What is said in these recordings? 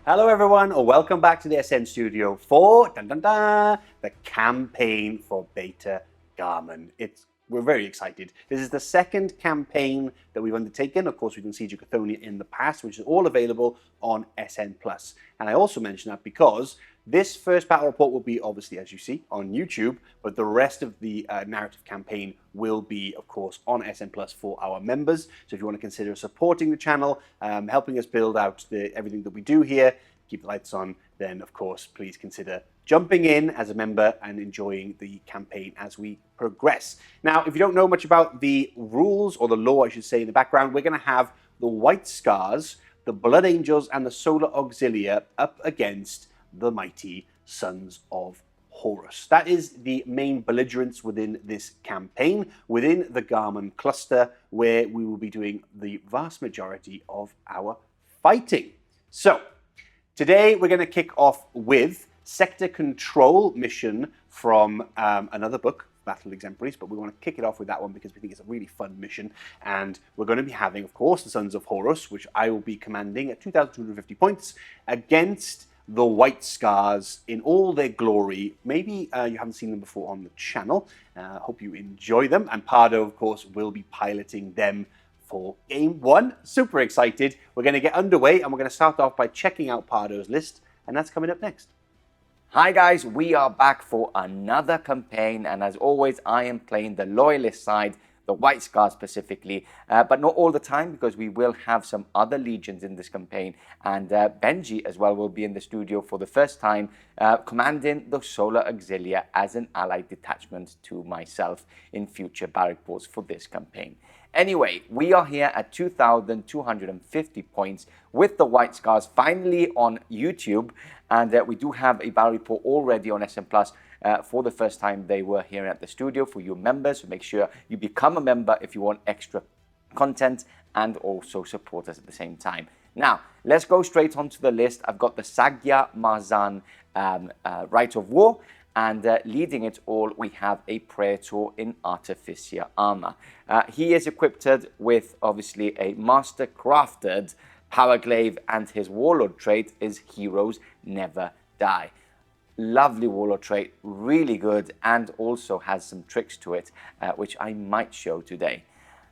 Hello everyone, or welcome back to the SN Studio for the campaign for Beta-Garmon. We're very excited. This is the second campaign that we've undertaken. Of course, we've done Siege of Chthonian in the past, which is all available on SN+. And I also mention that because this first battle report will be, obviously, as you see, on YouTube, but the rest of the narrative campaign will be, of course, on SN Plus for our members. So if you want to consider supporting the channel, helping us build out everything that we do here, keep the lights on, then, of course, please consider jumping in as a member and enjoying the campaign as we progress. Now, if you don't know much about the rules, or the lore, I should say, in the background, we're going to have the White Scars, the Blood Angels, and the Solar Auxilia up against the mighty Sons of Horus. That is the main belligerents within this campaign, within the Garmon cluster, where we will be doing the vast majority of our fighting. So, today we're going to kick off with Sector Control mission from another book, Battle Exemplaries, but we want to kick it off with that one because we think it's a really fun mission. And we're going to be having, of course, the Sons of Horus, which I will be commanding at 2,250 points, against the White Scars in all their glory. Maybe you haven't seen them before on the channel. Hope you enjoy them. And Pardo, of course, will be piloting them for Game 1. Super excited. We're going to get underway, and we're going to start off by checking out Pardo's list, and that's coming up next. Hi guys, we are back for another campaign, and as always, I am playing the Loyalist side, the White Scars specifically, but not all the time, because we will have some other legions in this campaign, and Benji as well will be in the studio for the first time, commanding the Solar Auxilia as an allied detachment to myself in future barrack reports for this campaign. Anyway, we are here at 2,250 points with the White Scars finally on YouTube, and we do have a battle report already on SN Plus for the first time they were here at the studio for you members. So make sure you become a member if you want extra content and also support us at the same time. Now, let's go straight onto the list. I've got the Sagya Marzan Rite of War, and leading it all, we have a Praetor in Artificer armor. He is equipped with, obviously, a master-crafted power glaive, and his Warlord trait is Heroes Never Die. Lovely Warlord trait, really good, and also has some tricks to it, which I might show today.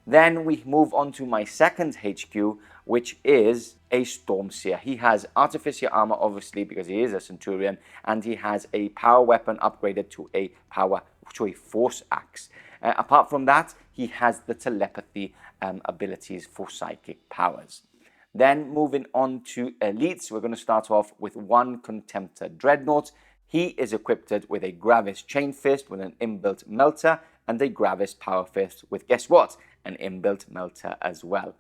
Then we move on to my second HQ, which is a Stormseer. He has Artificer armor, obviously, because he is a Centurion, and he has a power weapon upgraded to a Force Axe. Apart from that, he has the telepathy abilities for psychic powers. Then moving on to elites, we're going to start off with one Contemptor Dreadnought. He is equipped with a Gravis Chain Fist with an inbuilt Melta, and a Gravis Power Fist with, guess what, an inbuilt Melta as well.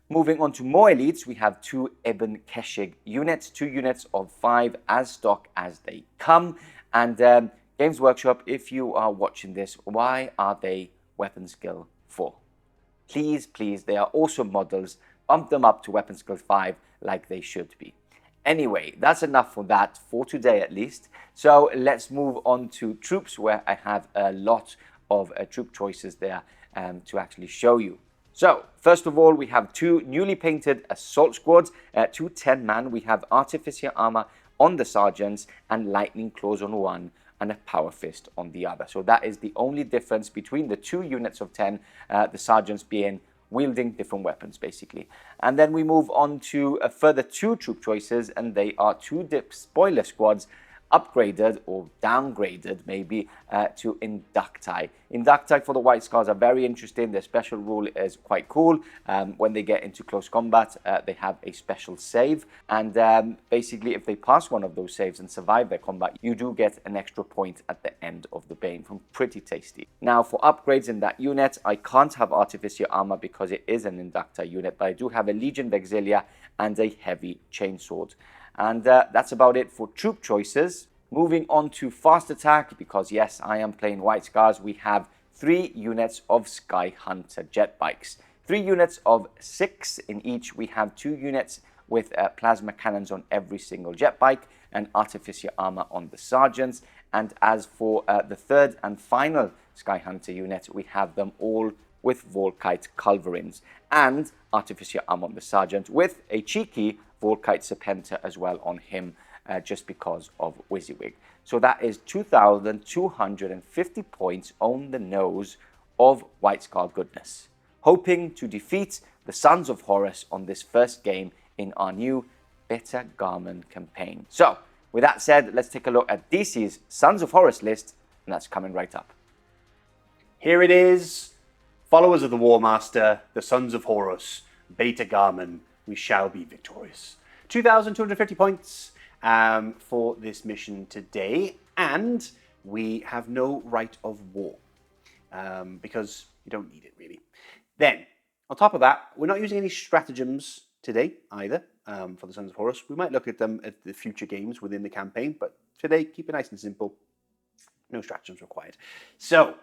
Moving on to more elites, we have two Ebon Keshig units, 2 units of 5 as stock as they come. And Games Workshop, if you are watching this, why are they weapon skill 4? Please, please, they are awesome models. Bump them up to weapon skill 5 like they should be. Anyway, that's enough for that, for today at least. So let's move on to troops, where I have a lot of troop choices there to actually show you. So, first of all, we have 2 newly painted assault squads, 2 10-man. We have Artificer armor on the sergeants and lightning claws on one and a power fist on the other. So that is the only difference between the 2 units of 10, the sergeants being wielding different weapons, basically. And then we move on to a further 2 troop choices, and they are 2 spoiler squads, upgraded or downgraded maybe to Inducti. Inducti for the White Scars are very interesting. Their special rule is quite cool. When they get into close combat, they have a special save, and basically if they pass one of those saves and survive their combat, you do get an extra point at the end of the bane. Pretty tasty. Now for upgrades in that unit, I can't have Artificer armor because it is an Inducti unit, but I do have a Legion Vexilia and a heavy chainsword. And that's about it for troop choices. Moving on to fast attack, because yes, I am playing White Scars, we have 3 units of Sky Hunter jet bikes. 3 units of 6 in each. We have 2 units with plasma cannons on every single jet bike, and Artificer armor on the sergeants. And as for the third and final Sky Hunter unit, we have them all with Volkite culverins and Artificer armor on the sergeant with a cheeky Volkite Serpenter as well on him, just because of WYSIWYG. So that is 2,250 points on the nose of White Scar goodness, hoping to defeat the Sons of Horus on this first game in our new Beta-Garmon campaign. So, with that said, let's take a look at DC's Sons of Horus list, and that's coming right up. Here it is. Followers of the War Master, the Sons of Horus, Beta-Garmon, we shall be victorious. 2,250 points for this mission today, and we have no Rite of War because you don't need it really. Then, on top of that, we're not using any stratagems today either for the Sons of Horus. We might look at them at the future games within the campaign, but today, keep it nice and simple. No stratagems required. So,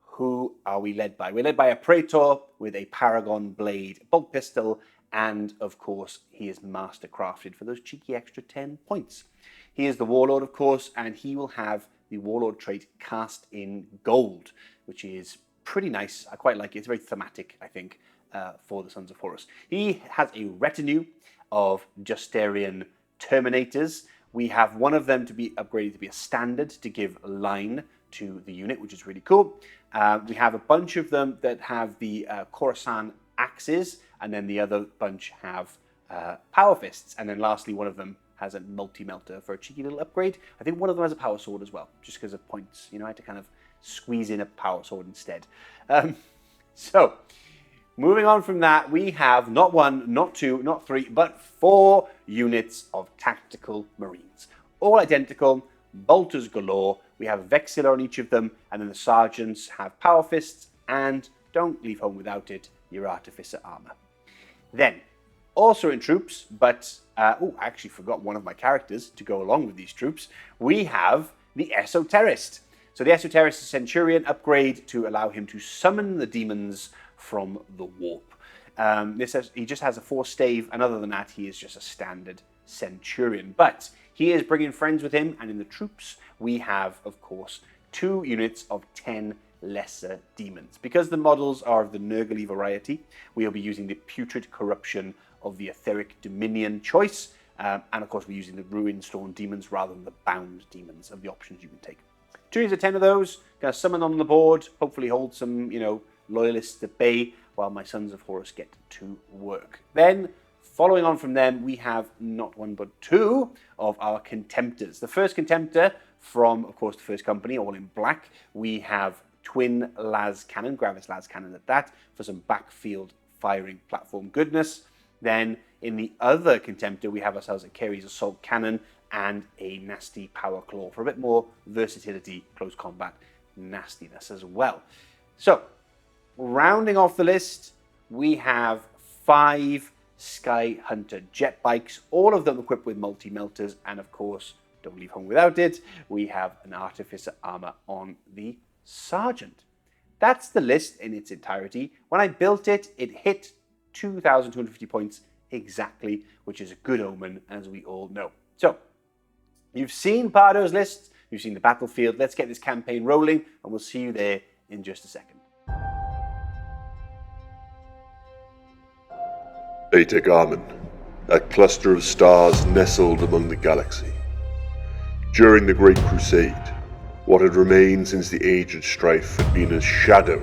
who are we led by? We're led by a Praetor with a Paragon Blade bolt pistol, and of course, he is master crafted for those cheeky extra 10 points. He is the Warlord, of course, and he will have the Warlord trait cast in gold, which is pretty nice. I quite like it. It's very thematic, I think, for the Sons of Horus. He has a retinue of Justaerin Terminators. We have one of them to be upgraded to be a standard to give line to the unit, which is really cool. We have a bunch of them that have the Carsoran axes, and then the other bunch have power fists. And then lastly, one of them has a Multi-Melta for a cheeky little upgrade. I think one of them has a power sword as well, just because of points. You know, I had to kind of squeeze in a power sword instead. So, moving on from that, we have not one, not two, not three, but 4 units of tactical marines. All identical, bolters galore. We have Vexilla on each of them, and then the sergeants have power fists, and don't leave home without it, your Artificer armor. Then, also in troops, but, I actually forgot one of my characters to go along with these troops, we have the Esoterist. So the Esoterist is a Centurion upgrade to allow him to summon the demons from the warp. He just has a 4 stave, and other than that, he is just a standard Centurion. But he is bringing friends with him, and in the troops, we have, of course, 2 units of 10 lesser demons. Because the models are of the Nurgle variety, we will be using the Putrid Corruption of the Etheric Dominion choice, and of course we're using the Ruinstone demons rather than the Bound demons of the options you can take. 2 units of 10 of those, gonna summon them on the board, hopefully hold some, Loyalists at bay while my Sons of Horus get to work. Then, following on from them, we have not 1 but 2 of our Contemptors. The first Contemptor from, of course, the first company, all in black. We have twin las cannon, Gravis las cannon at that, for some backfield firing platform goodness. Then in the other Contemptor, we have ourselves a Carey's Assault Cannon and a nasty Power Claw for a bit more versatility, close combat nastiness as well. So, rounding off the list, we have 5 Sky Hunter jet bikes, all of them equipped with multi-melters, and of course, don't leave home without it, we have an Artificer armor on the Sergeant. That's the list in its entirety. When I built it, it hit 2,250 points exactly, which is a good omen, as we all know. So, you've seen Pardo's list, you've seen the battlefield. Let's get this campaign rolling, and we'll see you there in just a second. Beta-Garmon, a cluster of stars nestled among the galaxy. During the Great Crusade, what had remained since the Age of Strife had been a shadow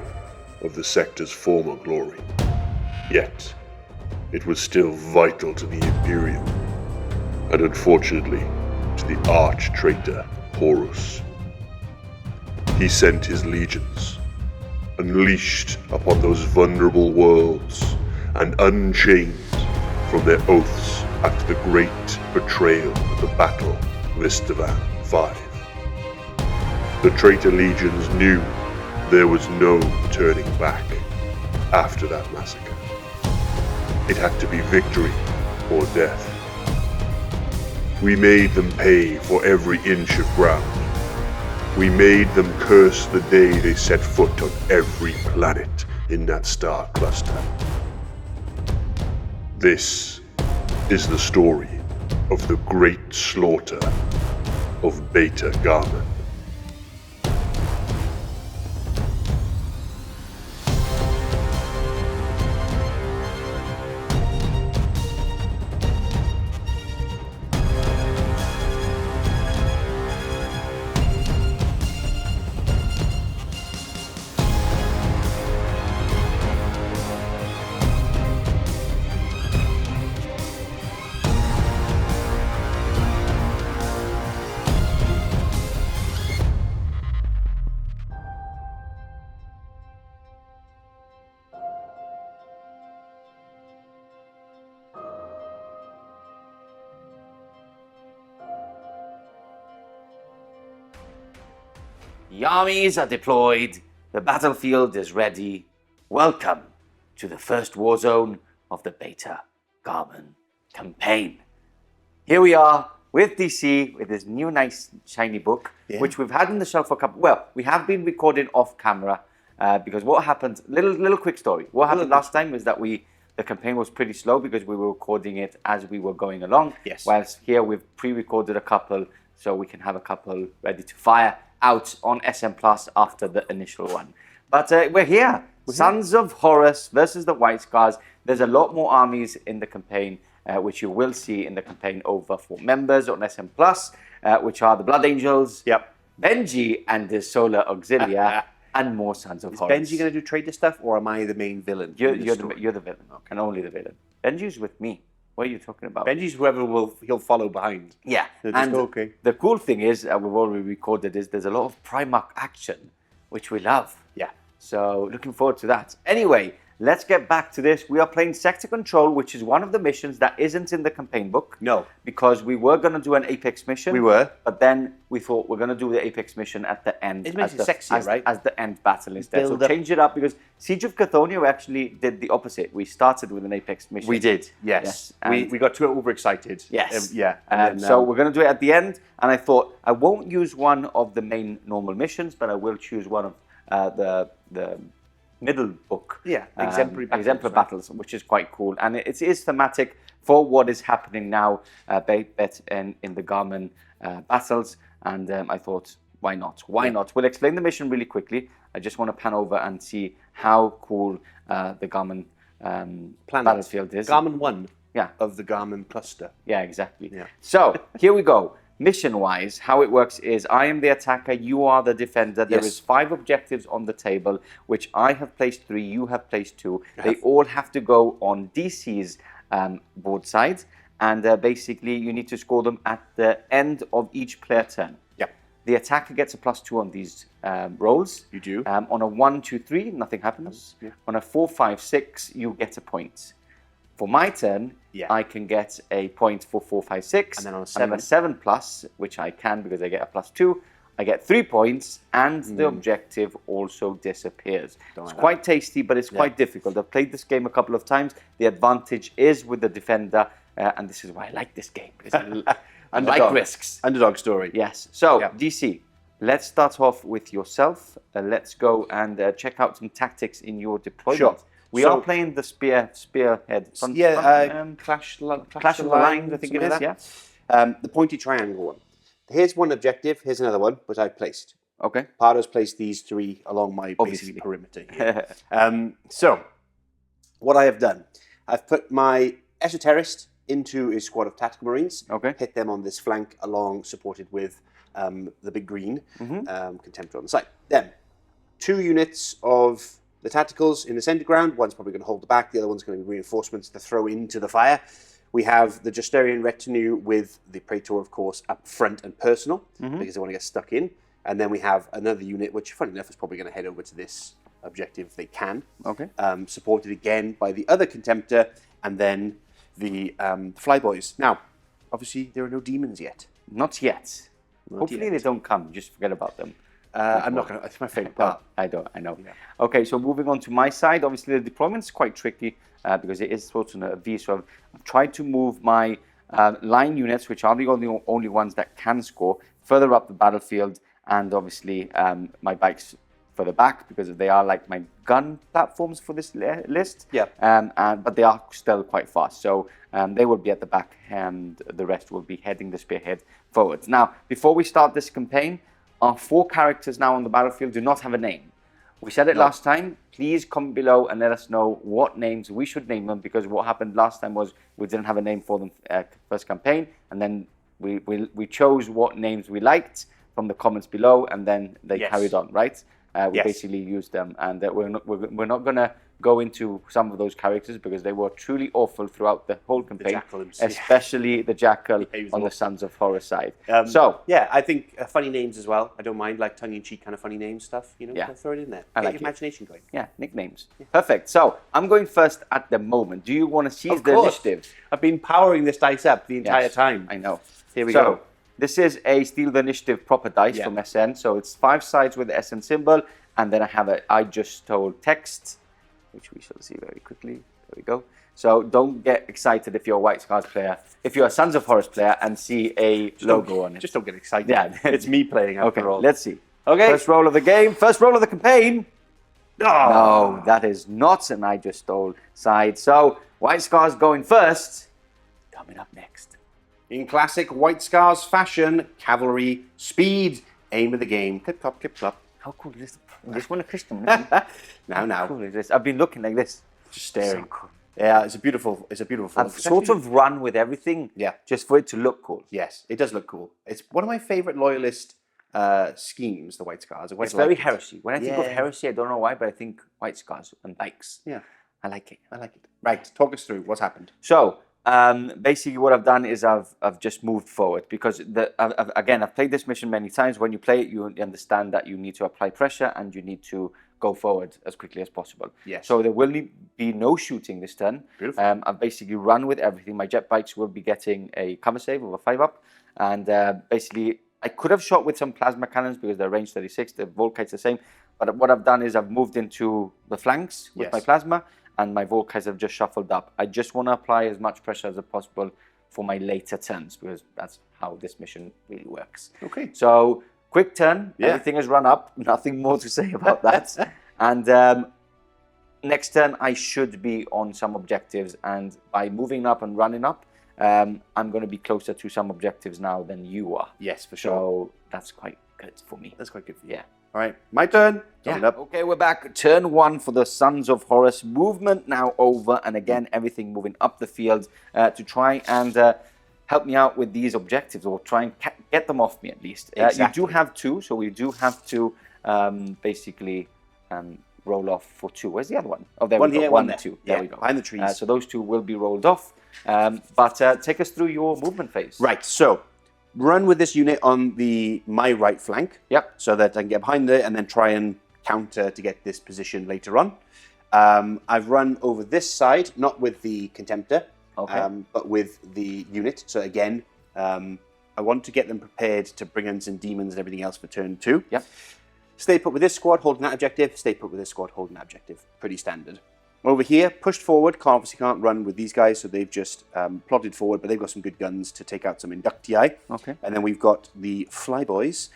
of the sector's former glory. Yet, it was still vital to the Imperium, and unfortunately, to the arch-traitor Horus. He sent his legions, unleashed upon those vulnerable worlds, and unchained from their oaths after the great betrayal of the Battle of Estevan V. The traitor legions knew there was no turning back after that massacre. It had to be victory or death. We made them pay for every inch of ground. We made them curse the day they set foot on every planet in that star cluster. This is the story of the great slaughter of Beta-Garmon. The armies are deployed. The battlefield is ready. Welcome to the first war zone of the Beta-Garmon campaign. Here we are with DC with this new nice shiny book, which we've had on the shelf for a couple. Well, we have been recording off camera because what happened? Little quick story. What happened last time was that the campaign was pretty slow because we were recording it as we were going along. Yes. Whilst here we've pre-recorded a couple, so we can have a couple ready to fire out on SM Plus after the initial one. But we're here. Sons of Horus versus the White Scars. There's a lot more armies in the campaign, which you will see in the campaign over for members on SM Plus, which are the Blood Angels, Benji and the Solar Auxilia, and more Sons of Horus. Benji going to do traitor stuff, or am I the main villain? You're the villain, and only the villain. Benji's with me. What are you talking about? Benji's whoever he'll follow behind. Yeah, and okay. The cool thing is, we've already recorded, is there's a lot of Primarch action, which we love. Yeah. So looking forward to that. Anyway, let's get back to this. We are playing Sector Control, which is one of the missions that isn't in the campaign book. No. Because we were going to do an Apex mission. We were. But then we thought we're going to do the Apex mission at the end. It makes it sexier, right? As the end battle instead. Build so up. change it up, because Siege of Cathonia actually did the opposite. We started with an Apex mission. We did, yes. We got too overexcited. Yes. So we're going to do it at the end. And I thought I won't use one of the main normal missions, but I will choose one of the middle book. Yeah, exemplary battles, which is quite cool. And it is thematic for what is happening now in the Garmon battles. And I thought, why not? Why not? We'll explain the mission really quickly. I just want to pan over and see how cool the Garmon battlefield is. Garmon 1 of the Garmon cluster. Yeah, exactly. Yeah. So here we go. Mission-wise, how it works is I am the attacker, you are the defender. There is 5 objectives on the table, which I have placed 3, you have placed 2. They all have to go on DC's board side, and basically you need to score them at the end of each player turn. Yep. The attacker gets a +2 on these rolls. You do. On a 1, 2, 3, nothing happens. Yeah. On a 4, 5, 6, you get a point. For my turn, I can get a point for 4, 5, 6. And then on a 7+, which I can because I get a +2, I get 3 points, and the objective also disappears. It's quite tasty, but it's quite difficult. I've played this game a couple of times. The advantage is with the defender, and this is why I like this game. I like risks. Underdog story. Yes. So, DC, let's start off with yourself. Let's go and check out some tactics in your deployment. Sure. We are playing the spearhead. Clash of the Lines, I think it is, the pointy triangle one. Here's one objective, here's another one, which I've placed. Okay. Pardo's placed these 3 along my basically perimeter here. So, what I have done, I've put my Esoterist into a squad of tactical marines. Okay. Hit them on this flank along, supported with the big green contemptor on the side. Then, 2 units of the tacticals in the center ground. One's probably going to hold the back. The other one's going to be reinforcements to throw into the fire. We have the Justaerin retinue with the Praetor, of course, up front and personal, because they want to get stuck in. And then we have another unit, which, funny enough, is probably going to head over to this objective if they can. Okay. Supported again by the other contemptor, and then the flyboys. Now, obviously, there are no demons yet. Not yet. Hopefully they don't come. Just forget about them. I'm not going to. It's my favorite part. I know. Yeah. Okay, so moving on to my side, obviously the deployment is quite tricky because it is sort of a V. So I've tried to move my line units, which are the only ones that can score, further up the battlefield, and obviously my bikes further back because they are like my gun platforms for this list. Yeah. But they are still quite fast, so they will be at the back, and the rest will be heading the spearhead forwards. Now, before we start this campaign, our 4 characters now on the battlefield do not have a name. We said it last time. Please comment below and let us know what names we should name them, because what happened last time was we didn't have a name for them first campaign, and then we chose what names we liked from the comments below, and then they carried on, right? We basically used them, and we're not going to go into some of those characters because they were truly awful throughout the whole campaign, especially the Jackal on the Sons of Horus side. I think funny names as well. I don't mind, like tongue-in-cheek kind of funny name stuff. Throw it in there. Get your imagination going. Yeah, nicknames. Perfect. So I'm going first at the moment. Do you want to seize the initiative? I've been powering this dice up the entire time. I know. Here we go. This is a Steal the Initiative proper dice from SN. So it's 5 sides with the SN symbol. And then I have a I just told text, which we shall see very quickly. There we go. So don't get excited if you're a White Scars player. If you're a Sons of Horus player and see a logo on it. Just don't get excited. Yeah. It's me playing after all. Let's see. Okay. First roll of the game. First roll of the campaign. Oh. No, that is not an I just stole side. So White Scars going first. Coming up next. In classic White Scars fashion, cavalry, speed, aim of the game. Clip, clop, clip, clop. How cool is this? This one a Christian. Now. How cool is this? I've been looking like this, Just staring. So cool. Yeah, it's a beautiful I've sort of run with everything, Yeah. just for it to look cool. Yes, it does look cool. It's one of my favorite Loyalist schemes, the White Scars. It's very Heresy. When I think of Heresy, I don't know why, but I think White Scars and bikes. Yeah, I like it. I like it. Right, talk us through what's happened. So basically, what I've done is I've just moved forward because I've played this mission many times. When you play it, you understand that you need to apply pressure and you need to go forward as quickly as possible. Yes. So there will be no shooting this turn. Beautiful. I've basically run with everything. My jet bikes will be getting a cover save of a 5-up, and basically I could have shot with some plasma cannons because they're range 36. The Volkite's the same, but what I've done is I've moved into the flanks with my plasma, and my Volkites have just shuffled up. I just want to apply as much pressure as possible for my later turns because that's how this mission really works. Okay. So quick turn, everything has run up, nothing more to say about that. And next turn I should be on some objectives, and by moving up and running up, I'm going to be closer to some objectives now than you are. Yes, for sure. So that's quite good for me. That's quite good for you. Yeah. All right, my turn. Yeah. Okay, we're back. Turn 1 for the Sons of Horus. Movement now over, and again, everything moving up the field to try and help me out with these objectives, or try and get them off me at least. Exactly. You do have 2, so we do have to basically roll off for 2. Where's the other one? Oh, there One we go. here, 1, one there. 2. Yeah, There we go. behind the trees. So those 2 will be rolled off. But take us through your movement phase. Right, so run with this unit on my right flank. Yep. So that I can get behind it and then try and counter to get this position later on. I've run over this side, not with the Contemptor, but with the unit. So again, I want to get them prepared to bring in some demons and everything else for turn 2. Yep. Stay put with this squad, holding that objective. Stay put with this squad, holding that objective. Pretty standard. Over here, pushed forward. Obviously can't run with these guys, so they've just plodded forward, but they've got some good guns to take out some Inductii. Okay. And then we've got the Flyboys.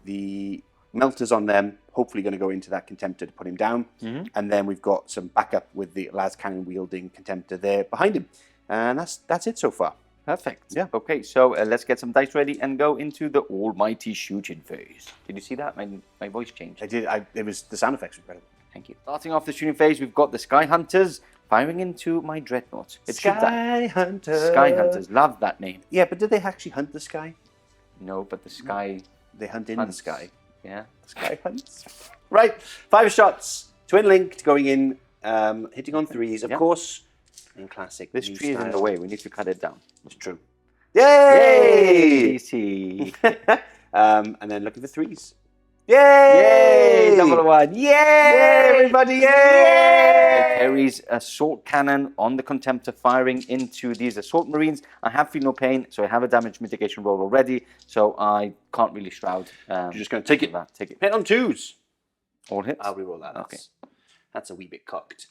The Melters on them, hopefully going to go into that Contemptor to put him down. Mm-hmm. And then we've got some backup with the las cannon wielding Contemptor there behind him. And that's it so far. Perfect. Yeah. Okay, so let's get some dice ready and go into the almighty shooting phase. Did you see that? My voice changed. I did. It was the sound effects were incredible. Thank you. Starting off the shooting phase, we've got the Sky Hunters firing into my Dreadnought. Sky Hunters. Sky Hunters. Love that name. Yeah, but did they actually hunt the sky? No, but the sky... They hunt in hunts. the sky. Yeah. The sky hunts. Right, 5 shots. Twin linked, going in, hitting on 3s, of course. In classic. This tree is in the way. We need to cut it down. It's true. Yay! Easy. And then looking for 3s. Yay! Yay! Double 1. Yay! Yay, everybody! Yay! It carries assault cannon on the Contemptor firing into these assault marines. I have feel no pain, so I have a damage mitigation roll already, so I can't really shroud. You're just going to take it. Take it. Hit on 2s. All hits? I'll reroll that. Okay. That's a wee bit cocked.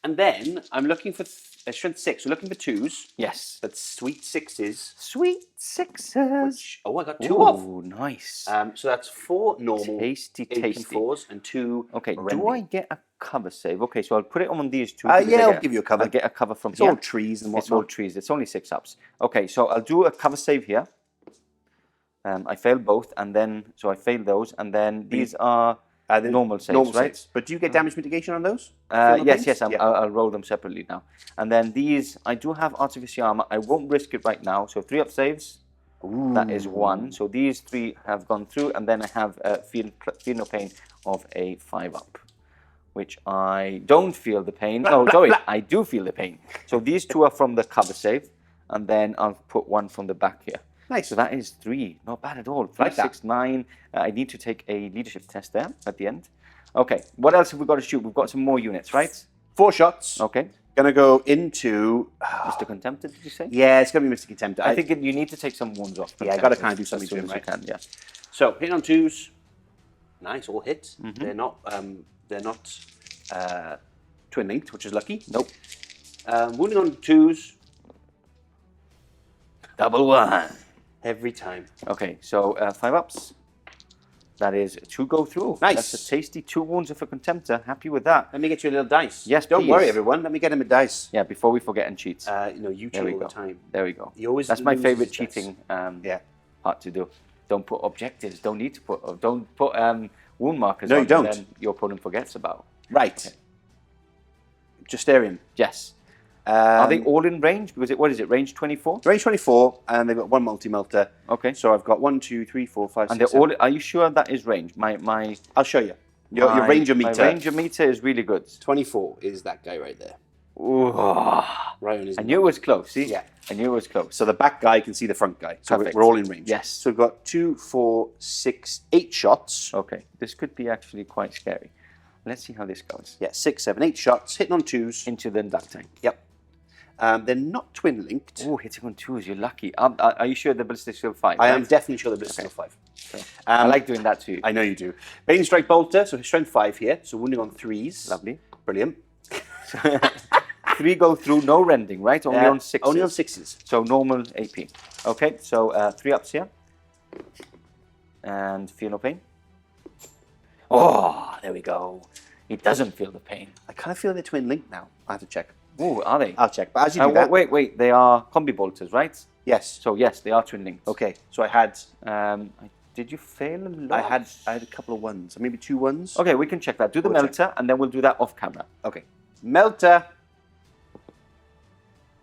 And then I'm looking for strength 6. We're looking for 2s. Yes. But sweet 6s. Sweet 6s. Oh, I got 2 off. Ooh, nice. So that's 4 normal. Tasty, 8 and tasty. 4s and 2. Okay, do Renly. I get a cover save? Okay, so I'll put it on these 2. Yeah, I'll give you a cover. I'll get a cover from It's here. all trees and It's all whatnot. trees. It's only 6-ups. Okay, so I'll do a cover save here. I failed both, and then so I failed those, and then these are normal saves, right? Saves. But do you get damage mitigation on those? Yes. I'll roll them separately now. And then these, I do have Artificer armor. I won't risk it right now. So 3-up saves. Ooh. That is 1. So these 3 have gone through, and then I have feel no pain of a 5-up, which I don't feel the pain. No, sorry, I do feel the pain. So these 2 are from the cover save, and then I'll put 1 from the back here. Nice. So that is 3. Not bad at all. 5, 6, 9. I need to take a leadership test there at the end. Okay, what else have we got to shoot? We've got some more units, right? 4 shots. Okay. Gonna go into Mr. Contemptor, did you say? Yeah, it's gonna be Mr. Contemptor. I think you need to take some wounds off. Yeah, I gotta kind of do as something to soon him, as you right? can, yeah. So hitting on 2s, nice, all hits. Mm-hmm. They're not twin linked, which is lucky. Nope. Wounding on 2s Double 1. every time. Okay, so 5 ups. That is 2 go through. Nice. That's a tasty 2 wounds of a Contemptor. Happy with that. Let me get you a little dice. Yes, Don't please. worry, everyone. Let me get him a dice. Yeah, before we forget and cheats. You cheat There we all go. the time. There we go. He always That's my loses favorite his dice. cheating Yeah. part to do. Don't put objectives. Don't need to put. Don't put wound markers. No, on you don't. that Then your opponent forgets about. Right. Justaerin. Yes. Are they all in range? Because what is it? Range 24. Range 24, and they've got 1 Multi-Melta. Okay. So I've got 1, 2, 3, 4, 5, And 6, they're all. 7. Are you sure that is range? My I'll show you. Your ranger meter. My ranger meter is really good. 24 is that guy right there. Ooh. Right on his I knew it was close. See? Yeah. I knew it was close. So the back guy can see the front guy. So Perfect. we're all in range. Yes. So we've got 2, 4, 6, 8 shots. Okay. This could be actually quite scary. Let's see how this goes. Yeah, 6, 7, 8 shots, hitting on 2s. Into the dark tank. Yep. They're not twin linked. Oh, hitting on 2s. You're lucky. Are you sure the ballistic skill 5? I am definitely sure the still 5. I like doing that too. I know you do. Banestrike Bolter, so strength 5 here. So wounding on 3s. Lovely. Brilliant. 3 go through, no rending, right? Only on 6s. Only on 6s. So normal AP. Okay, so 3 ups here. And feel no pain. Oh, there we go. He doesn't feel the pain. I kind of feel they're twin linked now. I have to check. Oh, are they? I'll check. But as you do that, Wait. They are Combi-Bolters, right? yes. So yes, they are twin linked. Okay. So I had Did you fail a lot? I had a couple of 1s, maybe 2 1s. Okay, we can check that. Do the We'll melter, and then we'll do that off camera. Okay. Melter.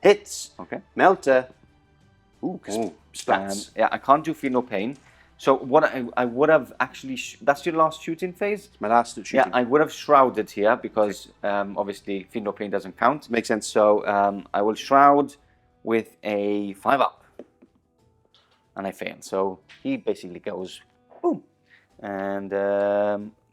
Hits. Okay. Melter. Ooh, splats. yeah, I can't do feel no pain. So what I would have actually that's your last shooting phase. My last shooting. Yeah, I would have shrouded here because obviously feel no pain doesn't count. Makes sense. So I will shroud with a 5 up, and I fail. So he basically goes boom, and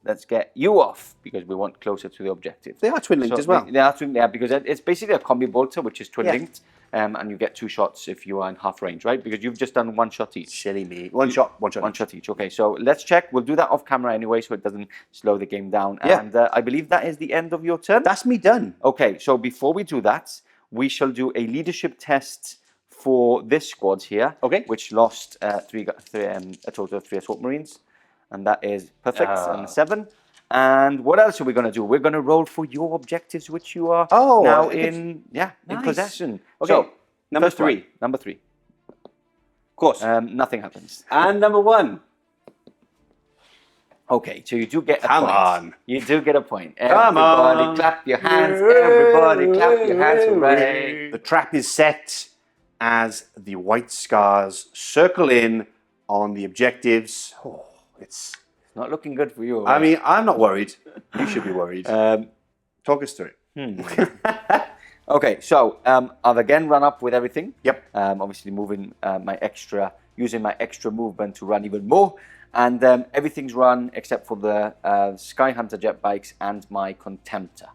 let's get you off because we want closer to the objective. They are twin linked as well. They are twin, yeah, because it's basically a Combi-Bolter, which is twin linked. And you get 2 shots if you are in half range, right? Because you've just done 1 shot each. Silly me. One shot. One shot each. Okay, so let's check. We'll do that off camera anyway, so it doesn't slow the game down. Yeah. And I believe that is the end of your turn. That's me done. Okay, so before we do that, we shall do a leadership test for this squad here. Okay. Which lost a total of 3 assault marines, and that is perfect and 7. And what else are we going to do? We're going to roll for your objectives, which you are now in possession. Okay, So, number first one, 3. Number 3. Of course. Nothing happens. And number 1. Okay, so you do get a Come point. on. You do get a point. Come Everybody on. clap your hands. Everybody clap your hands. Hooray. The trap is set as the white scars circle in on the objectives. Oh, it's. Not looking good for you. I mean, I'm not worried. You should be worried. Talk us through it. Okay, so I've again run up with everything. Yep. Obviously using my extra movement to run even more. And everything's run except for the Sky Hunter jet bikes and my Contemptor.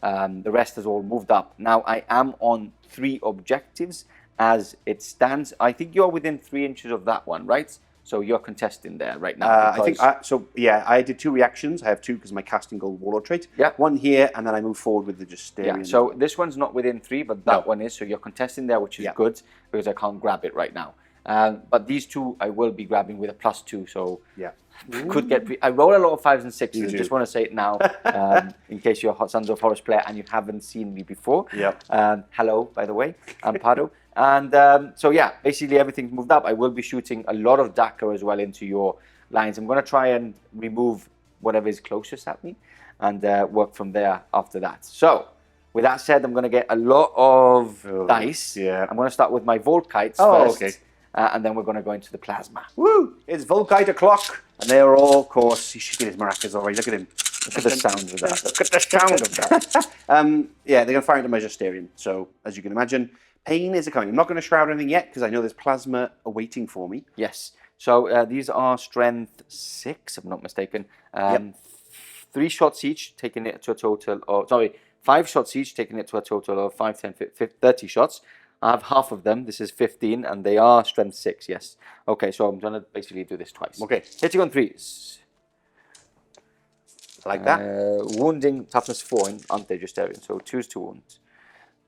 The rest has all moved up. Now I am on 3 objectives as it stands. I think you're within 3 inches of that one, right? So you're contesting there right now. I think I did 2 reactions. I have 2 because of my casting gold warlord trait. Yeah. 1 here, and then I move forward with the Justaerin. Yeah, so this one's not within 3, but that one is. So you're contesting there, which is good because I can't grab it right now. But these 2 I will be grabbing with a +2. So yeah, could get. I roll a lot of 5s and 6s. You I do. just want to say it now, in case you're a Sons of Horus player and you haven't seen me before. Yep. Hello, by the way, I'm Pado. And so yeah, basically everything's moved up. I will be shooting a lot of Dakar as well into your lines. I'm going to try and remove whatever is closest at me and work from there after that. So with that said, I'm going to get a lot of dice. Yeah. I'm going to start with my Volkites first. Okay. And then we're going to go into the plasma. Woo! It's Volkite o'clock, and they are all, of course, he's shaking his maracas already. Look at him. Look at the sound of that. Look at the sound of that. Yeah, they're going to fire into my Justaerin. So, as you can imagine, pain is coming. I'm not going to shroud anything yet because I know there's plasma awaiting for me. Yes. So these are strength 6, if I'm not mistaken. 3 shots each, taking it to a total of, 5 shots each, taking it to a total of 5, 10, 30 shots. I have half of them. This is 15, and they are strength 6, yes. Okay, so I'm going to basically do this twice. Okay. Hitting on 3s. Like that. Wounding toughness 4 on the Justaerin, so 2s to wound.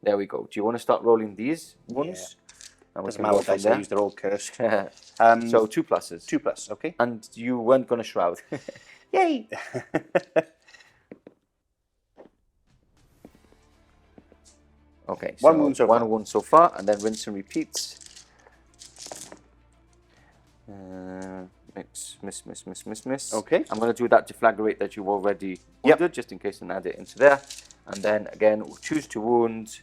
There we go. Do you want to start rolling these wounds? And we Doesn't can matter go what from dice I there. use, they're all cursed. So 2 pluses. 2 plus, okay. And you weren't going to shroud. Yay! Okay, so One wound so far. one wound so far, and then rinse and repeat. Miss. Okay. I'm going to do that deflagrate that you've already wounded, just in case, and add it into there. And then again, we'll choose to wound,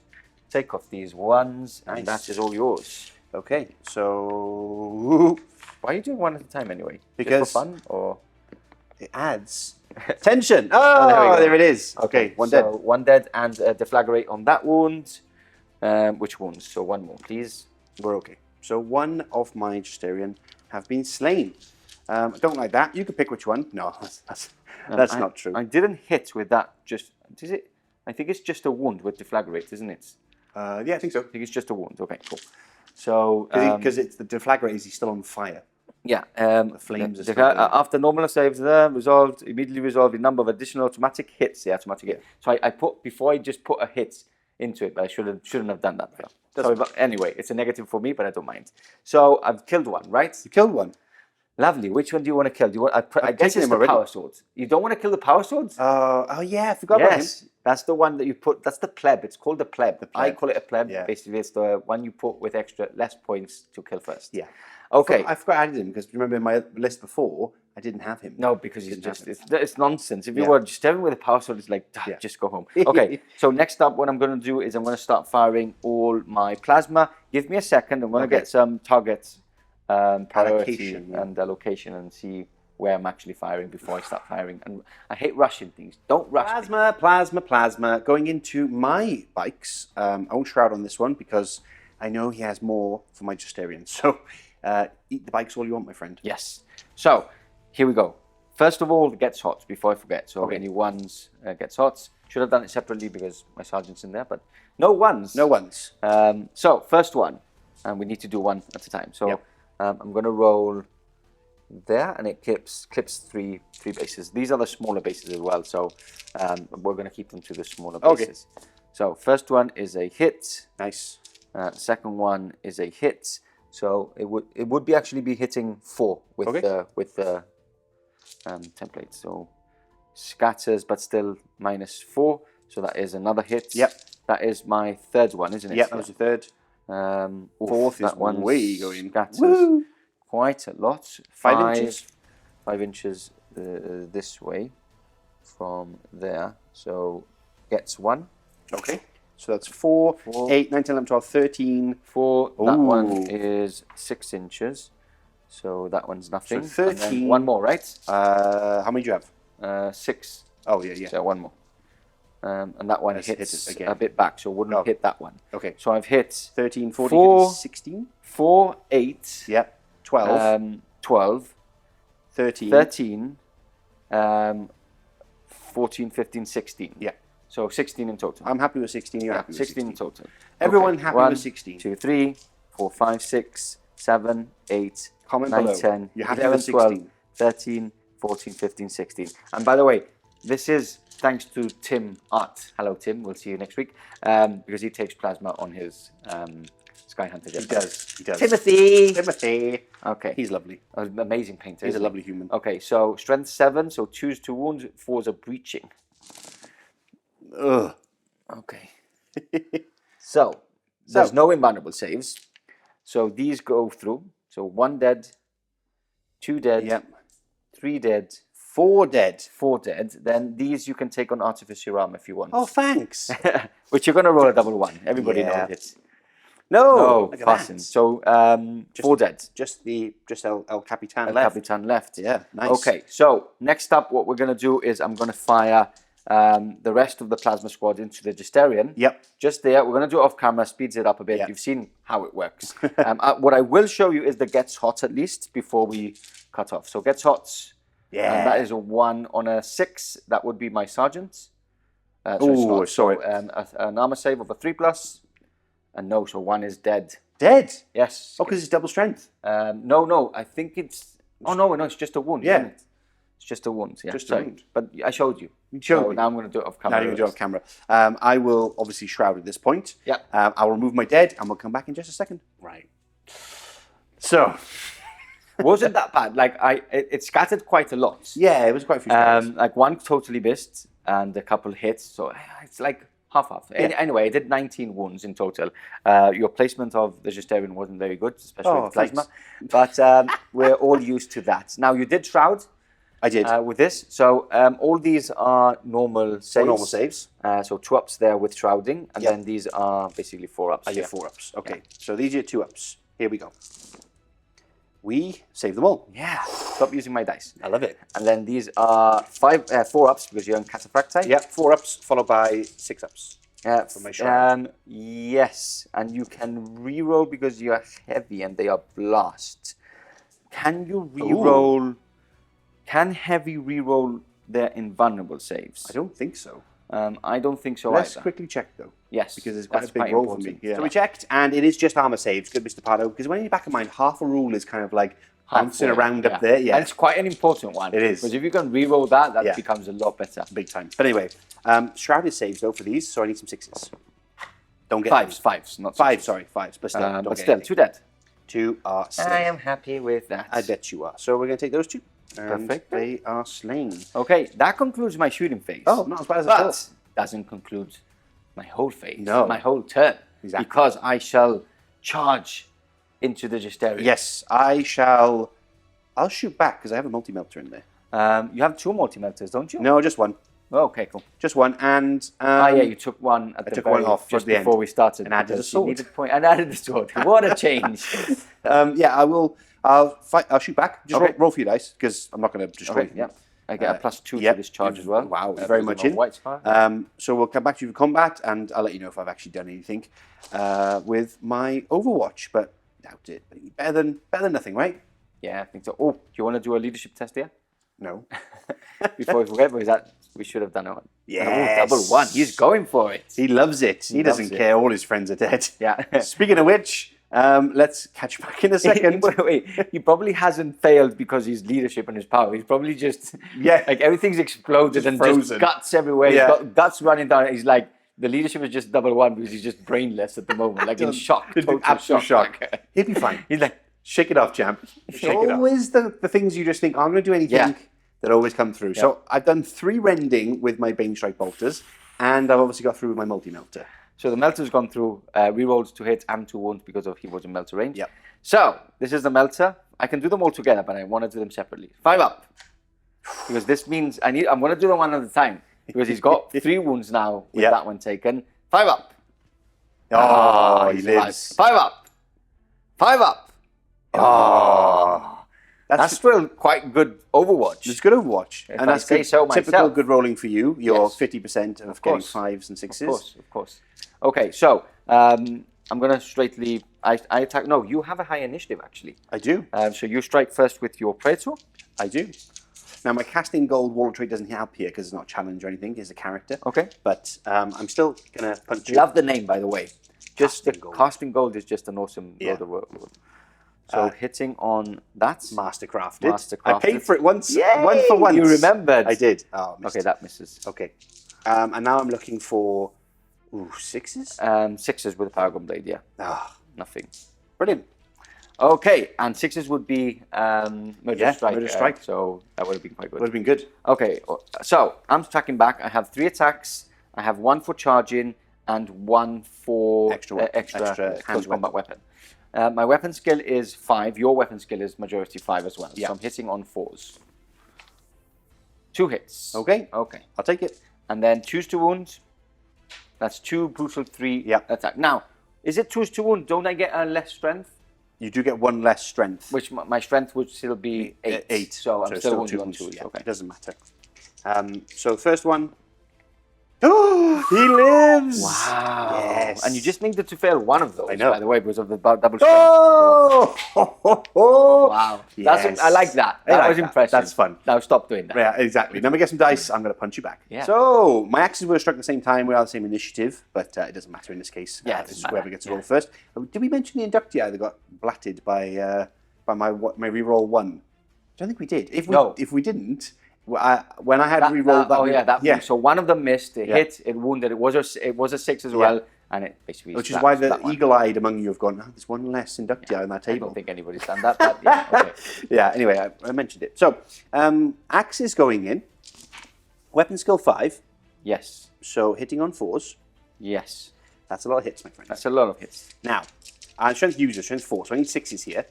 take off these ones, and that is all yours. Okay, so Why are you doing one at a time anyway? Because- Just for fun, or it adds tension. there we Oh, go. there it is. Okay, one so dead. one dead, and deflagrate on that wound. Which wounds? So one more, please. We're okay. So one of my Justaerin have been slain. I don't like that. You could pick which one. No, that's not true. I didn't hit with that. Is it? I think it's just a wound with deflagrate, isn't it? Yeah, I think so. I think it's just a wound. Okay, cool. So Because it's the deflagrate is he's still on fire. yeah, The flames are still burning. after normal saves, immediately resolve the number of additional automatic hits. The automatic hit. So I put before I just put a hit into it, but I shouldn't have done that. Sorry, but anyway, it's a negative for me, but I don't mind. So I've killed one, right? You killed one. Lovely. Which one do you want to kill? Do you want? I guess taken it's him the already. power swords. You don't want to kill the power swords? Oh yeah, I forgot about him. Yes, that's the one that you put. That's the pleb. It's called the pleb. I pleb. call it a pleb. Yeah. Basically, it's the one you put with less points to kill first. Yeah. Okay. I forgot I added him because remember in my list before I didn't have him. No, because it's Didn't just have it's nonsense. If you Yeah. were just staring with a power sword, it's like Yeah. just go home. Okay. So next up, what I'm going to do is I'm going to start firing all my plasma. Give me a second. I'm going to get some target priority Allocation, yeah. and allocation and see where I'm actually firing before I start firing. And I hate rushing things. Don't rush. Plasma. Going into my bikes. I won't shroud on this one because I know he has more for my Justaerin. So eat the bikes all you want, my friend. Yes. So here we go. First of all, gets hot before I forget. So Okay. any ones gets hot. Should have done it separately because my sergeant's in there, but no ones. No ones. So first one, and we need to do one at a time. So Yep. I'm going to roll there, and it clips three bases. These are the smaller bases as well, so we're going to keep them to the smaller Okay. bases. So first one is a hit. Nice. Second one is a hit. So it would be actually be hitting 4 with Okay. the template. So scatters, but still -4. So that is another hit. Yep. That is my third one, isn't it? Yeah, that was the third. Fourth is that one's way going. Scatters Woo! quite a lot. 5 inches. 5 inches this way from there. So gets 1. Okay. So that's 4, 8, 9, 10, 11, 12, 13. 4. That one Ooh. is 6 inches. So that one's nothing. So And then 13. one more, right? How many do you have? 6. Oh, yeah. So one more. And that one Let's hits hit it again. a bit back, so wouldn't Oh. hit that one. Okay. So I've hit 13, 14, 4, 15, 16. 4, 8, Yep. 12, 12, 13. 13, 14, 15, 16. Yeah. So 16 in total. I'm happy with 16. You're happy with 16 in total. Everyone Okay. happy 1, with 16. 2, 3, 4, 5, 6, 7, 8, Comment 9, below. 10, You're happy 11, with 12, 16. 13, 14, 15, 16. And by the way, this is thanks to Tim Art. Hello, Tim. We'll see you next week. Because he takes plasma on his Sky Hunter He jetpack. does. Timothy! Okay. He's lovely. An amazing painter. He's a isn't he? lovely human. Okay, so strength 7, so choose to wound, 4 is a breaching. Ugh. Okay. So, there's no invulnerable saves. So these go through. So 1 dead, 2 dead, Yep. 3 dead, 4 dead. 4 dead. Then these you can take on Artificer armor if you want. Oh, thanks. Which you're going to roll a double 1. Everybody Yeah. knows it. No. No, look at passing. that. So 4 dead. Just El Capitan El left. Capitan left. Yeah, nice. Okay, so next up, what we're going to do is I'm going to fire the rest of the plasma squad into the Justaerin. Yep. Just there. We're going to do it off camera, speeds it up a bit. Yep. You've seen how it works. What I will show you is the gets hot at least before we cut off. So gets hot. Yeah. And that is a 1 on a 6. That would be my sergeant. Oh, sorry. An armor save of a 3+, and no, so 1 is dead. Dead? Yes. Oh, because it's double strength. No, I think it's... Oh, no, it's just a wound, Yeah. isn't it? It's just a wound, yeah. Just a wound. But I showed you. You showed me. Now I'm going to do it off camera. Now you're going to do it off camera. I will obviously shroud at this point. Yeah. I'll remove my dead, and we'll come back in just a second. Right. So... Wasn't that bad. Like, it scattered quite a lot. Yeah, it was quite a few spells. Like, 1 totally missed, and a couple hits, so it's like half. Yeah. Anyway, I did 19 wounds in total. Your placement of the Justaerin wasn't very good, especially with plasma. Thanks. But we're all used to that. Now, you did shroud. I did. With this. So all these are normal saves. All normal saves. So 2 ups there with shrouding, and Yep. then these are basically 4 ups. I get 4 ups. Okay, so these are your 2 ups. Here we go. We save them all. Yeah. Stop using my dice. I love it. And then these are 4 ups because you're on Cataphracti. Yep, 4 ups followed by 6 ups. For my shroud. Yes, and you can reroll because you are heavy and they are blast. Can you reroll? Can heavy reroll their invulnerable saves? I don't think so. I don't think so Let's either. quickly check though. Yes, because it's quite that's a big quite roll for me. important. Yeah. Yeah. So we checked, and it is just armor saves. Good, Mr. Pardo. Because when in the back of mind, half a rule is kind of like bouncing around up there. Yeah, and it's quite an important one. It is. Because if you can reroll that becomes a lot better. big time. But anyway, shrouded saves though for these, so I need some 6s. Don't get Fives, not 5. Sorry, 5s. But still, don't but get still, anything. 2 dead. 2 are slain. I am happy with that. I bet you are. So we're going to take those 2. And Perfect. they are slain. Okay, that concludes my shooting phase. Oh, not as bad as I But thought. doesn't conclude my whole phase. No. My whole turn. Exactly. Because I shall charge into the Justaerin. Yes, I'll shoot back because I have a multi-melter in there. You have 2 multi-melters, don't you? No, just 1. Oh, okay, cool. Just 1. And you took one at I the took very, one off just at the before end we started. and added a because you sword. needed and added a sword. What a change. yeah, I will. I'll shoot back. Just Okay. roll for your dice because I'm not going to destroy Okay, you. yeah. I get a +2 yep. to this charge as well. Wow, because very of much my in. White spire. So we'll come back to you for combat, and I'll let you know if I've actually done anything with my Overwatch. But doubt it. Better than nothing, right? Yeah, I think so. Oh, do you want to do a leadership test here? No. Before we forget, is that we should have done it. Yes. Double 1. He's going for it. He loves it. He loves doesn't it. care. All his friends are dead. Yeah. Speaking of which, let's catch you back in a second. Wait, he probably hasn't failed because his leadership and his power. He's probably just like everything's exploded Just and frozen. just guts everywhere. Yeah. He's got guts running down. He's like the leadership is just +1 because he's just brainless at the moment, like in shock, total Absolute shock. Like, He'll be fine. he's like, Shake it off, champ. Shake it off. Always the things you just think, I'm going to do anything Yeah. that always come through. So I've done 3 rending with my Banestrike bolters, and I've obviously got through with my multi-melter. so the melter's gone through rerolls to hit and 2 wounds because of he was in melter range. Yep. So this is the melter. I can do them all together, but I want to do them separately. 5 up, because this means I'm going to do them one at a time because he's got 3 wounds now with that one taken. 5 up. Oh, he he's lives. alive. 5 up. 5 up. Oh. That's still quite good Overwatch. It's good Overwatch. If And I that's say good, so typical myself. good rolling for you. You're Yes. 50% of getting 5s and 6s. Of course. Okay, so I'm going to straightly... I attack... No, you have a high initiative, actually. I do. So you strike first with your Praetor. I do. Now, my casting gold Warlord trait doesn't help here because it's not a challenge or anything. It's a character. Okay. But I'm still going to punch you. Love the name, by the way. Just Casting the gold. casting gold is just an awesome load of work. So hitting on that. Mastercrafted. Mastercrafted. I paid for it once. Yay! 1 for once. You remembered. I did. Oh, missed Okay, it. that misses. Okay. And now I'm looking for 6s. 6s with a Paragon Blade, yeah. Ah, Nothing. brilliant. Okay, and 6s would be Murder Strike. Murder Strike. So that would have been quite good. Would have been good. Okay, so I'm attacking back. I have 3 attacks. I have 1 for charging and 1 for Extra close hand combat weapon. My weapon skill is 5. Your weapon skill is majority 5 as well. Yeah. So I'm hitting on 4s. 2 hits. Okay. Okay. I'll take it. And then choose to wound. That's 2 brutal 3 Yeah. attack. Now, is it choose to wound? Don't I get a less strength? You do get 1 less strength. Which my strength would still be 8. 8. So I'm still wounded on wounds. 2s. Yeah, Okay. it doesn't matter. So first one Oh, he lives! Wow. Yes. And you just needed to fail one of those, I know. by the way, because of the double strength. Oh! Wow. Yes. I like that. I That like was that. impressive. That's fun. Now stop doing that. Yeah, exactly. Now we get some dice. I'm going to punch you back. Yeah. So my axes were struck at the same time. We are the same initiative, but it doesn't matter in this case. Yeah, it this is doesn't whoever matter. gets to roll first. Did we mention the inductee that got blatted by my reroll 1? I don't think we did. If we didn't, when I had rerolled that. So one of them missed. It Yeah. hit. It wounded. It was a 6 as well, and it basically. Which is why the that one. eagle-eyed among you have gone, oh, there's one less inductee on that I table. don't think anybody's done that. But yeah, okay. Yeah, anyway, I mentioned it. So, axes going in. Weapon skill 5. Yes. So hitting on 4s. Yes. That's a lot of hits, my friend. That's a lot of hits. Now, strength user, strength 4. So I need 6s here.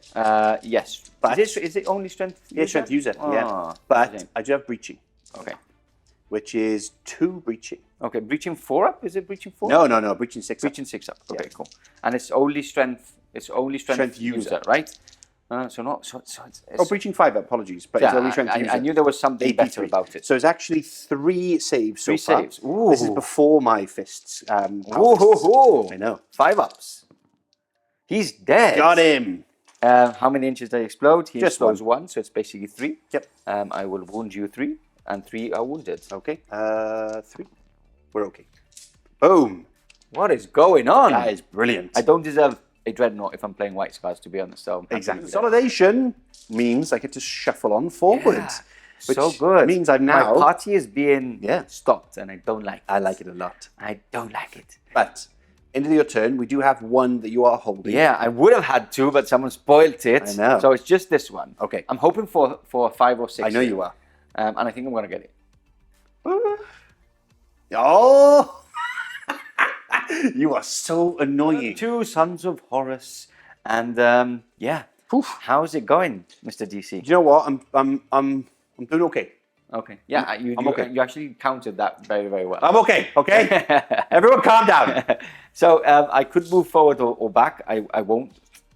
Yes. But is it only strength? Yeah, strength user. Yeah. Ah, But shame. I do have breaching, Okay. which is 2 breaching. Okay. Breaching 4 up? Is it breaching 4? No, breaching 6. Breaching 6 up. Okay, cool. And it's only strength. It's only strength user. right? So it's Breaching 5, apologies. But it's only strength user. I knew there was something better 83. about it. So it's actually 3 saves so 3 far. saves. Ooh. This is before my fists. Power fists. I know. 5 ups. He's dead. Got him. How many inches did he explode? He Just explodes 1, so it's basically 3. Yep. I will wound you 3, and 3 are wounded. Okay. 3. We're okay. Boom. What is going on? That is brilliant. I don't deserve a dreadnought if I'm playing White Scars, to be honest. So I'm happy Exactly. with that. Consolidation means I get to shuffle on forward. Yeah. Which So good. means I've now... My party is being Yeah. stopped, and I don't like it. I like it a lot. I don't like it. But, end of your turn, we do have 1 that you are holding. Yeah, I would have had 2, but someone spoilt it. I know. So it's just this one. Okay. I'm hoping for a 5 or 6. I know you are. And I think I'm going to get it. Oh! You are so annoying. 2 Sons of Horus. And yeah. Oof. How's it going, Mr. DC? Do you know what? I'm doing okay. Okay. Yeah, you okay. you actually counted that very, very well. I'm okay, okay? Everyone calm down. So I could move forward or back. I won't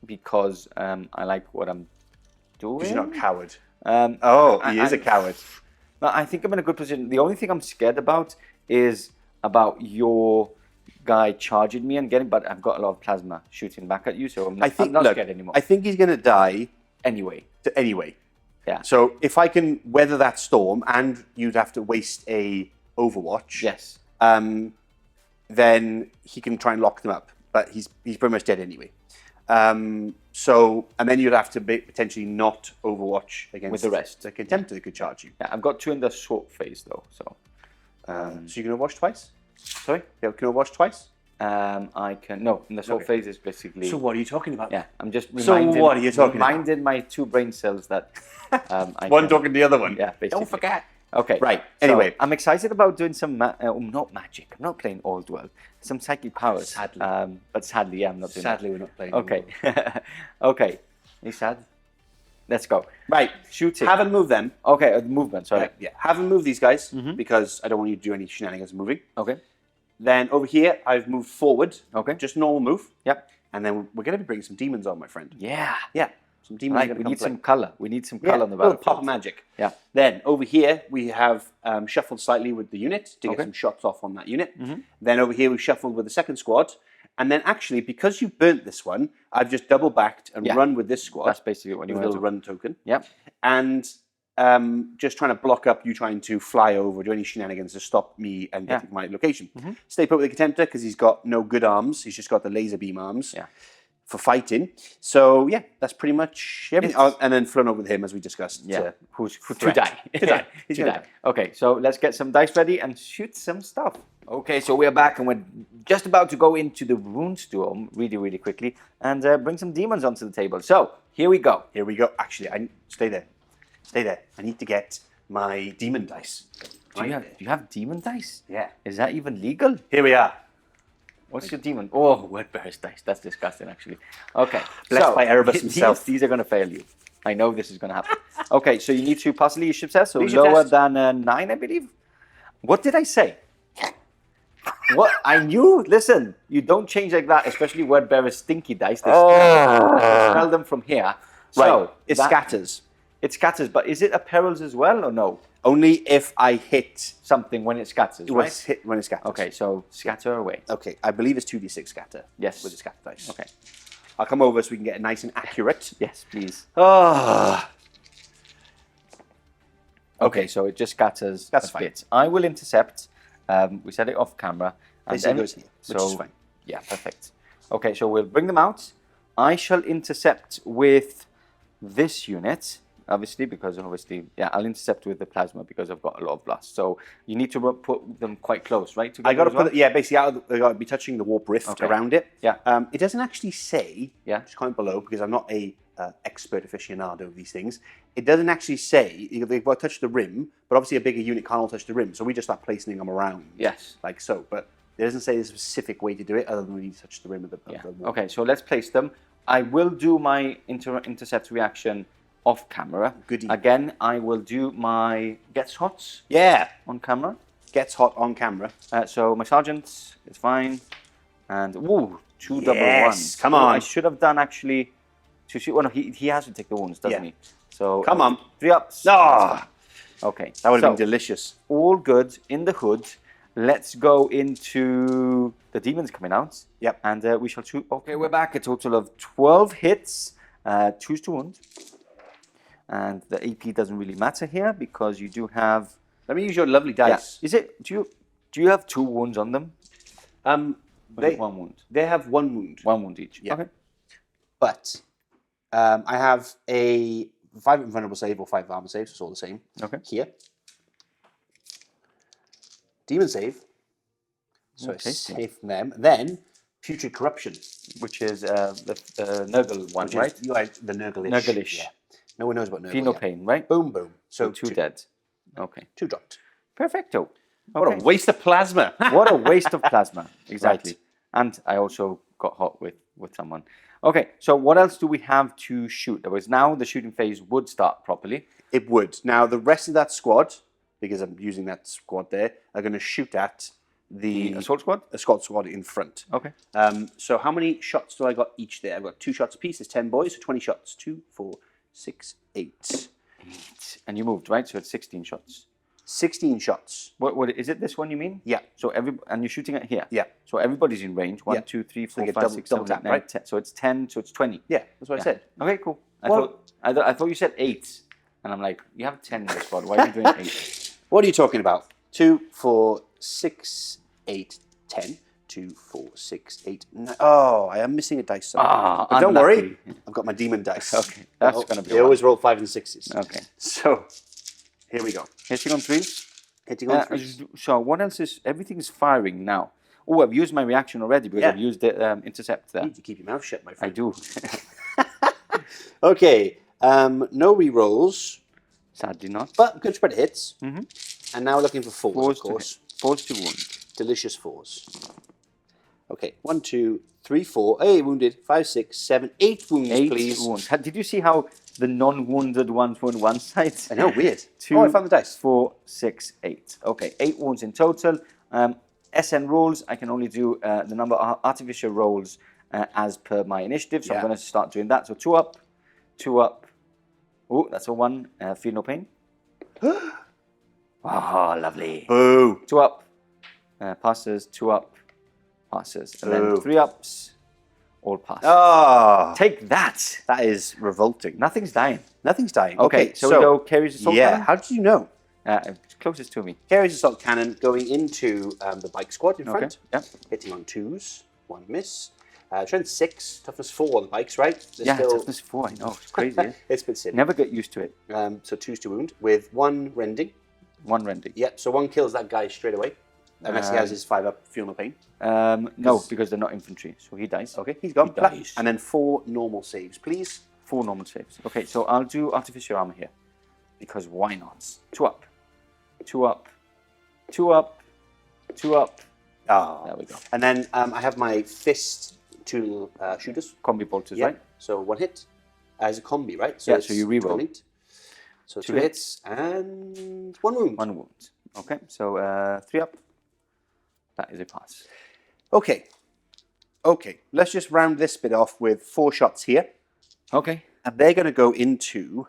because I like what I'm doing. Because you're not a coward. He is a I- coward. No, I think I'm in a good position. The only thing I'm scared about is about your guy charging me and getting, but I've got a lot of plasma shooting back at you, so I'm not scared anymore. I think he's going to die Anyway. anyway. Yeah. So if I can weather that storm and you'd have to waste a Overwatch, Yes. then he can try and lock them up. But he's pretty much dead anyway. And then you'd have to potentially not Overwatch against With the rest. the Contemptor that could charge you. Yeah, I've got 2 in the short phase though, so. So you can Overwatch twice? Sorry? Yeah, can Overwatch twice? I can, no, in the short Okay. phase is basically. So what are you talking about? Yeah, I'm just So reminding, what are you talking about? reminding my 2 brain cells that I One can- talking to the other one. Yeah, basically. Don't forget. Okay. Right, So, anyway. I'm excited about doing some, not magic. I'm not playing Old World. Some psychic powers. Sadly. But sadly, yeah, I'm not doing Sadly, we're not playing. that. Okay. Okay. Are you sad? Let's go. Right. Shooting. Haven't moved them. Okay, movement, sorry. Yeah. Haven't moved these guys because I don't want you to do any shenanigans moving. Okay. Then over here, I've moved forward. Okay. Just normal move. Yep. And then we're going to be bringing some demons on, my friend. Yeah. Yeah. Some demons are Right, going we to need come some color. We need some play. color on the a little battlefield. pop of magic. Yeah. Then over here, we have shuffled slightly with the unit to get Okay. some shots off on that unit. Then over here, we shuffled with the second squad. And then actually, because you burnt this one, I've just double backed and Yeah. run with this squad. That's basically what you with a want little to run token. Yep. And just trying to block up you trying to fly over, do any shenanigans to stop me and get to my location. Stay put with the Contemptor because he's got no good arms. He's just got the laser beam arms Yeah. for fighting. So yeah, that's pretty much everything. And then flown over with him as we discussed. Yeah. To threat. die. To die. He's To gonna die. die. Okay, so let's get some dice ready and shoot some stuff. Okay, so we're back and we're just about to go into the Rune Storm really, really quickly and bring some demons onto the table. So here we go. Here we go. Actually, stay there. Stay there. I need to get my demon dice. Do you have demon dice? Yeah. Is that even legal? Here we are. What's your demon? Oh, Wordbearer's dice. That's disgusting, actually. Okay. Blessed by Erebus these- himself. These are going to fail you. I know this is going to happen. Okay, so you need to pass the leadership test, so Leadership lower test. than 9, I believe. What did I say? What? I knew. Listen, you don't change like that, especially Wordbearer's stinky dice. They smell them from here. So Right. It that- scatters. It scatters, but is it a perils as well or no? Only if I hit. Something when it scatters, It right? was hit when it scatters. Okay, so scatter away. Okay, I believe it's 2d6 scatter. Yes. With the scatter dice. Okay. I'll come over so we can get it nice and accurate. Yes, please. Ah. Okay, so it just scatters That's a fine. bit. I will intercept. We set it off camera. And Basically then, goes here, which is fine. Yeah, perfect. Okay, so we'll bring them out. I shall intercept with this unit, obviously, because I'll intercept with the plasma because I've got a lot of blast. So you need to put them quite close, right? I got to as well? put it, basically I got to be touching the warp rift Okay. around it. Yeah. It doesn't actually say, Yeah. just comment below, because I'm not a expert aficionado of these things. It doesn't actually say, they've got to touch the rim, but obviously a bigger unit can't all touch the rim, so we just start placing them around. Yes. Like so, but it doesn't say a specific way to do it other than we need to touch the rim of the warp. Okay, so let's place them. I will do my intercept reaction off camera. Goodie. Again, I will do my gets hots Yeah, on camera. gets hot on camera. So my sergeant is fine. And, ooh, 2 double Yes, ones. come Oh, on. I should have done actually 2 shoot. Well, no, he has to take the wounds, doesn't Yeah. he? So Come on. 3 ups. Ah, Okay. that would have so, been delicious. all good in the hood. Let's go into the demons coming out. Yep. And we shall shoot. Okay, we're back. A total of 12 hits, 2 to wound. And the AP doesn't really matter here because you do have. Let me use your lovely Yeah. dice. Is it? Do you have 2 wounds on them? Or is They, it 1 wound. they have 1 wound, 1 wound each. Yeah. Okay. but I have a 5 invulnerable save or 5 armor save, so it's all the same. Okay. Here. Demon save. So Okay, it's so- safe from them. Then, putrid corruption. Which is the Nurgle one, Which right? is, you are the Nurgle-ish. Nurgle-ish. Yeah. No one knows about Nurgle Feel no yet. pain, right? Boom, boom. So So 2 dead. Okay. 2 dropped. Perfecto. What a waste of plasma. What a waste of plasma. Exactly. And I also got hot with someone. Okay, so what else do we have to shoot? There was now the shooting phase would start properly. It would. Now, the rest of that squad, because I'm using that squad there, are going to shoot at the Assault squad? assault squad in front. Okay. So how many shots do I got each there? I've got 2 shots apiece. There's 10 boys, so 20 shots. 2, 4, 6, 8. And you moved, right? So it's 16 shots. 16 shots. What is it this one you mean? Yeah. So and you're shooting it here? Yeah. So everybody's in range. 1, Yeah. 2, 3, So 4, you get 5, double- 6, double 7, 8, tap, 9, right? 10. So it's 10, so it's 20. Yeah, that's what I said. Okay, cool. Well- I thought you said 8. And I'm like, you have 10 in the squad. Why are you doing 8? What are you talking about? 2, 4, 6, 8, 10. 2, 4, 6, 8, 9. Oh, I am missing a dice somewhere. Ah, But don't worry, unlucky. I've got my demon dice. Okay, that's gonna be They one. always roll 5 and 6s. Okay. So, here we go. Hitting on 3s. Hitting on 3s. So what else is, everything's firing now. Oh, I've used my reaction already because Yeah. I've used the intercept there. You need to keep your mouth shut, my I friend. do. Okay, no re-rolls, Sadly not. but good spread of hits. Mhm. And now we're looking for 4s, Fours of to course. hit. 4s to wound. Delicious 4s. Okay, 1, 2, 3, 4. Hey, wounded. 5, 6, 7, 8 wounds, 8 please. wounds. Did you see how the non-wounded ones were on one side? I know, weird. 2, Oh, I found the dice. 4, 6, 8. Okay, 8 wounds in total. SN rolls, I can only do the number of Artificer rolls as per my initiative, so I'm Yeah. going to start doing that. So 2 up, 2 up. Oh, that's a 1. Feel no pain. Oh, lovely. Boo. 2 up, passes, 2 up, passes. And then Boo. 3 ups, all passes. Oh, Take that. that is revolting. Nothing's dying. Nothing's dying. Okay, so we go carries assault Yeah, cannon. how did you know? Closest to me. Carries assault cannon going into the bike squad in Okay. front. Yep. Hitting on 2s, 1 miss. Strength 6, toughness 4 on the bikes, right? They're Yeah, still- toughness 4. I know. It's crazy. Eh? It's a bit silly. Never get used to it. So 2s to wound with 1 rending. 1 rending. Yeah, so 1 kills that guy straight away. Unless he has his 5 up, feel no pain. No, because they're not infantry, so he dies. Okay, he's gone. He dies. And then 4 normal saves, please. 4 normal saves. Okay, so I'll do Artificer Armour here. Because why not? 2 up. 2 up. 2 up. 2 up. Oh. There we go. And then I have my fist tool shooters. Combi-Bolters, Yeah. right? So 1 hit as a combi, right? Yeah, it's so you reroll. 20. So 2 2 hits and 1 wound. 1 wound. Okay, so 3 up. That is a pass. Okay. Okay, let's just round this bit off with 4 shots here. Okay. And they're going to go into...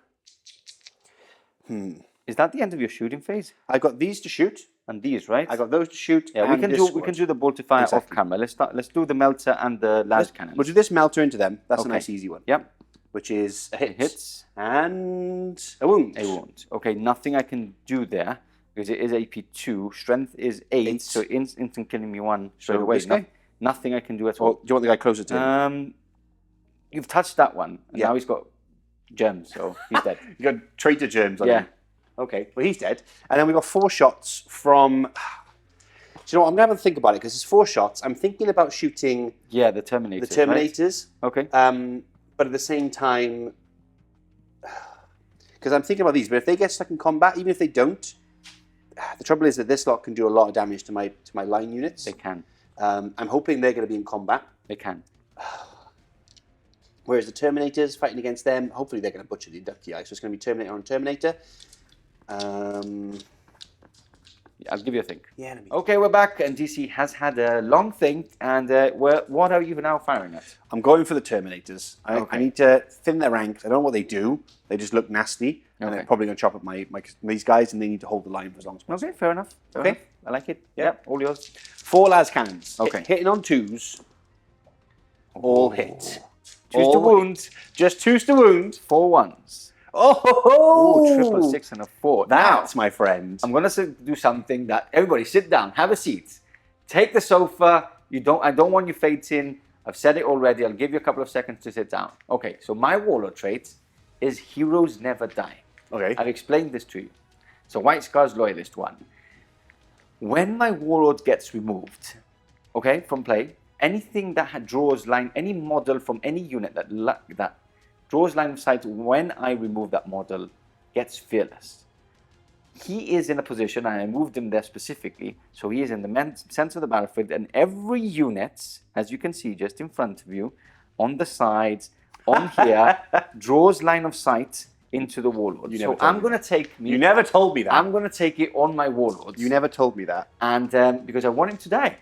Is that the end of your shooting phase? I've got these to shoot. And these, right? I got those to shoot. Yeah, and we can do the bolter fire off camera. Let's do the melter and the las cannon. We'll do this melter into them. That's a nice easy one. Yep. Which is a hit. Hits and a wound. A wound. Okay, nothing I can do there because it is AP 2. Strength is 8, so instant killing me 1 straight away. This guy? Nothing I can do at all. Do you want the guy closer to him? You've touched that one, and now he's got germs, so he's dead. You got traitor germs on him. Okay, well he's dead. And then we got 4 shots from. Do you know what? I'm gonna have to think about it because it's 4 shots. I'm thinking about shooting. Yeah, the Terminators. The Terminators. Right? Okay. But at the same time, because I'm thinking about these. But if they get stuck in combat, even if they don't, the trouble is that this lot can do a lot of damage to my line units. They can. I'm hoping they're going to be in combat. They can. Whereas the Terminators fighting against them, hopefully they're going to butcher the inductee. So it's going to be Terminator on Terminator. I'll give you a think. Yeah. Okay, we're back, and DC has had a long think. And what are you now firing at? I'm going for the Terminators. I need to thin their ranks. I don't know what they do. They just look nasty. And they're probably going to chop up these guys, and they need to hold the line for as long as possible. Okay, fair enough. Fair enough. I like it. Yeah, all yours. 4 las cannons. Okay. Hitting on 2s. All hit. 2s to wound. Just 2s to wound. 4 ones. Oh, triple 6 and a 4. That's my friend. I'm going to do something that everybody sit down, have a seat, take the sofa. I don't want you fainting. I've said it already. I'll give you a couple of seconds to sit down. Okay, so my Warlord trait is Heroes Never Die. Okay. I've explained this to you. So White Scar's Loyalist 1. When my Warlord gets removed, okay, from play, anything that draws line, any model from any unit that draws line of sight when I remove that model gets fearless. He is in a position, and I moved him there specifically, so he is in the center of the battlefield, and every unit, as you can see just in front of you, on the sides, on here, draws line of sight into the Warlord. So I'm going to take me... You never told me that. I'm going to take it on my Warlords. You never told me that. And because I want him to die.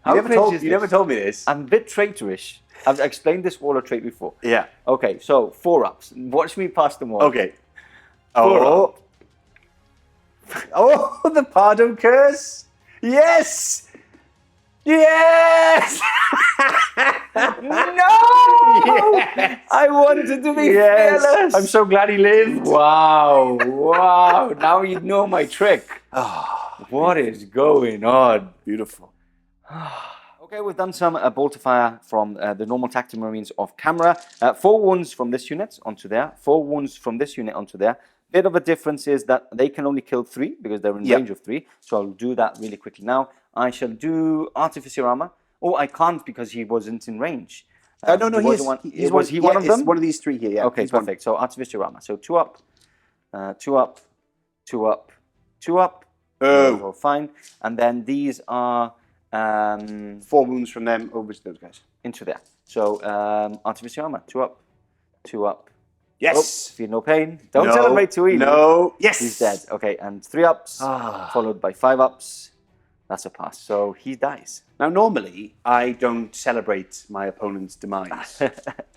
You never told me this. I'm a bit traitorish. I've explained this Warlord trait before. Yeah. Okay, so 4-ups. Watch me pass them all. Okay. Oh, the Pardon Curse. Yes. Yes. No! Yes. I wanted to be fearless. I'm so glad he lived. Wow. Wow. Now you know my trick. What is going on? Beautiful. Okay, we've done some bolter fire from the normal tactical marines off camera. 4 wounds from this unit onto there. 4 wounds from this unit onto there. Bit of a difference is that they can only kill 3 because they're in range of 3. So I'll do that really quickly now. I shall do Artificer Armour. Oh, I can't because he wasn't in range. No, he's one of them? One of these 3 here, yeah. Okay, perfect. So Artificer Armour. So 2 up, 2 up, 2 up, 2 up. Oh. Fine. And then these are... 4 wounds from them over to those guys. Into there. So, Artificer Armour. 2 up, 2 up. Yes. Feel no pain. Don't celebrate too early. No. Yes. He's dead. Okay, and 3 ups, followed by 5 ups. That's a pass. So he dies. Now, normally I don't celebrate my opponent's demise,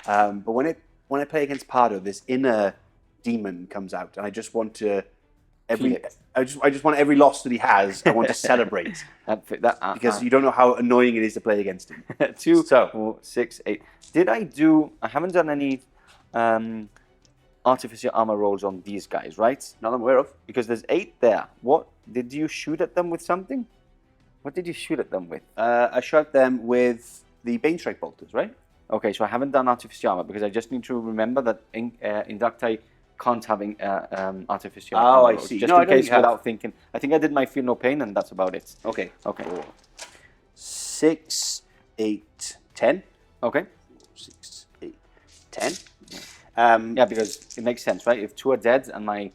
but when I play against Pardo, this inner demon comes out, and I just want to I just want every loss that he has. I want to celebrate because you don't know how annoying it is to play against him. 2, 4, 6, 8. I haven't done any Artificer Armour rolls on these guys, right? None I'm aware of. Because there's 8 there. What did you shoot at them with something? What did you shoot at them with? I shot them with the Banestrike bolters, right? Okay, so I haven't done Artificer Armour because I just need to remember that Inducti can't have Artificer Armour. Oh, I see. Just in case without thinking. I think I did my Feel No Pain and that's about it. Okay. Okay. 6, 8, 10. Okay. 6, 8, 10. Yeah, because it makes sense, right? If 2 are dead and my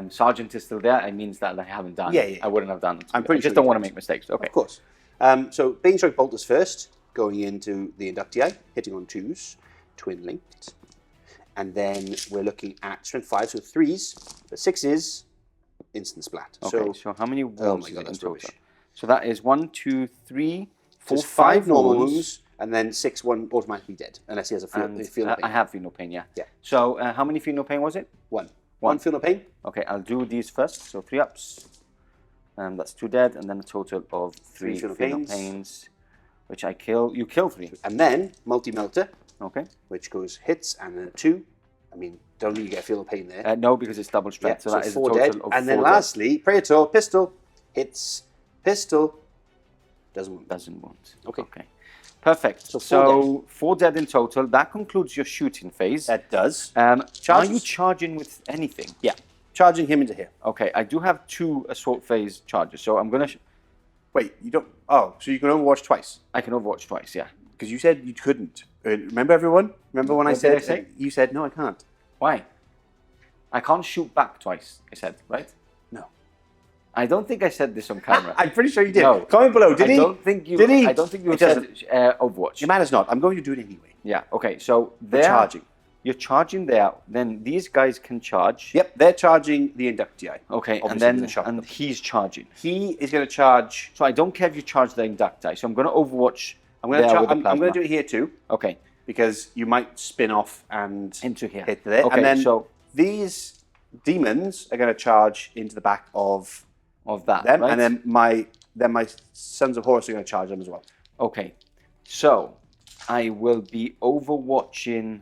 sergeant is still there, it means that I haven't done it. I wouldn't have done it. I just don't want to make mistakes. Okay. Of course. So Banestrike bolters first, going into the Inductii, hitting on 2s, twin linked. And then we're looking at strength 5, so 3s, but 6s, instant splat. Okay, so how many wounds in total? Rubbish. So that is 1, 2, 3, 4, so 5 normal wounds, and then 6, 1 automatically dead, unless he has a feel no pain. I have Feel No Pain, yeah. Yeah. So how many Feel No Pain was it? 1. One feel no pain. Okay, I'll do these first. So 3 ups. That's 2 dead, and then a total of 3 feel no feel no pains. pains, which I kill. You kill 3. And then Multi-Melta, Okay. which goes hits and then a 2. I mean, don't really get a feel no pain there. No, because it's double strength. Yeah, so that is a 4 total dead. of And 4 then dead. lastly, Praetor, pistol, hits, pistol, doesn't wound. Doesn't wound. Okay. Okay. Perfect. So So 4 dead in total. That concludes your shooting phase. That does. Are Charges? you charging with anything? Yeah, charging him into here. Okay, I do have 2 assault phase charges, so I'm gonna. Wait, you don't. Oh, so you can overwatch twice? I can overwatch twice. Yeah. Because you said you couldn't. Remember, everyone? Remember when I What said? did I say? You said no, I can't. Why? I can't shoot back twice. I said, right? No. I don't think I said this on camera. I'm pretty sure you did. No. Comment below. Did I he? don't think you. Did he? I don't think you It said doesn't. Overwatch. It matters not. I'm going to do it anyway. Yeah. Okay. So We're they're charging. You're charging there. Then these guys can charge. Yep, they're charging the inductii. Okay. Obviously, and then with a shotgun. and he's charging. He is going to charge. So I don't care if you charge the inducti. So I'm going to overwatch. I'm going there with the to. I'm going plasma. to do it here too, Okay. because you might spin off and Into here. hit there. Okay. And then so these demons are going to charge into the back of of that. them, right? and then my sons of Horus are going to charge them as well. Okay, so I will be overwatching.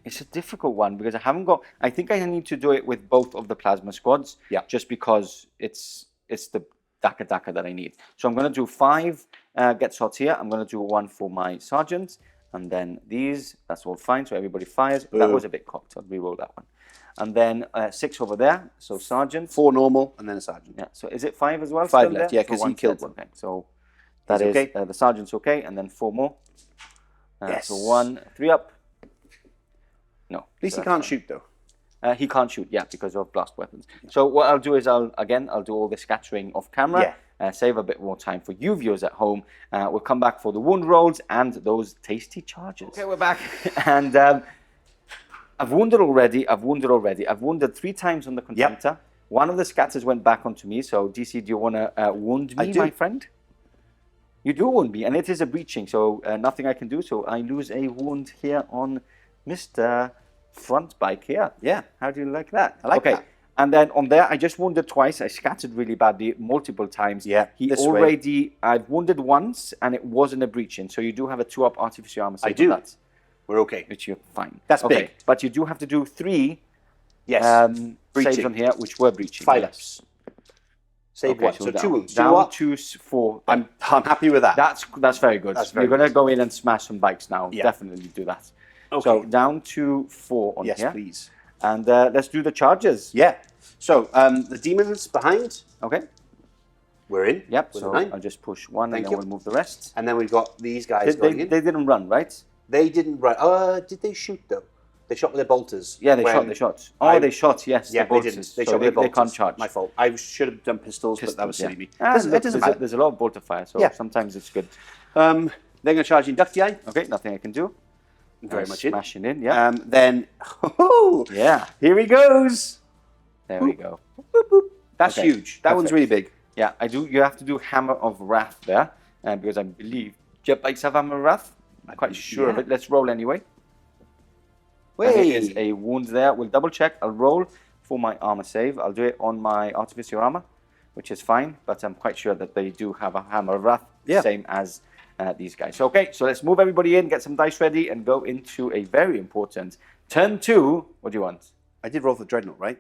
It's a difficult one because I haven't got. I think I need to do it with both of the plasma squads. Yeah. Just because it's the Daka that I need. So I'm going to do 5 get shots here. I'm going to do 1 for my sergeant, and then these. That's all fine. So everybody fires. That Boom. was a bit cocked. I'll reroll that one. And then 6 over there. So sergeant. 4 normal, and then a sergeant. Yeah. So is it 5 as well? 5 still left, there? yeah, 'cause So he one's killed dead. one. Okay. So that He's is okay. the sergeant's okay, and then 4 more. Yes. So 1, 3 up. No. At least he can't shoot though. He can't shoot, yeah, because of blast weapons. So what I'll do is I'll do all the scattering off camera. Save a bit more time for you viewers at home. We'll come back for the wound rolls and those tasty charges. Okay, we're back. And I've wounded already. I've wounded 3 times on the contemptor. One of the scatters went back onto me. So DC, do you want to wound me, my friend? You do wound me, and it is a breaching, so nothing I can do. So I lose a wound here on Mr. Front Bike here. Yeah, how do you like that? I like that. And then on there, I just wounded twice. I scattered really badly multiple times. Yeah, I've wounded once, and it wasn't a breaching. So you do have a 2-up Artificer armor save. I do. on that, We're okay. which you're fine. That's okay. big. But you do have to do 3 Yes. saves on here, which were breaching. 5 yes. ups. Save Okay, one. So down, 2 wounds. 2 Down up. to 4. I'm happy with that. That's very good. That's very You're going to go in and smash some bikes now. Yeah. Definitely do that. Okay. So down to 4 on Yes, here. please. And let's do the charges. Yeah. So the demons behind. Okay. We're in. Yep. With So a 9. I'll just push 1 Thank and then you. we'll move the rest. And then we've got these guys going in. They didn't run, right? They didn't run. Did they shoot though? They shot with their bolters. Yeah, they when- shot. Oh, they shot. Yes. Yeah, the they bolters. didn't. They So shot with their they bolters. can't charge. My fault. I should have done pistols, but that was silly yeah. me. Ah, It doesn't there's matter. there's a lot of bolter fire, so Yeah. sometimes it's good. They're going to charge inductii. Okay, nothing I can do. Very much in. Smashing in, yeah. Then, Yeah. here he goes. There we go. That's Okay, huge. That one's perfect. really big. Yeah, I do. You have to do Hammer of Wrath there, because I believe jet bikes have Hammer of Wrath. I'm quite sure of yeah. it. Let's roll anyway. And Wait. there is a wound there. We'll double check. I'll roll for my armor save. I'll do it on my Artificer armor, which is fine, but I'm quite sure that they do have a Hammer of Wrath, same as these guys. So, okay, so let's move everybody in, get some dice ready, and go into a very important turn 2. What do you want? I did roll for the Dreadnought, right?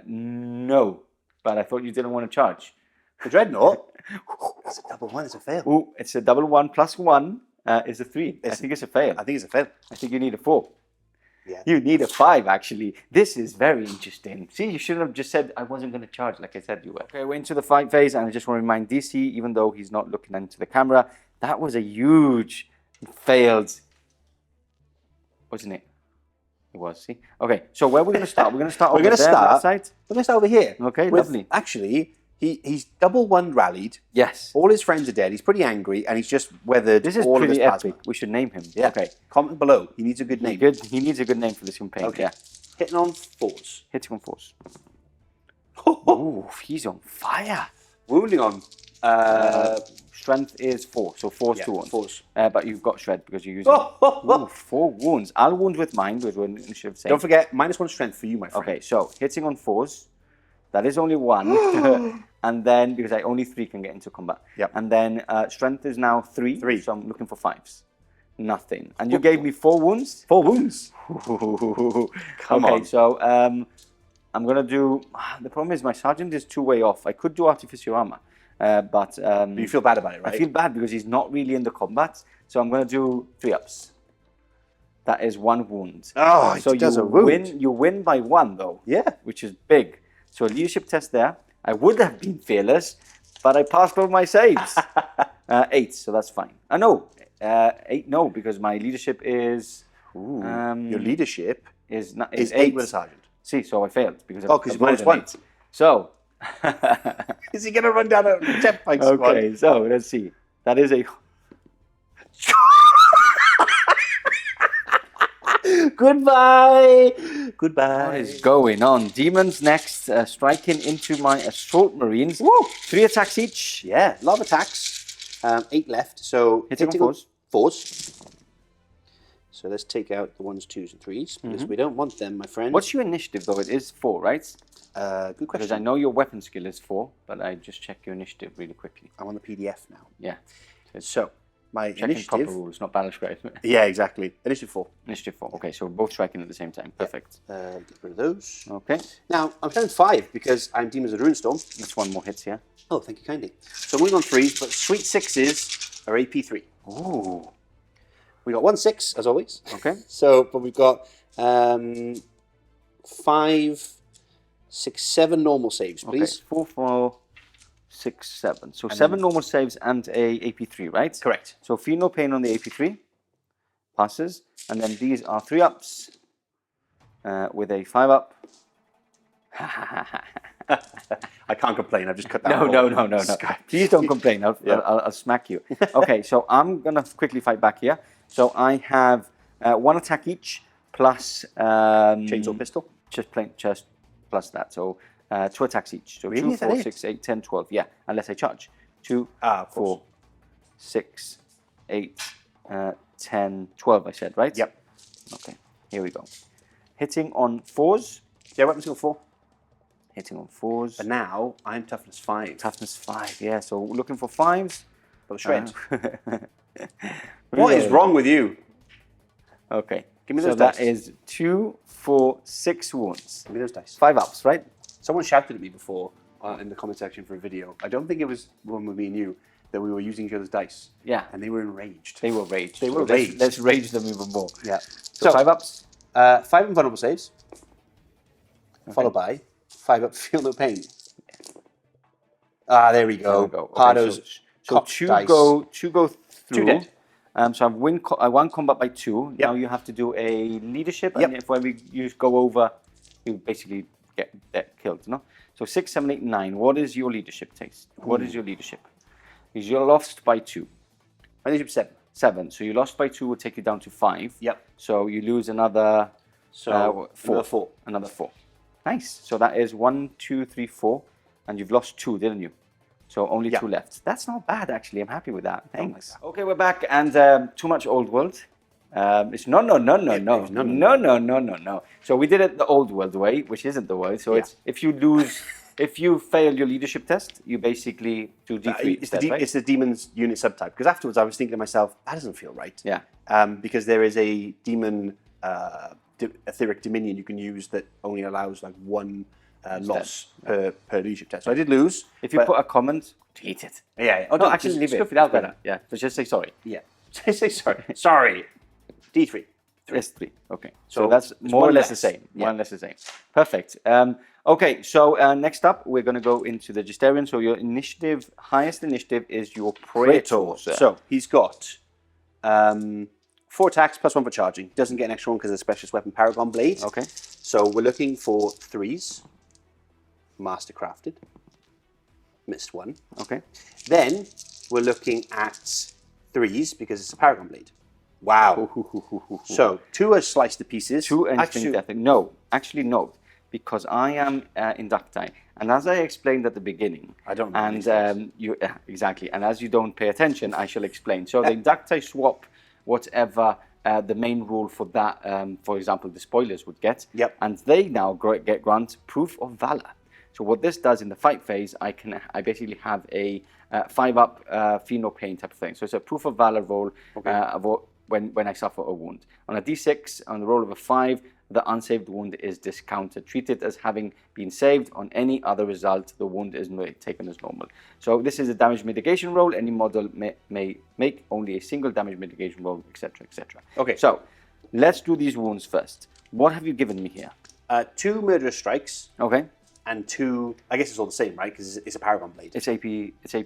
No, but I thought you didn't want to charge. The Dreadnought? It's a double 1. It's a fail. Ooh, it's a double 1 plus 1 is a 3. I think it's a fail. I think it's a fail. I think you need a 4. Yeah. You need a 5, actually. This is very interesting. See, you shouldn't have just said I wasn't going to charge like I said you were. Okay, we're into the fight phase, and I just want to remind DC, even though he's not looking into the camera, that was a huge failed, wasn't it? It was, see? Okay, so where are we going to start? We're going to start over there, that side? We're going to start over here. Okay, with, lovely. Actually, he's double 1 rallied. Yes. All his friends are dead. He's pretty angry, and he's just weathered This is all of his pretty plasma. epic. We should name him. Yeah. Okay. Comment below. He needs a good name. He needs a good name for this campaign. Okay. Yeah. Hitting on 4s. Hitting on 4s. Oh, he's on fire. Wounding on Strength is 4, so 4's 2 wounds. 4s. But you've got shred because you're using Ooh, 4 wounds. I'll wound with mine, because we're initiative save. Don't forget, -1 strength for you, my friend. Okay, so hitting on 4s, that is only 1. And then, because I only 3 can get into combat. Yep. And then strength is now 3, so I'm looking for 5s. Nothing. And you gave me 4 wounds? 4 wounds. Come on. So I'm going to do... The problem is my sergeant is 2-way off. I could do Artificer armor, but... you feel bad about it, right? I feel bad because he's not really in the combat. So I'm going to do 3-ups. That is 1 wound. Oh, so it does you a wound. You win by 1, though. Yeah. Which is big. So a leadership test there. I would have been fearless, but I passed all my saves. 8, so that's fine. No, 8, no, because my leadership is... Your leadership is 8 with a sergeant. See, so I failed. Because because -1. So... Is he going to run down a jet bike squad? Okay, so let's see. That is a... Goodbye. Goodbye. What is going on? Demons next, striking into my assault marines. Woo! 3 attacks each. Yeah, a lot of attacks. 8 left. So Hitting on 4s. 4s. So let's take out the 1s, 2s, and 3s because we don't want them, my friend. What's your initiative though? It is 4, right? Good Because question. I know your weapon skill is 4, but I just check your initiative really quickly. I'm on the PDF now. Yeah. So my Checking proper initiative. rules, not Banestrike. Yeah, exactly. Initiative 4. Initiative 4. Okay, so we're both striking at the same time. Perfect. Get rid of those. Okay. Now I'm down 5 because I'm Demons of the Runestorm. That's 1 more hits here. Oh, thank you kindly. So I'm moving on 3s, but sweet 6s are AP3. Ooh. We got 1 6 as always. Okay. So, but we've got 5, 6, 7 normal saves, please. Okay. 4, 4, 6, 7. So 7 normal saves and a AP3, right? Correct. So feel no pain on the AP3. Passes. And then these are 3-ups with a 5-up. I can't complain. I've just cut that. No. Please don't complain. I'll smack you. Okay, so I'm going to quickly fight back here. So I have 1 attack each plus... Chainsaw pistol? Just plus that. So 2 attacks each. So Really? 2, Is that 4, it? 6, 8, 10, 12. Yeah, unless I charge. 2, Of 4, course. 6, 8, 10, 12 I said, right? Yep. Okay, here we go. Hitting on 4s. Yeah, weapon skill 4. Hitting on 4s. But now I'm toughness 5. Toughness 5, yeah. So looking for 5s. But a shred. What is wrong with you? Okay. Give me so those that dice. is 2, 4, 6 wounds. Give me those dice. 5-ups, right? Someone shouted at me before in the comment section for a video. I don't think it was one with me and you that we were using each other's dice. Yeah. And they were enraged. They were raged. They were So raged. Let's rage them even more. Yeah. So 5-ups. 5 invulnerable saves. Followed by 5 up feel no pain. Ah, there we go. There we go. Okay, Pardo's so cocked 2 dice. go through. 2 dead. So I won combat by 2. Yep. Now you have to do a leadership, Yep. and if whenever you go over, you basically get killed. No. So 6, 7, 8, 9. What is your leadership taste? What is your leadership? Because you're lost by 2. My leadership 7. 7. So you lost by 2 will take you down to 5. Yep. So you lose another. So 4. Another 4. Nice. So that is 1, 2, 3, 4, and you've lost 2, didn't you? So only 2 left. That's not bad, actually. I'm happy with that. Thanks. Okay, we're back, and too much old world. It's no. So we did it the old world way, which isn't the way. So it's if you fail your leadership test, you basically do D3 instead, right? It's the demon's unit subtype. Because afterwards I was thinking to myself, that doesn't feel right. Yeah. Because there is a demon etheric dominion you can use that only allows like 1 loss per leadership test. So I did lose. If you put a comment, delete it. Yeah. Oh, no, actually leave it. Stuff it out better. Yeah. But just say sorry. Yeah. Say sorry. Sorry. D3. Yes, 3. Okay. So So that's it's more or one less the less. same. Yeah. More or less the same. Perfect. Okay, so next up, we're going to go into the Justaerin. So your initiative, highest initiative is your Praetor. So he's got 4 attacks plus 1 for charging. Doesn't get an extra one because of the specialist weapon Paragon Blade. Okay. So we're looking for 3s. Mastercrafted. Missed 1. Okay. Then we're looking at 3s because it's a Paragon Blade. Wow. So 2 are sliced to pieces. 2 and Actually, death. No, actually no, because I am Inducti. And as I explained at the beginning, I don't remember and exactly, and as you don't pay attention, I shall explain. So the inducti swap whatever the main rule for that, for example, the spoilers would get, and they now get grant proof of valor. So what this does in the fight phase, I basically have a 5-up feel no pain type of thing. So it's a proof of valor roll when I suffer a wound. On a d6, on the roll of a 5, the unsaved wound is discounted. Treat it as having been saved. On any other result, the wound is taken as normal. So this is a damage mitigation roll. Any model may make only a single damage mitigation roll, etc., etc. Okay. So let's do these wounds first. What have you given me here? 2 murderous strikes. Okay. And 2, I guess it's all the same, right? Because it's a Paragon blade. It's AP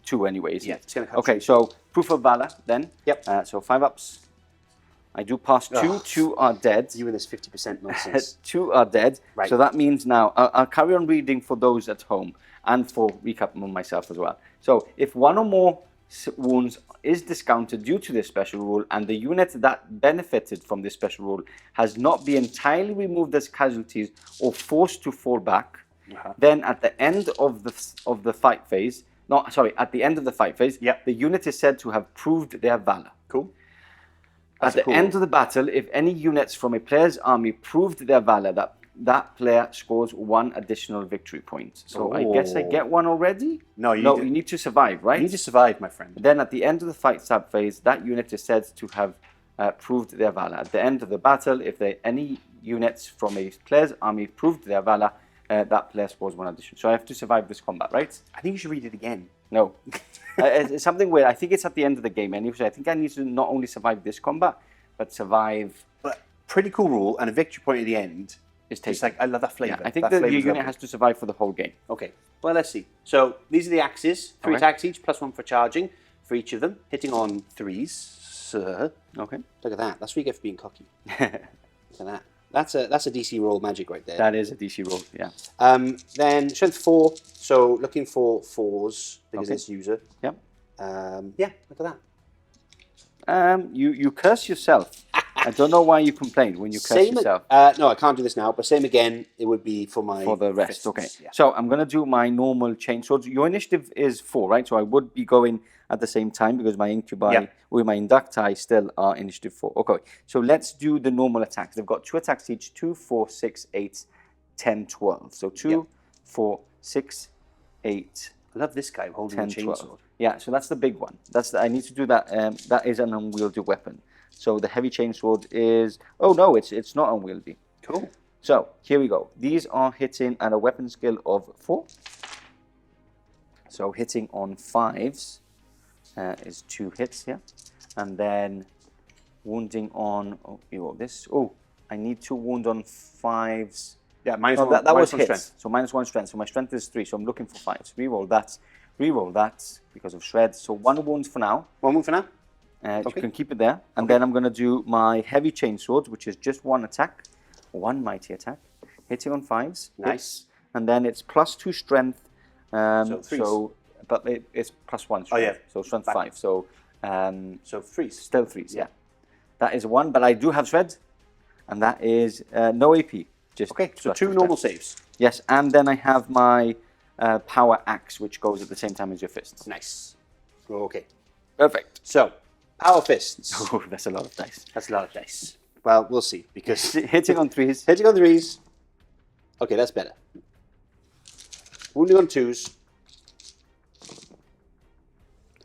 2 anyway, isn't it? It's going to come okay, so proof of valor then. Yep. So 5-ups. I do pass 2. 2 are dead. You and this 50% nonsense. 2 are dead. Right. So that means now, I'll carry on reading for those at home and for recap on myself as well. So if 1 or more wounds is discounted due to this special rule and the unit that benefited from this special rule has not been entirely removed as casualties or forced to fall back, then at the end of the fight phase, at the end of the fight phase, the unit is said to have proved their valor. Cool. At the end of the battle, if any units from a player's army proved their valor, that player scores 1 additional victory point. So I guess I get 1 already? No, you need to survive, right? You need to survive, my friend. Then at the end of the fight sub phase, that unit is said to have proved their valor. At the end of the battle, if any units from a player's army proved their valor, that player scores 1 addition. So I have to survive this combat, right? I think you should read it again. No. It's something weird. I think it's at the end of the game anyway. So I think I need to not only survive this combat, but survive... But pretty cool rule, and a victory point at the end is tasty. Like, I love that flavour. Yeah, I think the unit has to survive for the whole game. Okay, well, let's see. So these are the axes. 3 attacks each, +1 for charging for each of them. Hitting on 3s. Okay. Look at that. That's what you get for being cocky. Look at that. That's a DC roll magic right there. That is a DC roll, yeah. Then strength 4, so looking for 4s because it's user. Yep. Yeah, look at that. You curse yourself. I don't know why you complained when you curse yourself. No, I can't do this now, but same again, it would be for the rest, fists. okay. Yeah. So I'm going to do my normal chain swords. Your initiative is 4, right? So I would be going at the same time because my incubi with my inducti still are initiative 4. Okay, so let's do the normal attacks. They've got 2 attacks each, 2, 4, 6, 8, 10, 12. So 2, 4, 6, 8, I love this guy holding 10, the twelve. chainsaw. Yeah, so that's the big one. I need to do that. That is an unwieldy weapon. So the heavy chainsword is... Oh, no, it's not unwieldy. Cool. So here we go. These are hitting at a weapon skill of 4. So hitting on 5s is 2 hits here. And then wounding on... Oh, you roll this. Oh, I need to wound on 5s. Yeah, minus one. That was one hits. strength. So -1 strength. So my strength is 3. So I'm looking for 5s. Reroll that. Reroll that because of shred. So 1 wound for now. 1 wound for now? You can keep it there. And then I'm going to do my heavy chainsword, which is just 1 attack. 1 mighty attack. Hitting on 5s. Nice. Hits. And then it's +2 strength. So 3s. But it's +1 strength. Oh, yeah. So strength 5. So 3s. Still 3s, yeah. That is 1, but I do have shred. And that is no AP. Just okay, so 2 +2 normal strength. saves. Yes, and then I have my power axe, which goes at the same time as your fists. Nice. Okay. Perfect. So, power fists. Oh, that's a lot of dice. That's a lot of dice. Well, we'll see, because... Hitting on 3s. Hitting on 3s. Okay, that's better. Wounding on 2s.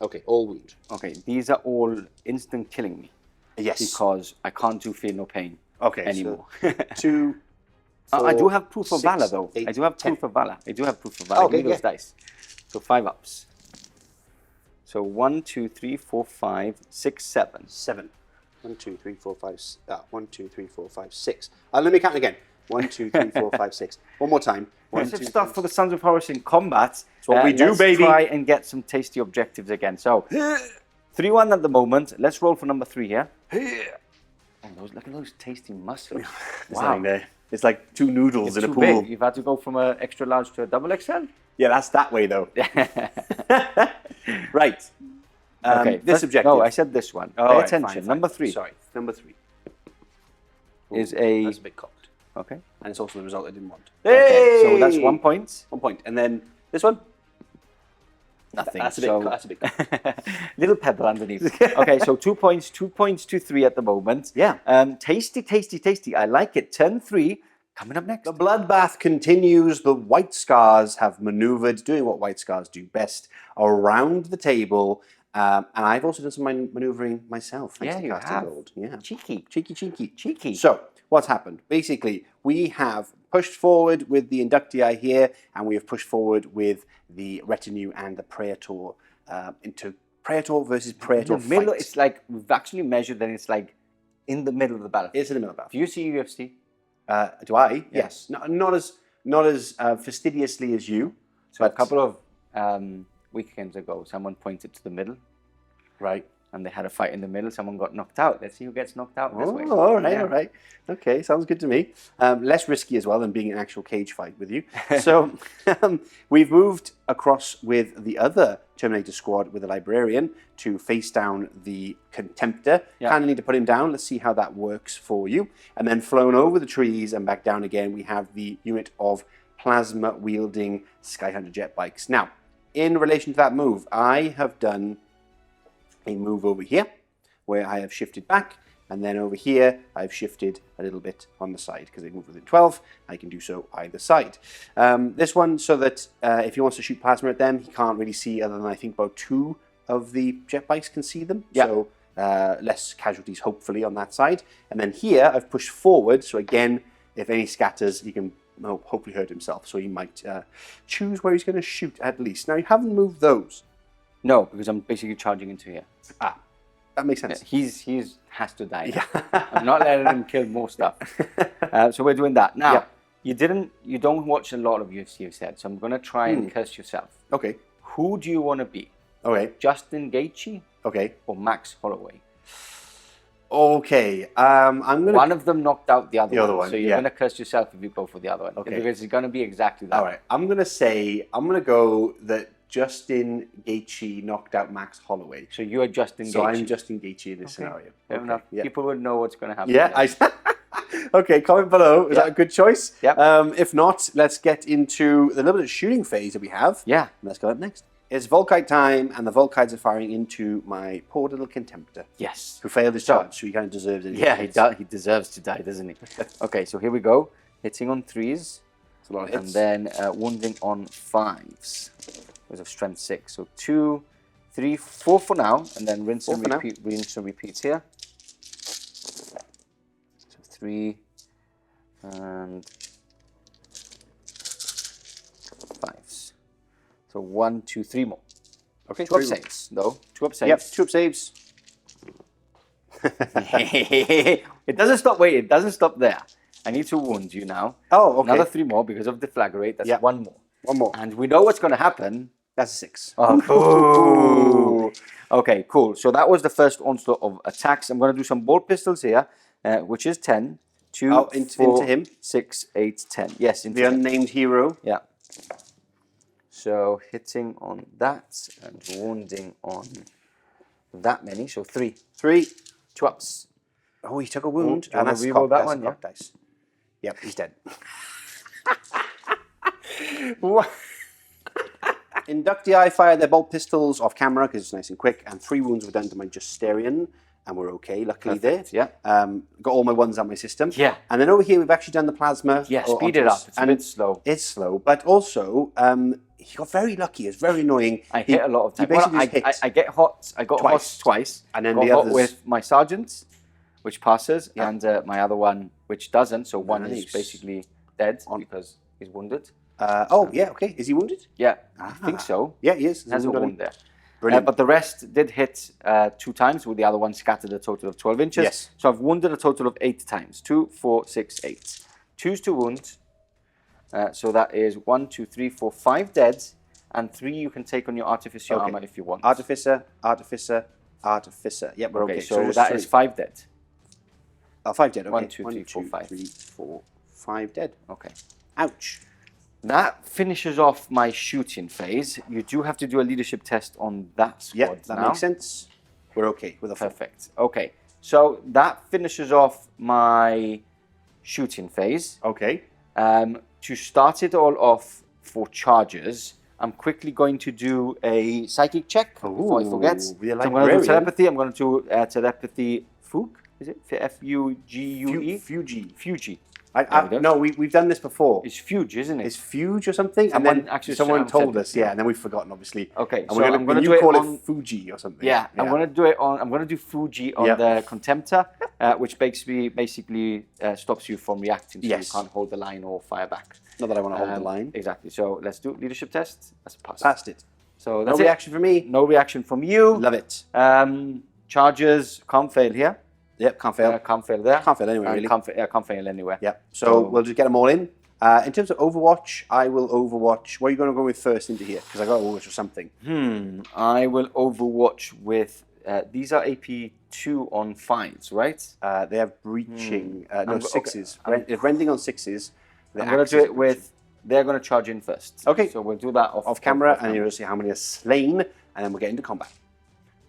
Okay, all wound. Okay, these are all instant killing me. Yes. Because I can't do fear no pain anymore. So 2, 4, I do have proof of 6, valor, though. 8, I do have 10. proof of valor. Give me those dice. So 5 ups. So 1, 2, 3, 4, 5, 6, 7. 7. 1, 2, 3, 4, 5, 1, 2, 3, 4, 5, 6. Let me count again. 1, 2, 3, 4, 5, 6. One more time. 1, 2, Stuff 3, for the Sons of Horus in combat. That's what we do, let's baby. Try and get some tasty objectives again. So 3-1 at the moment. Let's roll for number 3 here. Oh, look at those tasty muscles. Wow. It's like 2 noodles in a Too pool. big. You've had to go from an extra large to a double XL? Yeah, that's that way, though. Right. Okay. This objective. No, I said this one. Oh, Pay right, attention. fine. Number 3. Sorry, number 3. Is a... That's a bit cocked. Okay. And it's also the result I didn't want. Okay, so that's 1 point. 1 point. And then this one? Nothing. That's a bit. Little pebble underneath. Okay, so 2 points, 2 points to 3 at the moment. Yeah. Tasty, tasty, tasty. I like it. Turn 3. Coming up next. The bloodbath continues. The White Scars have maneuvered, doing what White Scars do best, around the table. And I've also done some maneuvering myself. Thanks to you casting have. gold. Yeah. Cheeky. Cheeky. So, what's happened? Basically, we have pushed forward with the Inductii here, and we have pushed forward with the retinue and the Praetor into Praetor versus Praetor The middle, fight. it's like, we've actually measured that it's like in the middle of the battlefield. It's in the middle of the Do you see UFC? battle. Do I? Yeah. Yes. Not as fastidiously as you. So a couple of weekends ago, someone pointed to the middle. Right. And they had a fight in the middle. Someone got knocked out. Let's see who gets knocked out this way. All right. Okay, sounds good to me. Less risky as well than being an actual cage fight with you. So we've moved across with the other Terminator squad with the Librarian to face down the Contemptor. Yeah. Kind of need to put him down. Let's see how that works for you. And then flown over the trees and back down again, we have the unit of plasma-wielding Skyhunter jet bikes. Now, in relation to that move, I have done a move over here where I have shifted back, and then over here I've shifted a little bit on the side because they move within 12. I can do so either side. This one so that if he wants to shoot plasma at them, he can't really see other than I think about 2 of the jet bikes can see them. Yeah. So less casualties hopefully on that side. And then here I've pushed forward, so again if any scatters he can hopefully hurt himself, so he might choose where he's going to shoot at least. Now you haven't moved those. No, because I'm basically charging into here. That makes sense. He's has to die. Yeah. I'm not letting him kill more stuff. So we're doing that. Now, you don't watch a lot of UFC, you said, so I'm going to try and curse yourself. Okay. Who do you want to be? Okay. Justin Gaethje Okay. or Max Holloway? Okay. I'm going to... One of them knocked out the other one. So you're yeah. going to curse yourself if you go for the other one. Okay. Because it's going to be exactly that. All right. I'm going to go that Justin Gaethje knocked out Max Holloway. So you are Justin Gaethje. So I'm Justin Gaethje in this scenario. Fair enough. Yeah. People would know what's going to happen. Yeah. Okay, comment below. Is that a good choice? Yeah. If not, let's get into the little bit of shooting phase that we have. Yeah. And let's go up next. It's Volkite time, and the Volkites are firing into my poor little Contemptor. Yes. Who failed his charge, so he kind of deserves it. Yeah, he does. He deserves to die, doesn't he? Okay, so here we go. Hitting on 3s. It's a lot of And hits. then wounding on 5s. Because of strength 6. So 2, 3, 4 for now, and then rinse and repeat. Rinse and repeat here. So 3 and 5s. So 1, 2, 3 more. Okay, 2 up saves, though. 2 up saves. Yep, 2 up saves. It doesn't stop. Wait, it doesn't stop there. I need to wound you now. Oh, okay. Another 3 more because of deflagrate. That's 1 more. 1 more. And we know what's going to happen. That's a 6. Oh, cool. Okay, cool. So that was the first onslaught of attacks. I'm going to do some bolt pistols here, which is 10. 2, into him? 6, 8, 10. Yes, into The him. unnamed hero. Yeah. So hitting on that and wounding on that many. So 3. 3. 2 ups. Oh, he took a wound. And that's reroll that one, yeah. Dice. Yep, he's dead. Inductii fired their bolt pistols off camera because it's nice and quick, and 3 wounds were done to my Justaerin, and we're okay, luckily. Perfect, there. Yeah. Got all my ones out my system. Yeah. And then over here, we've actually done the plasma. Yeah, speed it up. It's a bit slow. It's slow, but also, he got very lucky. It's very annoying. I hit a lot of times. He basically I get hot. I got hot twice. And then got the hot others... with my sergeant, which passes, Yeah. and my other one, which doesn't. So one Nice. is basically dead because he's wounded. Yeah, okay. Is he wounded? Yeah, I think so. Yeah, he is. He has a wound there. Brilliant. But the rest did hit 2 times, with the other one scattered a total of 12 inches. Yes. So I've wounded a total of 8 times. 2, 4, 6, 8. Choose to wound. So that is 1, 2, 3, 4, 5 dead, and 3 you can take on your Artificer armor if you want. Artificer. Yep, we're okay. So that is 5 dead. 5 dead, okay. 1, 2, 3, 4, 5. 3, 4, 5 dead. Okay. Ouch. That finishes off my shooting phase. You do have to do a leadership test on that squad Yeah, that now. makes sense. We're okay with a 4. Perfect. Okay. So that finishes off my shooting phase. Okay. To start it all off for charges, I'm quickly going to do a psychic check before I forget. So I'm going to do telepathy. I'm going to do telepathy Fugue. Is it F-U-G-U-E? Fugue. No, we've done this before. It's Fugue, isn't it? It's Fugue or something. Someone told us, and then we've forgotten, obviously. Okay, so I'm going to do it on Fuji or something. Yeah, I'm going to do it on. I'm going to do Fuji on the Contemptor, which basically stops you from reacting, so you can't hold the line or fire back. Not that I want to hold the line. Exactly. So let's do leadership test. That's a pass. Passed it. So that's no reaction from me. No reaction from you. Love it. Charges can't fail here. Yep, can't fail. Can't fail there. Can't fail anywhere, really. Can't fail anywhere. Yep. So we'll just get them all in. In terms of Overwatch, I will Overwatch. What are you going to go with first into here? Because I got Overwatch or something. I will Overwatch with. These are AP2 on 5s, right? They have breaching. No, 6s. Rending on 6s. I'm going to do it with. They're going to charge in first. Okay. So we'll do that off camera, and you'll see how many are slain, and then we'll get into combat.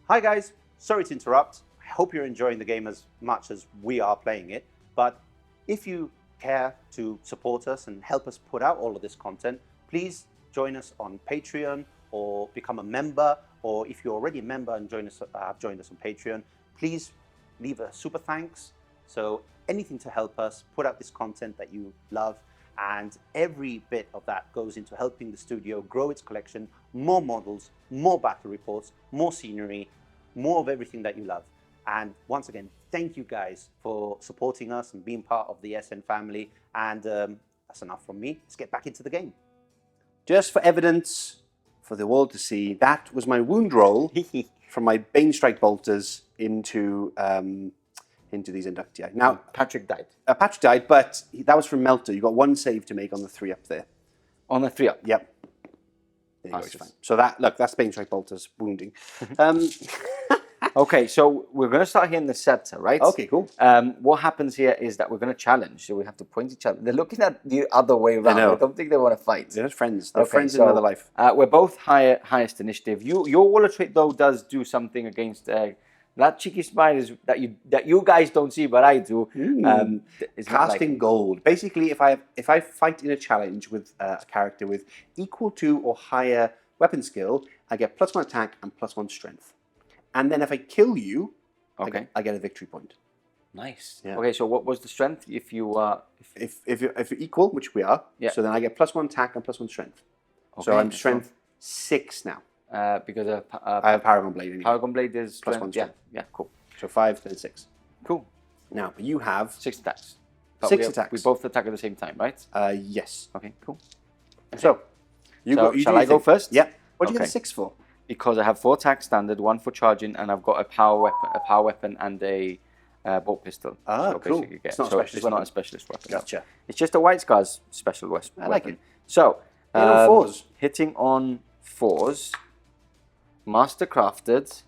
Hi guys. Sorry to interrupt. I hope you're enjoying the game as much as we are playing it. But if you care to support us and help us put out all of this content, please join us on Patreon or become a member. Or if you're already a member and joined us on Patreon, please leave a super thanks. So anything to help us put out this content that you love. And every bit of that goes into helping the studio grow its collection, more models, more battle reports, more scenery, more of everything that you love. And once again, thank you guys for supporting us and being part of the SN family. And that's enough from me. Let's get back into the game. Just for evidence for the world to see, that was my wound roll from my Banestrike bolters into these inductii. Now, Patrick died. Patrick died, but that was from Melta. You got one save to make on the 3 up there. On the 3 up? Yep. There you go, it's fine. So that's Banestrike bolters wounding. Okay, so we're going to start here in the scepter, right? Okay, cool. What happens here is that we're going to challenge, so we have to point each other. They're looking at the other way around. I don't think they want to fight. They're friends. They're friends in another life. We're both highest initiative. Your Warlord trait, though, does do something against that cheeky smile is that you guys don't see, but I do. Casting gold. Basically, if I fight in a challenge with a character with equal to or higher weapon skill, I get +1 attack and +1 strength. And then if I kill you, I get a victory point. Nice. Yeah. Okay, so what was the strength if you are... If you're equal, which we are, so then I get +1 attack and +1 strength. Okay, so I'm strength 6 now. Because I have Paragon Blade anyway. Paragon Blade is +1 strength. Yeah, cool. So 5, then 6. Cool. Now, but you have... 6 attacks. 6 attacks. We both attack at the same time, right? Yes. Okay, cool. So, shall I go first? Yeah. What do you get 6 for? Because I have 4 attacks standard, 1 for charging, and I've got a power weapon, and a bolt pistol. So cool. It's not a specialist weapon. Not a specialist weapon. Gotcha. It's just a White Scars special weapon. I like it. So, on 4s. Hitting on 4s. Master crafted.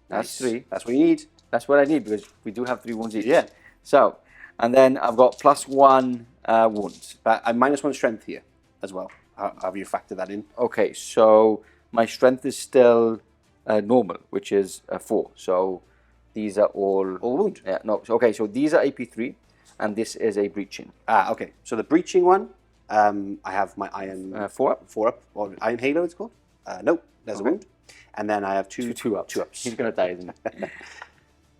That's 3. That's what you need. That's what I need because we do have 3 wounds each. Yeah. So, and then I've got +1 wounds. But I'm -1 strength here as well. Have you factored that in? Okay, so my strength is still normal, which is 4. So these are all wound. Yeah, no. Okay, so these are AP3, and this is a breaching. Okay. So the breaching one, I have my iron 4 up, or iron halo. It's called. No, there's a wound, and then I have two ups. He's gonna die, isn't he?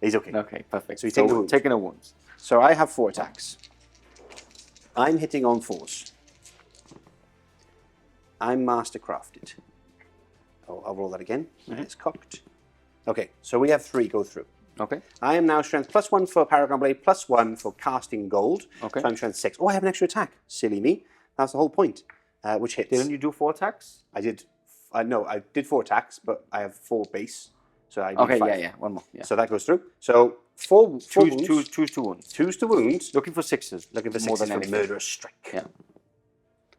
He's okay. Okay, perfect. So he's taking a wound. So I have 4 attacks. I'm hitting on 4s. I'm master crafted. I'll roll that again. It's cocked. Okay, so we have 3 go through. Okay. I am now strength +1 for Paragon Blade, +1 for casting gold. Okay. So I'm strength 6. Oh, I have an extra attack. Silly me. That's the whole point. Which hits. Didn't you do 4 attacks? I did. No, I did 4 attacks, but I have 4 base. So I need 5. Yeah. One more. Yeah. So that goes through. So 4 wounds. Choose 2 wounds. 2s to wounds. Looking for 6s. Looking for 6s more than for anything. murderous strike. Yeah.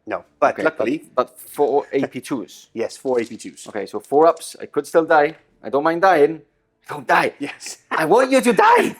No, but luckily... But 4 AP2s. Yes, 4 AP2s. Okay, so 4 ups. I could still die. I don't mind dying. Don't die. Yes. I want you to die.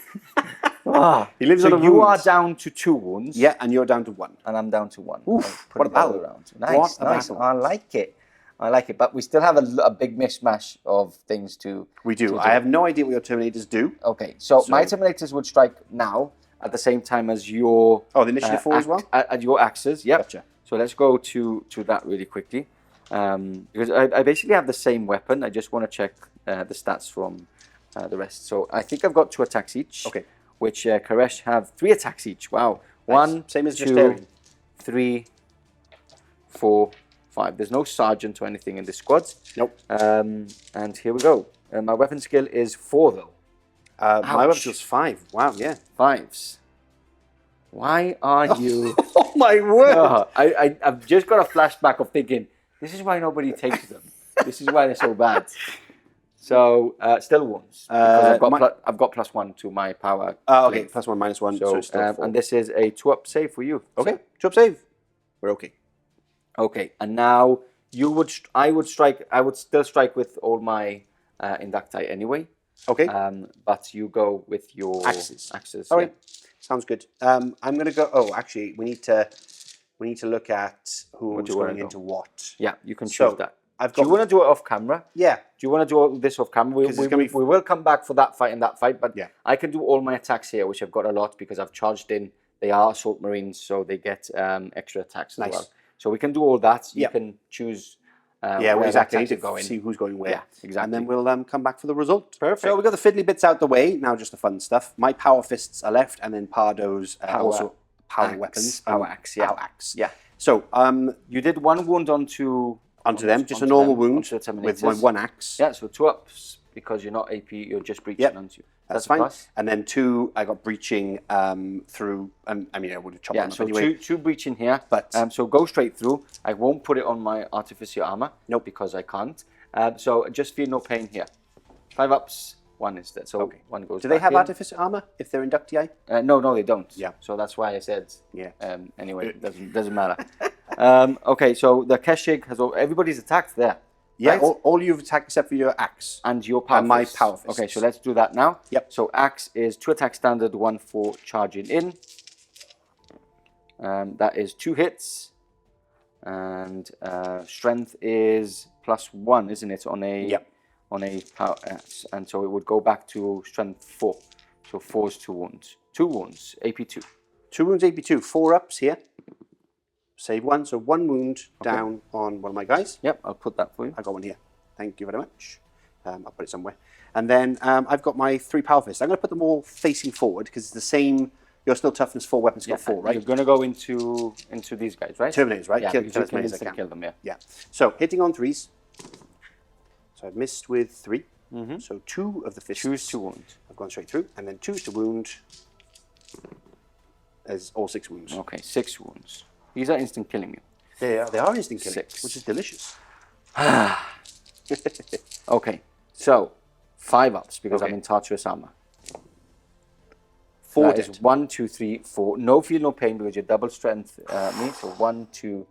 He lives so on a you wounds. are down to 2 wounds. Yeah, and you're down to 1. And I'm down to 1. Oof, what a battle. Around. Nice, nice. I like it. But we still have a big mishmash of things to... We do. I have no idea what your Terminators do. Okay, so my Terminators would strike now, at the same time as your Oh, the initiative 4 as well? At your axes. Yep. Gotcha. So let's go to that really quickly. Because I basically have the same weapon. I just want to check the stats from the rest. So I think I've got 2 attacks each. Okay. Which Koresh have 3 attacks each. Wow. Nice. 1, Same as 2, Justaerin. 3, 4, 5. There's no sergeant or anything in this squad. Nope. And here we go. My weapon skill is 4 though. My weapon was 5. Wow, yeah. 5s. Why are you? Oh my word! I've just got a flashback of thinking, this is why nobody takes them. This is why they're so bad. So still wounds. Because I've got +1 to my power. Okay, +1, -1. So still 4. And this is a 2-up save for you. Okay, So, 2-up save. We're okay. okay, and now I would still strike with all my inducti anyway. Okay. But you go with your Axes. All right. Sounds good. I'm gonna go. Oh, actually, we need to look at who's going into what. Yeah, you can So, choose that. I've Do got. you want to do it off camera? Yeah. Do you want to do all this off camera? We will come back for that fight and that fight, but Yeah. I can do all my attacks here, which I've got a lot because I've charged in. They are assault marines, so they get extra attacks as well. So we can do all that. You can choose. Well, where exactly. I attacks need are to going. see who's going where. Yeah, exactly. And then we'll come back for the result. Perfect. So we've got the fiddly bits out the way. Now just the fun stuff. My power fists are left, and then Pardo's also power axe. weapons. Power axe, yeah. Power axe. Yeah. So you did 1 wound onto them, just a normal wound onto the with Terminators. one axe. Yeah, so 2 ups because you're not AP, you're just breaching onto you. That's fine. Plus. And then 2, I got breaching through. I mean, I would have chopped them up so anyway. two breaching here. But so go straight through. I won't put it on my Artificer armor. Nope. Because I can't. So just feel no pain here. 5 ups, 1 is dead. So 1 goes. Do they back have in. Artificer armor if they're inductee? No, they don't. Yeah. So that's why I said. Yeah. Anyway, it doesn't matter. Okay, so the Keshig has everybody's attacked there. Yeah. Right? All you've attacked except for your axe. And your power And my fists. power fists. Okay, so let's do that now. Yep. So axe is 2 attack standard, 1 for charging in. That is 2 hits. And strength is +1, isn't it? On a power axe. And so it would go back to strength 4. So 4 is 2 wounds. 2 wounds, AP2. 2 wounds, AP2. 4 ups here. Save 1, so 1 wound down on one of my guys. Yep, I'll put that for you. I got one here. Thank you very much. I'll put it somewhere. And then I've got my 3 power fists. I'm going to put them all facing forward because it's the same. You're still toughness 4, weapon skill 4, right? You're going to go into these guys, right? Terminators, right? Yeah, Kill because as many as I can can. kill them, yeah. Yeah. So hitting on 3s. So I've missed with 3. So 2 of the fists. Choose 2 wounds. I've gone straight through. And then 2 is to wound. As all 6 wounds. Okay, 6 wounds. These are instant killing you. They are instant killing, 6. which is delicious. Okay, so 5 ups because I'm in Tartarus armor. 4 That is dead. 1, 2, 3, 4. No feel, no pain because you're double strength me. So 1, 2,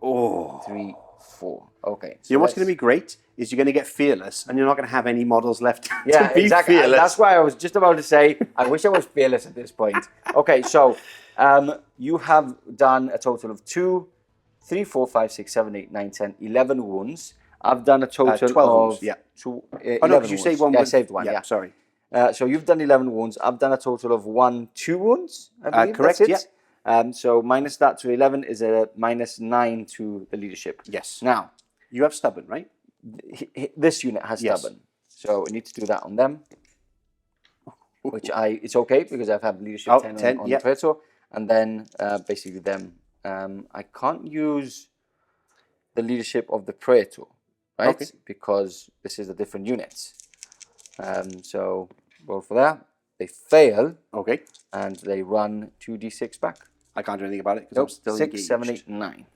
3, 4. Okay. So You know what's going to be great is you're going to get fearless, and you're not going to have any models left yeah, to be exactly. fearless. That's why I was just about to say, I wish I was fearless at this point. Okay, so you have done a total of 2, 3, 4, 5, 6, 7, 8, 9, 10, 11 wounds. I've done a total 12 of wounds, yeah. 2, Oh, 11 no, because you wounds. saved one. Yeah, I saved 1, yeah. Sorry. So you've done 11 wounds. I've done a total of 1, 2 wounds, I believe. Correct, That's it. So minus that to 11 is a -9 to the leadership. Yes. Now, You have stubborn, right? this unit has Yes. stubborn. So I need to do that on them. Which it's okay because I've had leadership 10 on Praetor. And then basically them. I can't use the leadership of the Praetor, right? Okay. Because this is a different unit. So roll for that. They fail. Okay. And they run 2d6 back. I can't do anything about it because Nope. I'm still 6, engaged. 7, 8, 9.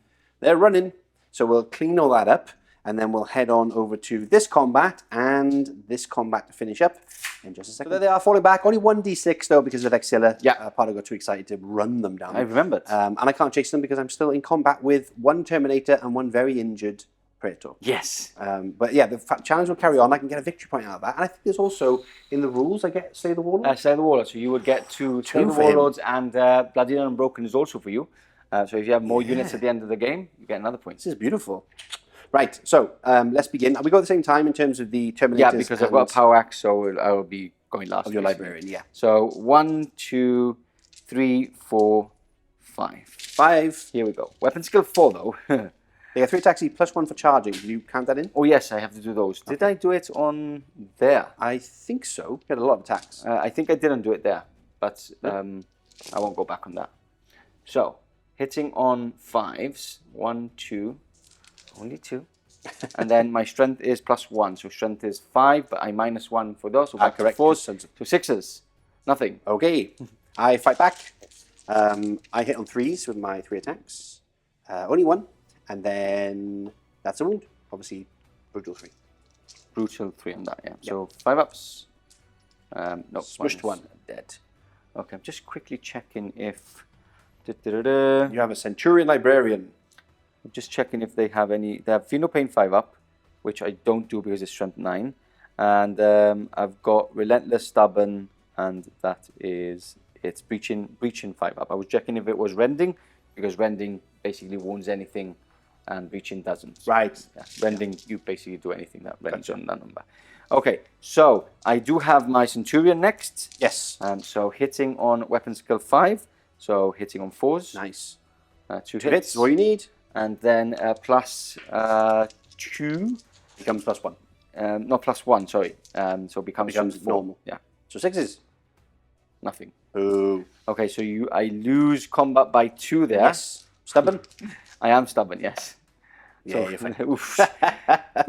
They're running. So we'll clean all that up, and then we'll head on over to this combat and this combat to finish up in just a second. So there they are falling back. Only 1d6 though because of Exilla. Yeah. Pardo got too excited to run them down. I remembered. And I can't chase them because I'm still in combat with 1 Terminator and 1 very injured Praetor. Yes. But yeah, the challenge will carry on. I can get a victory point out of that. And I think there's also, in the rules, I get Slay the Warlord. Slay the Warlord. So you would get to Slay the for him. Warlords, and Bloody and Unbroken is also for you. So if you have more units at the end of the game, you get another point. This is beautiful. Right, so let's begin. We go at the same time in terms of the Terminators. Yeah, because I've got a power axe, so I will be going last. Of your basically. librarian, yeah. So 1, 2, 3, 4, 5. 5. Here we go. Weapon skill 4 though. They have 3 attacks, plus 1 for charging. Do you count that in? Oh yes, I have to do those. Did I do it on there? I think so. You had a lot of attacks. I think I didn't do it there, but I won't go back on that. So, hitting on 5s. 1, 2. Only 2. And then my strength is plus 1. So strength is 5, but I minus 1 for those. So back to 4s. To 6s. Nothing. Okay. I fight back. I hit on 3s with my 3 attacks. Only 1. And then that's a wound. Obviously, brutal 3. Brutal 3 on that, yeah. So 5 ups. No, Smushed 1. Dead. Okay, I'm just quickly checking if... You have a Centurion Librarian. I'm just checking if they have any... They have Feel No Pain 5 up, which I don't do because it's strength 9. And I've got Relentless, Stubborn, and that is... It's Breaching 5 up. I was checking if it was Rending, because Rending basically wounds anything and Breaching doesn't. Right. Yeah. Rending, you basically do anything that rends on that number. Okay, so I do have my Centurion next. Yes. So hitting on weapon skill 5. So hitting on 4s. Nice. 2 2 hits. hits, all you need. And then plus 2. Becomes plus 1. Not plus 1, sorry. So becomes normal. Yeah. So 6s. Nothing. Ooh. Okay, so I lose combat by 2 there. Yes. Stubborn? I am stubborn, yes. Yeah, So, you're fine. oof.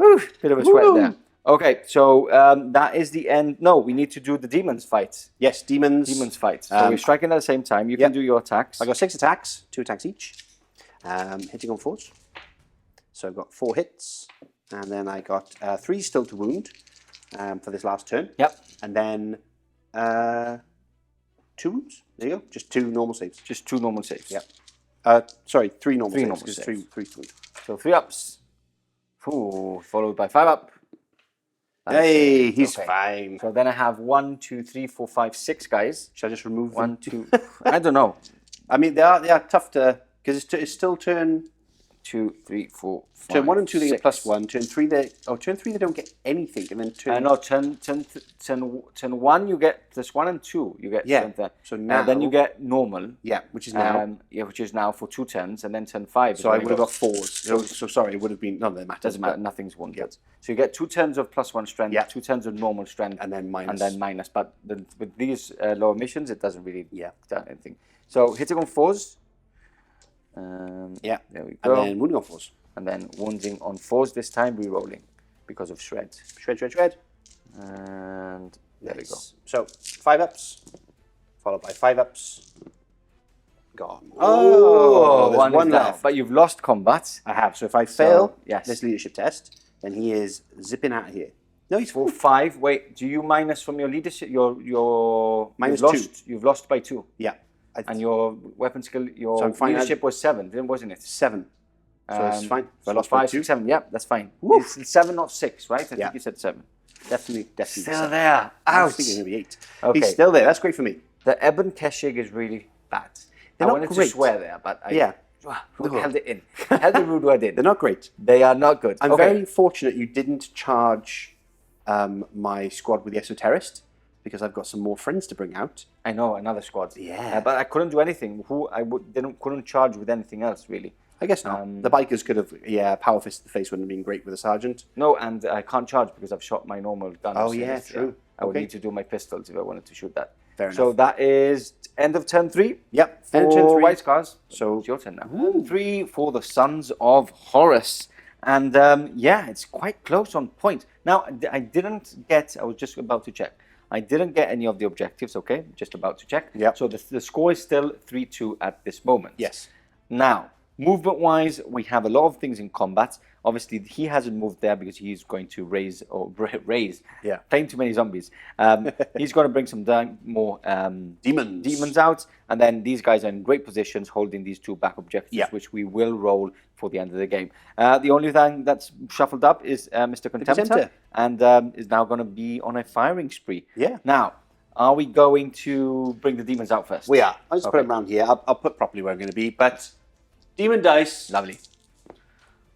Oof, bit of a sweat there. Okay, so that is the end. No, we need to do the demons fight. Yes, demons. Demons fight. So we're striking at the same time. You can do your attacks. I got 6 attacks, 2 attacks each. Hitting on 4s. So I've got 4 hits. And then I got 3 still to wound for this last turn. Yep. And then 2 wounds. There you go. Just 2 normal saves. Just 2 normal saves. Yep. Sorry, 3 normal 3 saves. normal Just saves. 3 wounds. So 3 ups. Ooh, followed by 5 up. Hey, he's okay. fine. So then I have 1, 2, 3, 4, 5, 6 guys. Should I just remove 1, them? 2. I don't know. I mean, they are tough to, because it's still turn 2, 3, 4, 5. turn 1 and 2 they get 6. plus 1. Turn 3 they don't get anything, and then turn. No, turn 1 you get plus 1 and 2 you get. Yeah. So now then you get normal. Yeah, which is now. Which is now for 2 turns, and then turn 5. So I would have got 4s. So sorry, it would have been none of them matters. Doesn't matter. Nothing's one. Yeah. So you get 2 turns of plus 1 strength. Yeah. 2 turns of normal strength. And then minus. But with these lower missions, it doesn't really do anything. So hitting on 4s. Yeah. There we go. And then wounding on 4s. And then wounding on 4s this time, re-rolling because of shred. Shred. And there we go. So 5 ups, followed by 5 ups. Gone. Oh, there's one down. left. But you've lost combat. I have. So if I fail yes. this leadership test, then he is zipping out of here. No, he's For 5. Wait, do you minus from your leadership? Your minus you've 2. Lost, you've lost by 2. Yeah. And your weapon skill, your So I'm fine. leadership was 7, wasn't it? 7. So it's fine. So I So lost by 5, 2. 6, 7. Yeah, that's fine. Woof. It's 7, not 6, right? I think you said 7. Definitely. Still 7. there. I was Ouch. thinking maybe 8. Okay. He's still there. That's great for me. The Eben Keshig is really bad. They're I not wanted great. to swear there, but I held it in. Held the rude I did. They're not great. They are not good. I'm very fortunate you didn't charge my squad with the Esoterist, because I've got some more friends to bring out. I know, another squad. Yeah. But I couldn't do anything. Couldn't charge with anything else, really. I guess not. The bikers could have, power fist to the face wouldn't have been great with a sergeant. No, and I can't charge because I've shot my normal gun. Oh, yeah, true. I would need to do my pistols if I wanted to shoot that. Fair enough. So that is end of turn 3. Yep. For End of turn 3. White Scars. So it's your turn now. Turn 3 for the Sons of Horus. And it's quite close on point. Now, I was just about to check. I didn't get any of the objectives, okay? Just about to check. Yep. So the score is still 3-2 at this moment. Yes. Now, movement-wise, we have a lot of things in combat. Obviously, he hasn't moved there because he's going to raise, playing too many zombies. He's going to bring some more demons out, and then these guys are in great positions holding these 2 back objectives, which we will roll for the end of the game. The only thing that's shuffled up is Mr. Contemptor, and is now going to be on a firing spree. Yeah. Now, are we going to bring the demons out first? We are. I'll just put them around here. I'll put properly where I'm going to be, but demon dice. Lovely.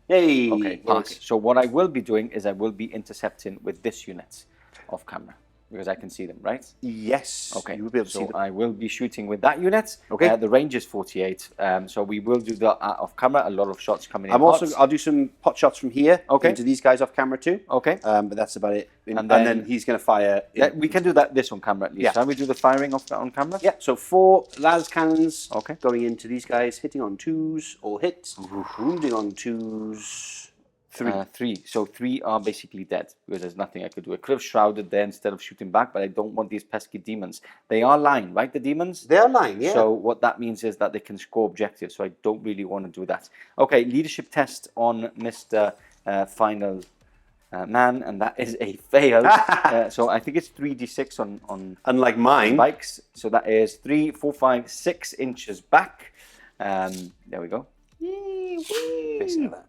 Yay. Okay, pass. So what I will be doing is I will be intercepting with this unit off camera. because I can see them, right? Yes. Okay. You will be able to see So them. I will be shooting with that unit. Okay. The range is 48. So we will do the off camera. A lot of shots coming in. I'll do some pot shots from here into these guys off camera too. Okay. But that's about it. And then he's going to fire. We can do this on camera at least. Yeah. Shall we do the firing on camera? Yeah. So 4 las cannons. Okay. Going into these guys, hitting on 2s, all hits. Wounding on 2s. 3. So 3 are basically dead because there's nothing I could do. I could have shrouded there instead of shooting back, but I don't want these pesky demons. They are lying, right? The demons? They are lying, yeah. So what that means is that they can score objectives. So I don't really want to do that. Okay, leadership test on Mr. Final Man, and that is a fail. So I think it's 3d6 on unlike mine bikes. So that is 3, 4, 5, 6 inches back. There we go.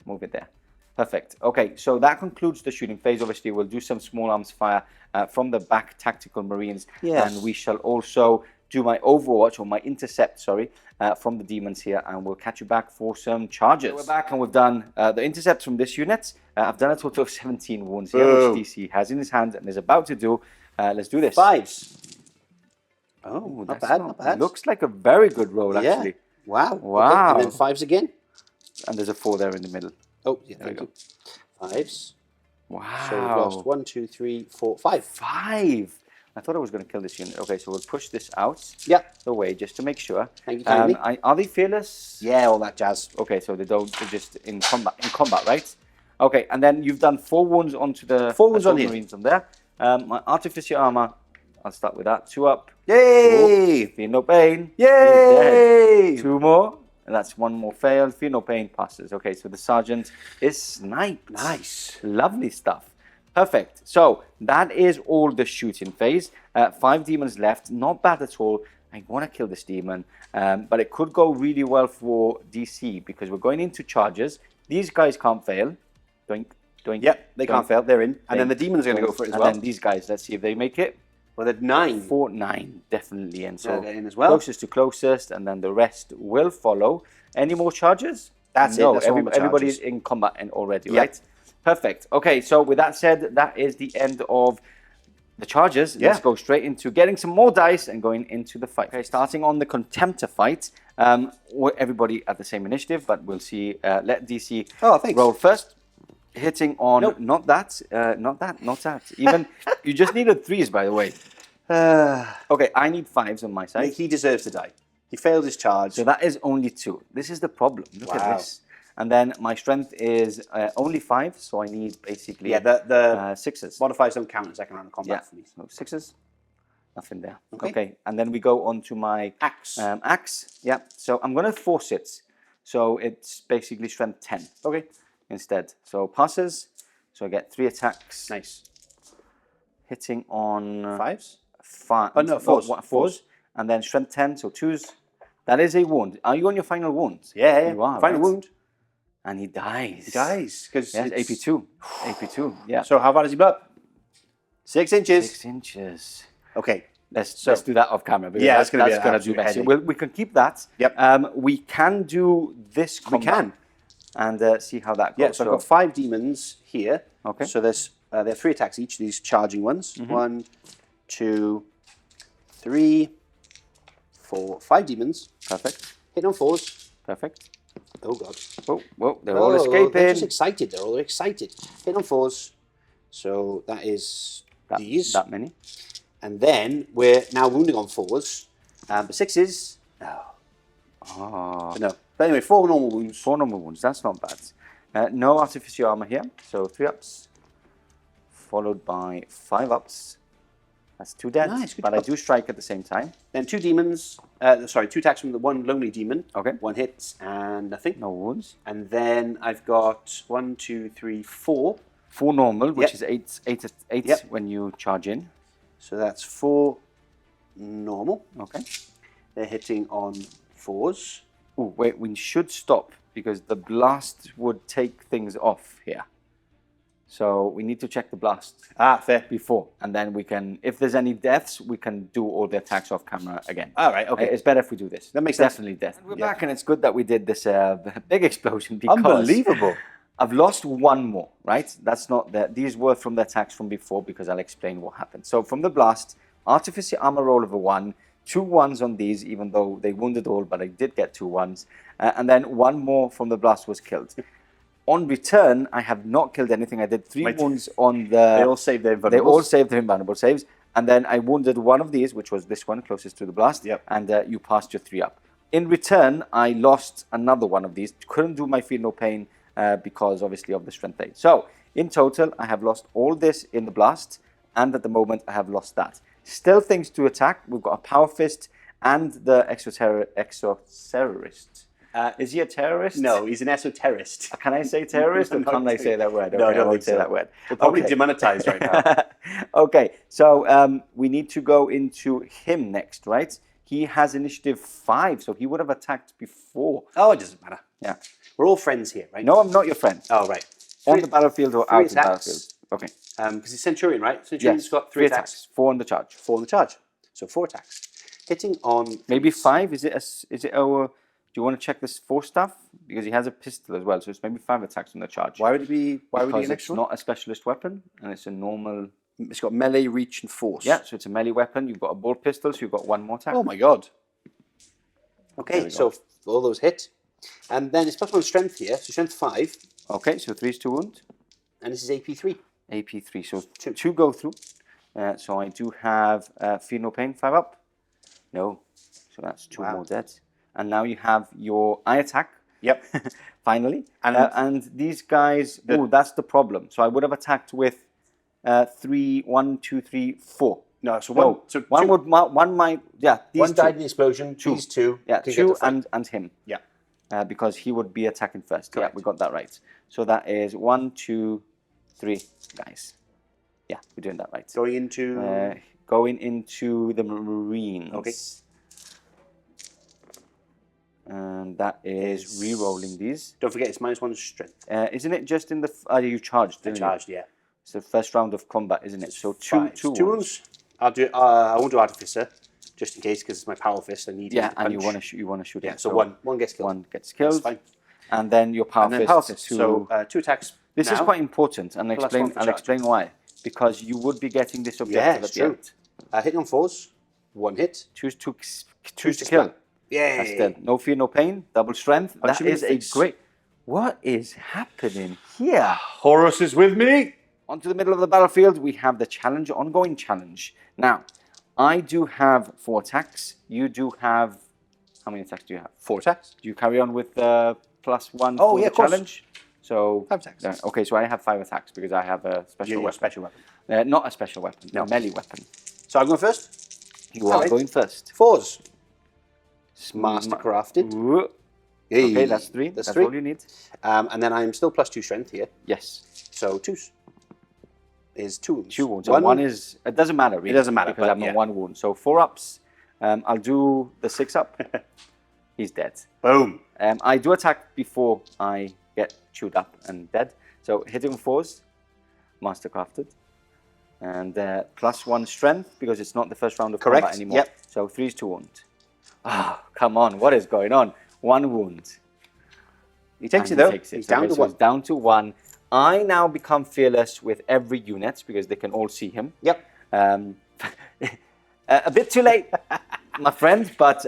Move it there. Perfect. Okay, so that concludes the shooting phase. Obviously, we'll do some small arms fire from the back, tactical marines, and we shall also do my overwatch, or my intercept, sorry, from the demons here, and we'll catch you back for some charges. So we're back, and we've done the intercepts from this unit. I've done a total of 17 wounds here, which DC has in his hand and is about to do. Let's do this. 5s. Oh, not bad, not bad. Looks like a very good roll, actually. Wow. Wow. Okay. And then 5s again. And there's a 4 there in the middle. Oh, yeah, there we go. 5s. Wow. So we've lost 1, 2, 3, 4, 5. 5. I thought I was going to kill this unit. Okay, so we'll push this out the way just to make sure. Thank you kindly. Are they fearless? Yeah, all that jazz. Okay, so they're just in combat, right? Okay, and then you've done 4 wounds onto the 4 wounds on marines on there. My Artificer armor, I'll start with that. 2 up. Yay! Feel no pain. Yay! 2 more. And that's 1 more fail. Feel no pain, passes. Okay, so the sergeant is sniped. Nice. Lovely stuff. Perfect. So that is all the shooting phase. 5 demons left. Not bad at all. I want to kill this demon. But it could go really well for DC because we're going into charges. These guys can't fail. Doink, doink. Yep, they can't fail. They're in. And then the demons are going to go for it as well. And then these guys, let's see if they make it. Well, they're 9. 4, 9, definitely in. So they're in as well. Closest to closest, and then the rest will follow. Any more charges? That's no, it. That's all the everybody's charges. in combat and already, right? Perfect. Okay, so with that said, that is the end of the charges. Let's go straight into getting some more dice and going into the fight. Okay, starting on the Contemptor fight. Everybody at the same initiative, but we'll see. Let DC roll first. Hitting on not that. Even you just needed 3s, by the way. Okay, I need 5s on my side. He deserves to die. He failed his charge. So that is only 2. This is the problem. Look at this. And then my strength is only 5, so I need basically the 6s. Modifiers don't count in second round of combat for me. So 6s. Nothing there. Okay. And then we go on to my axe. Axe. Yeah. So I'm going to force it. So it's basically strength 10. Okay. Instead. So passes. So I get 3 attacks. Nice. Hitting on 5s? 5. Oh, no, 4s. 4s. And then strength 10, so 2s. That is a wound. Are you on your final wound? Yeah. You are. Final wound. And he dies. He dies. Because AP2. AP2, yeah. So how far does he blow up? 6 inches. 6 inches. Okay. Let's do that off camera. Because that's going to do messy. We can keep that. Yep. We can do this combat. We can. And see how that goes. Yeah, so I've got 5 demons here. Okay. So there's there are 3 attacks each, these charging ones. 1, 2, 3, 4, 5 demons. Perfect. Hit on 4s. Perfect. Oh, God. Whoa, they're all escaping. They're just excited. They're excited. Hit on 4s. So that is these. That many. And then we're now wounding on 4s. But 6s, no. Oh. But no. But anyway, 4 normal wounds. 4 normal wounds, that's not bad. No Artificer armor here, so 3 ups. Followed by 5 ups. That's 2 dead, nice, but I do strike at the same time. Then 2 demons, 2 attacks from the 1 lonely demon. Okay. 1 hit and nothing. No wounds. And then I've got 1, 2, 3, 4. 4 normal, which is 8 when you charge in. So that's 4 normal. Okay. They're hitting on 4s. Oh, wait, we should stop because the blast would take things off here. So we need to check the blast fair. before, and then we can, if there's any deaths, we can do all the attacks off camera again. All right, okay. It's better if we do this. That makes sense. Definitely death. And we're back, and it's good that we did this big explosion because unbelievable. I've lost one more, right? That's not that. These were from the attacks from before because I'll explain what happened. So from the blast, Artificer armor roll of a 1, 2 1s on these, even though they wounded all, but I did get 2 1s. And then one more from the blast was killed. On return, I have not killed anything. I did 3 wounds on the... They all saved their invulnerables. They all saved their invulnerable saves. And then I wounded one of these, which was this one, closest to the blast. Yep. And you passed your 3 up. In return, I lost another one of these. Couldn't do my Feel No Pain because, obviously, of the Strength 8. So, in total, I have lost all this in the blast. And at the moment, I have lost that. Still things to attack. We've got a Power Fist and the Esoterist. Is he a terrorist? No, he's an esoterist. Can I say terrorist or can't I say that word? No, Okay, I I won't think say so. that word. We're probably Okay. demonetized right now. Okay, so we need to go into him next, right? He has initiative 5, so he would have attacked before. Oh, it doesn't matter. Yeah. We're all friends here, right? No, I'm not your friend. Oh, right. On the battlefield or 3 out of the attacks. battlefield. Okay. Because he's Centurion, right? Centurion's Yes. got 3 attacks. 4 on the charge. 4 on the charge. So 4 attacks. Hitting on... Maybe 5. Is it our... Do you want to check this 4 stuff? Because he has a pistol as well, so it's maybe 5 attacks on the charge. Why would it be... Why would it be Because an it's extra not a specialist weapon, and it's a normal... It's got melee, reach, and force. Yeah, so it's a melee weapon. You've got a bolt pistol, so you've got 1 more attack. Oh my god. There Okay, we so all those hit. And then it's plus 1 strength here, so strength 5. Okay, so 3 is 2 wound. And this is AP 3. AP 3, so 2 go through. So I do have Feel No Pain, 5 up. No, so that's 2 Wow. more dead. And now you have your eye attack. Yep. Finally. And- And these guys, that's the problem. So I would have attacked with 3, 1, 2, 3, 4. No, so No, one... So one two, would, one might, yeah, these one 2. died in the explosion, these 2. Yeah, can get 2 to fight. and him. Yeah. Because he would be attacking first. Correct. Yeah, we got that right. So that is 1, 2, 3 guys. Yeah, we're doing that right. Going into... Going into the Marines. Okay. And that is re-rolling these. Don't forget, it's -1 strength. Isn't it just in the... you charged, didn't you? Charged, yeah. It's the first round of combat, isn't it? So 2 5. two Two wounds. wounds. I'll do... I won't do Artificer, just in case, because it's my Power Fist. I need him Yeah, to and you punch. want to shoot Yeah, him. so one gets killed. 1 gets killed. That's fine. And then your Power And then Fist. Power Fist. to- So 2 attacks This is now. quite important, and Plus explain, 1 for I'll charge. explain why. Because you would be getting this Yeah, objective it's at the true. end. Hitting on 4s. 1 hit. Choose to to kill. splat. Yay! That's dead. No fear, no pain. Double strength. Punch That him in is the a face. great... What is happening here? Horus is with me! Onto the middle of the battlefield, we have the challenge, ongoing challenge. Now, I do have 4 attacks. You do have... How many attacks do you have? 4 attacks. Do you carry on with the +1 Oh, for yeah, the of course. challenge? So 5 attacks. okay, so I have 5 attacks because I have a special Your weapon. special weapon. Not a special weapon, No. a melee weapon. So I'm going first. You are Alright. going first. 4s. Mastercrafted. Ooh. Yay. Okay, that's 3. That's That's 3. all you need. And then I'm still +2 strength here. Yes. So 2s. Is 2 wounds. 2 wounds. So 1 is... It doesn't matter, really. It doesn't matter, Because but I'm yeah. on 1 wound. So 4 ups. I'll do the 6 up. He's dead. Boom. I do attack before I get chewed up and dead. So hitting on 4s. Mastercrafted. And +1 strength because it's not the first round of Correct. combat anymore. Yep. So 3 is 2 wound. Ah, come on. What is going on? 1 wound. He takes And it though. he takes it. He's down Okay, to so 1. it's down to 1. I now become fearless with every unit because they can all see him. Yep. A bit too late, my friend, but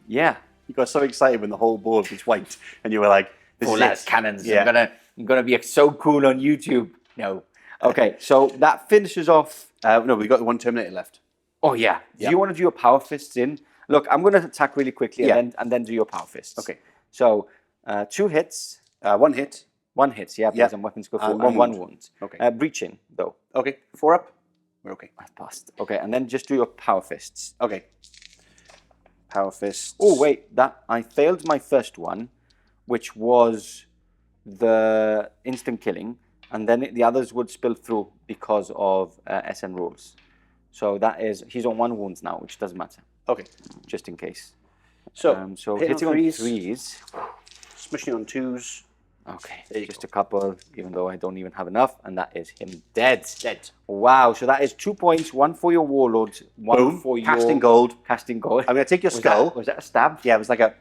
yeah. You got so excited when the whole board was white, and you were like, "This is it." Cannons. Yeah. I'm gonna be so cool on YouTube. No. Okay, so that finishes off. No, we got the 1 Terminator left. Oh yeah. Do Yep. you want to do your power fists in? Look, I'm gonna attack really quickly Yeah. and then do your power fists. Okay. So 2 hits. 1 hit. 1 hit. Yeah, because I'm weapons go full. And And 1 1 wound. Okay. Breaching though. Okay. 4 up. We're okay. I passed. Okay, and then just do your power fists. Okay. Power fist. Oh wait, that I failed my first one, which was the instant killing, and then the others would spill through because of SN rules. So that is he's on 1 wound now, which doesn't matter, Okay. just in case. So, So hitting hitting on on 3s. 3s. Smashing on 2s. Okay, just a couple, even though I don't even have enough, and that is him dead. Dead. Wow, so that is 2 points, one for your Warlord, one Boom. for your... Casting gold. Casting gold. I'm going to take your skull. Was that a stab? Yeah, it was like a...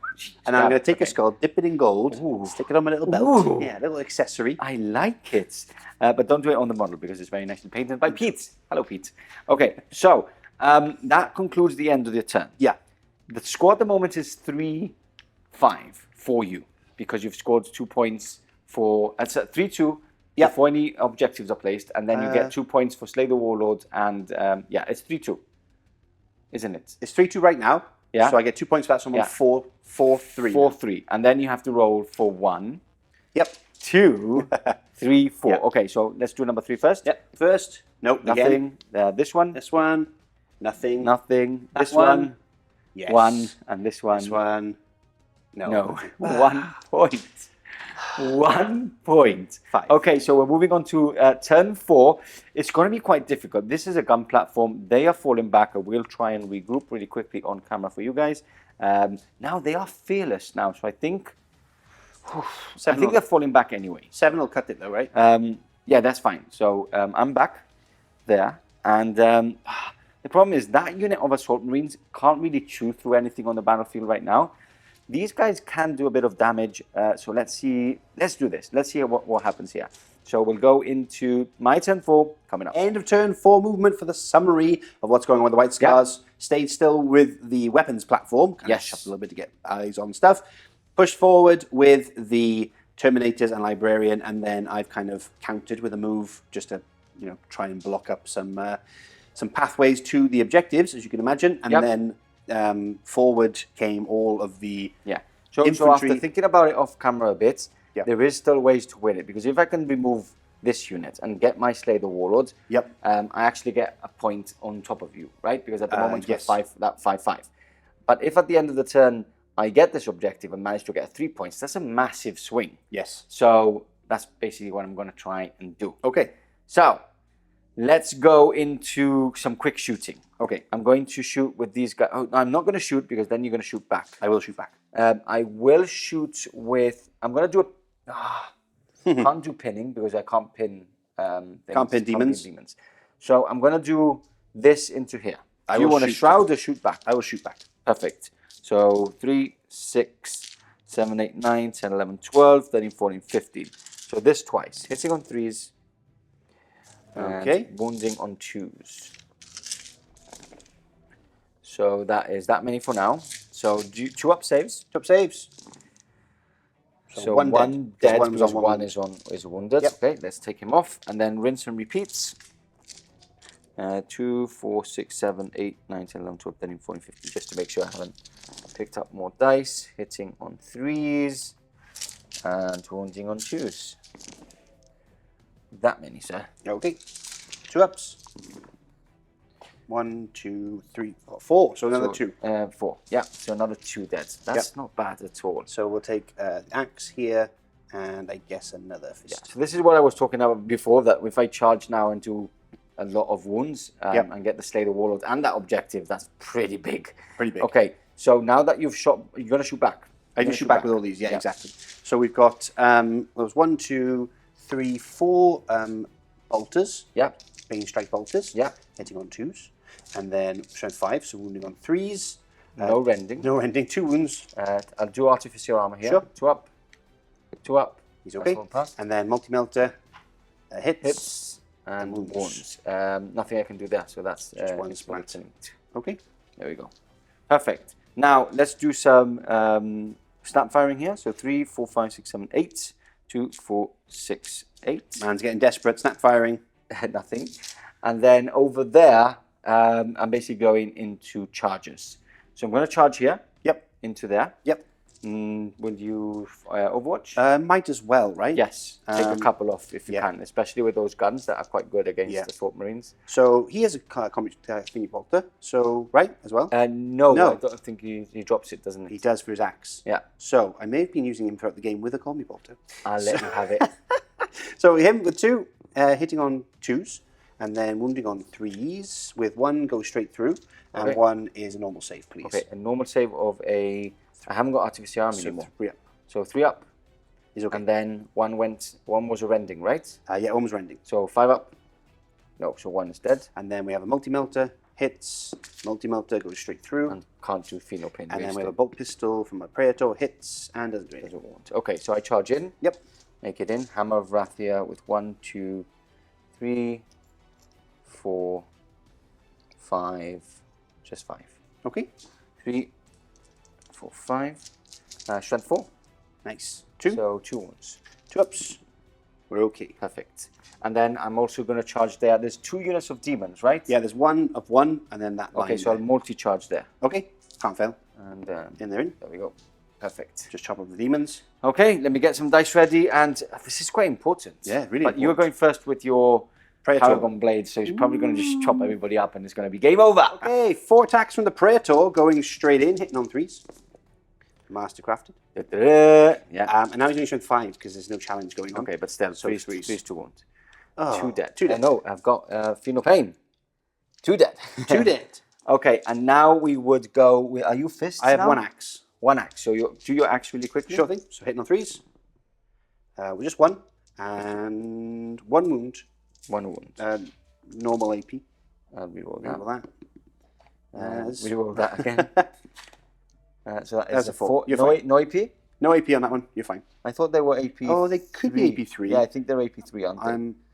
And I'm going to take Okay. your skull, dip it in gold, Ooh. stick it on my little belt. Ooh. Yeah, a little accessory. I like it. But don't do it on the model because it's very nicely painted by Pete. Hello, Pete. Okay, so that concludes the end of your turn. Yeah. The score at the moment is 3-5 for you because you've scored 2 points for... It's 3-2 before any objectives are placed, and then you get 2 points for Slay the Warlord, and yeah, it's 3-2, isn't it? It's 3-2 right now. Yeah. So I get 2 points for that, so I'm on 4-3. 4-3. And then you have to roll for 1, Yep. 2, 3, 4. Yeah. Okay, so let's do number 3 first. Yep. First. Nope. Again. Nothing. This one. This one. Nothing. Nothing. That This one. Yes. 1. And this one. This one. No. No. 1 point. 1 point. 5. Okay, so we're moving on to turn 4. It's going to be quite difficult. This is a gun platform. They are falling back. I will try and regroup really quickly on camera for you guys. Now they are fearless now, so I think they're falling back anyway. 7 will cut it though, right? Yeah, that's fine. So I'm back there, and the problem is that unit of Assault Marines can't really chew through anything on the battlefield right now. These guys can do a bit of damage, so let's see. Let's do this. Let's see what happens here. So we'll go into my turn 4 coming up. End of turn 4 movement for the summary of what's going on with the White Scars. Stayed still with the weapons platform. Kind of shuffle a little bit to get eyes on stuff. Push forward with the Terminators and Librarian, and then I've kind of countered with a move just to, try and block up some pathways to the objectives, as you can imagine, and then forward came all of the So infantry. after thinking about it off camera a bit, Yep. there is still ways to win it, because if I can remove this unit and get my Slay the Warlord, I actually get a point on top of you, right? Because at the moment we're 5-5. But if at the end of the turn I get this objective and manage to get 3 points, that's a massive swing. Yes. So that's basically what I'm going to try and do. Okay. So let's go into some quick shooting. Okay, I'm going to shoot with these guys. Oh, I'm not going to shoot because then you're going to shoot back. I will shoot back. I will shoot with... I'm going to do a... can't do pinning because I can't pin... Can't pin demons. So I'm going to do this into here. Do you want to shroud or shoot back? I will shoot back. Perfect. So 3, 6, 7, 8, 9, 10, 11, 12, 13, 14, 15. So this twice. Hitting on 3s. Okay. Wounding on 2s. So that is that many for now. So 2 up saves. 2 up saves. So one dead One because one is wounded. Yep. Okay, let's take him off and then rinse and repeats. 2, 4, 6, 7, 8, 9, 10, 11, 12, 13, 14, 15. Just to make sure I haven't picked up more dice. Hitting on 3s and wounding on 2s. That many, sir. Okay. 2 ups. 1, 2, 3, 4. So another 2. 4. Yeah. So another 2 dead. That's not bad at all. So we'll take axe here, and I guess another fist. Yeah. So this is what I was talking about before. That if I charge now and do a lot of wounds and get the Slay the Warlord and that objective, that's pretty big. Pretty big. Okay. So now that you've shot, you're gonna shoot back. I can shoot back with all these. Yeah, exactly. So we've got there was 1, 2, 3, 4 bolters. Yeah. Banestrike bolters. Yeah. Hitting on 2s. And then strength 5, so wounding on 3s. No rending. No rending, 2 wounds. I'll do Artificer armor here. Sure. 2 up. 2 up. He's okay. And then Multi-Melta hits. And wounds. Nothing I can do there, so that's just 1 splat. Okay. There we go. Perfect. Now let's do some snap firing here. So 3, 4, 5, 6, 7, 8. 2, 4, 6, 8. Man's getting desperate. Snap firing. Nothing. And then over there, I'm basically going into charges. So I'm going to charge here. Yep. Into there. Yep. Will you Overwatch? Might as well, right? Yes. Take a couple off if you can, especially with those guns that are quite good against Assault Marines. So he has a Combi-Bolter, so right as well? No, I don't think he drops it, doesn't he? He does for his axe. Yeah. So I may have been using him throughout the game with a Combi-Bolter. I'll let you have it. So him with 2, hitting on 2s, and then wounding on 3s, with 1 go straight through, and 1 is a normal save, please. Okay, a normal save of a... I haven't got Artificer army anymore. 3 up. So 3 up. Is okay. And then one was a rending, right? Yeah, almost rending. So 5 up. No, so 1 is dead. And then we have a Multi-Melta, hits, Multi-Melta goes straight through. And can't do feel no pain. And then we have a bolt pistol from my Praetor, hits, and doesn't do anything. Okay, so I charge in. Yep. Make it in. Hammer of Wrathia with 1, 2, 3, 4, 5. Just 5. Okay. 3, 4, 5. Strength 4. Nice. 2. So 2 wounds. 2 ups. We're okay. Perfect. And then I'm also going to charge there. There's 2 units of demons, right? Yeah, there's 1 of 1, and then that line. Okay, so I'll multi-charge there. Okay. Can't fail. And in there. there we go. Perfect. Just chop up the demons. Okay, let me get some dice ready. And this is quite important. Yeah, really But you're going first with your Praetor. Paragon blade, so he's probably going to just chop everybody up and it's going to be game over. Okay, 4 attacks from the Praetor going straight in, hitting on 3s. Mastercrafted. Yeah. And now he's only showing 5 because there's no challenge going on. Okay, but still, So 3 threes. 2 wounds. Oh, 2 dead. 2 dead. No, I've got feel no pain. 2 dead. 2 dead. Okay, and now we would go with, are you fists I have now? 1 axe. 1 axe. So you do your axe really quickly. Sure thing. So hitting on 3s. With just 1. And 1 wound. 1 wound. Normal AP. I'll reroll that. Remember that. Reroll that again. So that is That's a 4. You're no, fine. no AP? No AP on that one. You're fine. I thought they were AP. Oh, they could be AP3. Yeah, I think they're AP3, aren't they?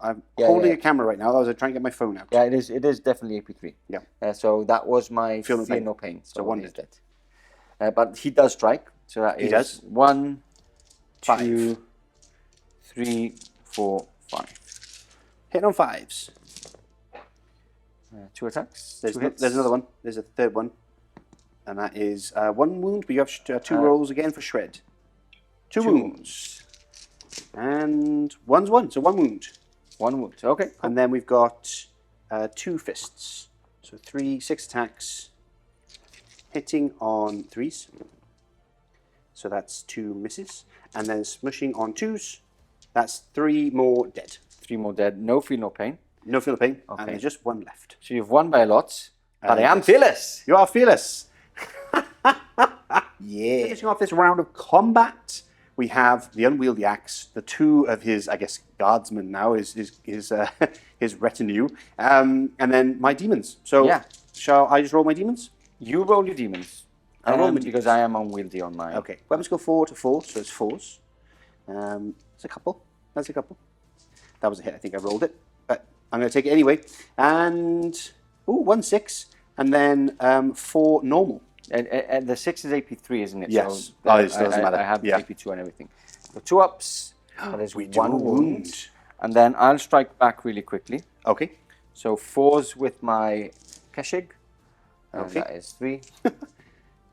I'm Yeah, holding yeah. a camera right now. I was trying to get my phone out. Yeah, it is definitely AP3. Yeah. So that was my Feel no pain. no pain. So 1 he's dead. But he does strike. So that He is does. 1, 5. 2, 3, 4, 5. Hitting on 5s. 2 attacks. There's, 2 hits. there's another one. There's a third one. And that is 1 wound, but you have 2 rolls again for shred. 2 wounds. And 1's 1, so 1 wound. 1 wound. Okay. Cool. And then we've got 2 fists. So 6 attacks. Hitting on 3s. So that's 2 misses. And then smushing on 2s. That's 3 more dead. 3 more dead. No feel no pain. No feel the pain. Okay. And there's just 1 left. So you've won by a lot. But I am yes. fearless. You are fearless. Yeah. Finishing off this round of combat, we have the unwieldy axe, the 2 of his, I guess, guardsmen now, his retinue, and then my demons. So, Yeah. shall I just roll my demons? You roll your demons. I'll roll my because I am unwieldy on mine. Okay. Weapons go 4 to 4, so it's 4s. That's a couple. That's a couple. That was a hit. I think I rolled it, but I'm going to take it anyway. And 1 6, and then 4 normal. And the 6 is AP3, isn't it? Yes. So Oh, it still doesn't matter. I have Yeah. AP2 and everything. So 2 ups. That is We do 1 a wound. wound. And then I'll strike back really quickly. Okay. So 4s with my Keshig. And Okay. that is 3.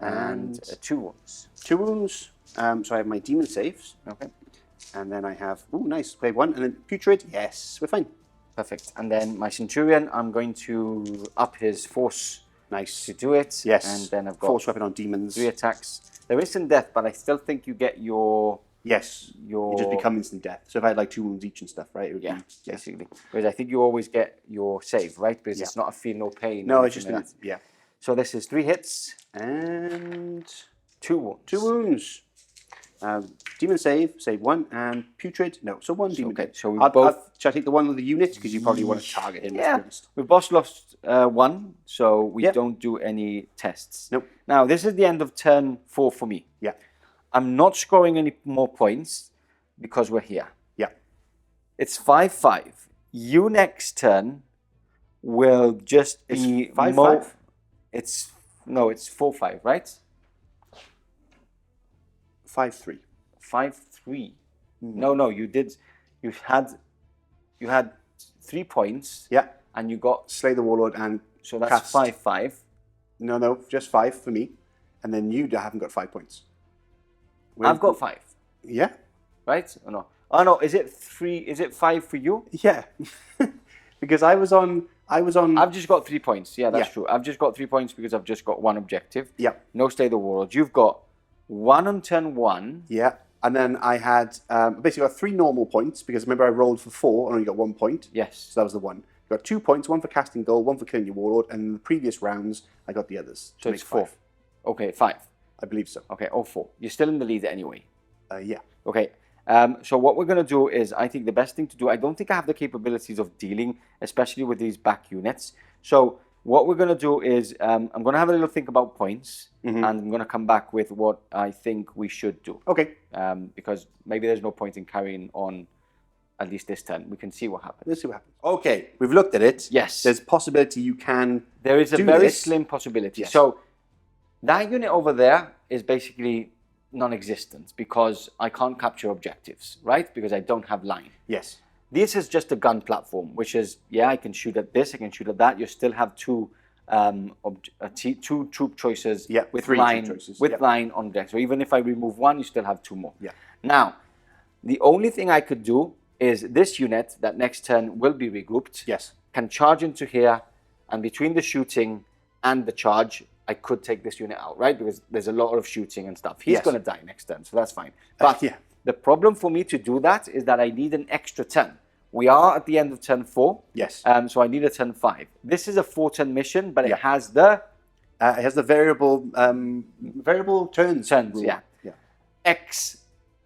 and 2 wounds. 2 wounds. So I have my demon saves. Okay. And then I have, nice, wave 1. And then putrid, yes, we're fine. Perfect. And then my Centurion, I'm going to up his force Nice. to do it. Yes. And then I've got Force weapon on demons. 3 attacks. There is instant death, but I still think you get your... Yes. You just become instant death. So if I had like 2 wounds each and stuff, right? It would Yeah, be, yes. basically. Whereas I think you always get your save, right? Because Yeah. it's not a feel no pain. No, or it's just, anything like that. yeah. So this is 3 hits, And 2 wounds. 2 wounds. Demon save 1, and putrid, no. So 1 demon. Okay, dead. so we I'll- both- Shall I take the one with the unit? Because you probably want to target him. let's be Yeah, honest. we've both lost 1, so we Yep. don't do any tests. Nope. Now, this is the end of turn 4 for me. Yeah. I'm not scoring any more points because we're here. Yeah. It's 5-5. You next turn will just be... It's 5-5? It's 4-5, right? 5-3. 5-3. No, you did. You had 3 points. Yeah. And you got, Slay the Warlord and so that's cast. 5-5. No, just 5 for me. And then you haven't got 5 points. I've got 5, Yeah. right? Or no? Oh no, is it 3? Is it 5 for you? Yeah. Because I was on. I've just got 3 points. Yeah, that's Yeah. true. I've just got 3 points because I've just got 1 objective. Yeah. No Stay the Warlord. You've got 1 on turn 1. Yeah. And then I had basically got 3 normal points because remember I rolled for 4 and only got 1 point. Yes. So that was the 1. You got 2 points, 1 for casting goal, 1 for killing your warlord, and in the previous rounds I got the others. So to it's make 4. 5. Okay, 5. I believe so. Okay, or 4. You're still in the lead anyway. Yeah. Okay. So what we're going to do is, I think the best thing to do, I don't think I have the capabilities of dealing, especially with these back units. So what we're going to do is, I'm going to have a little think about points, and I'm going to come back with what I think we should do. Okay. Because maybe there's no point in carrying on at least this turn. We can see what happens. Let's see what happens. Okay, we've looked at it. Yes. There's a possibility you can There is a do very this. slim possibility. Yes. So that unit over there is basically non-existent because I can't capture objectives, right? Because I don't have line. Yes. This is just a gun platform, which is, yeah, I can shoot at this, I can shoot at that. You still have two troop choices with three line, troop choices. with line on deck. So even if I remove one, you still have two more. Yeah. Now, the only thing I could do is this unit that next turn will be regrouped. Yes. Can charge into here, and between the shooting and the charge, I could take this unit out, right? Because there's a lot of shooting and stuff. He's going to die next turn, so that's fine. But the problem for me to do that is that I need an extra turn. We are at the end of turn 4. Yes. So I need a turn 5. This is a 4-turn mission, but it has the variable turns. Rule. Yeah. X,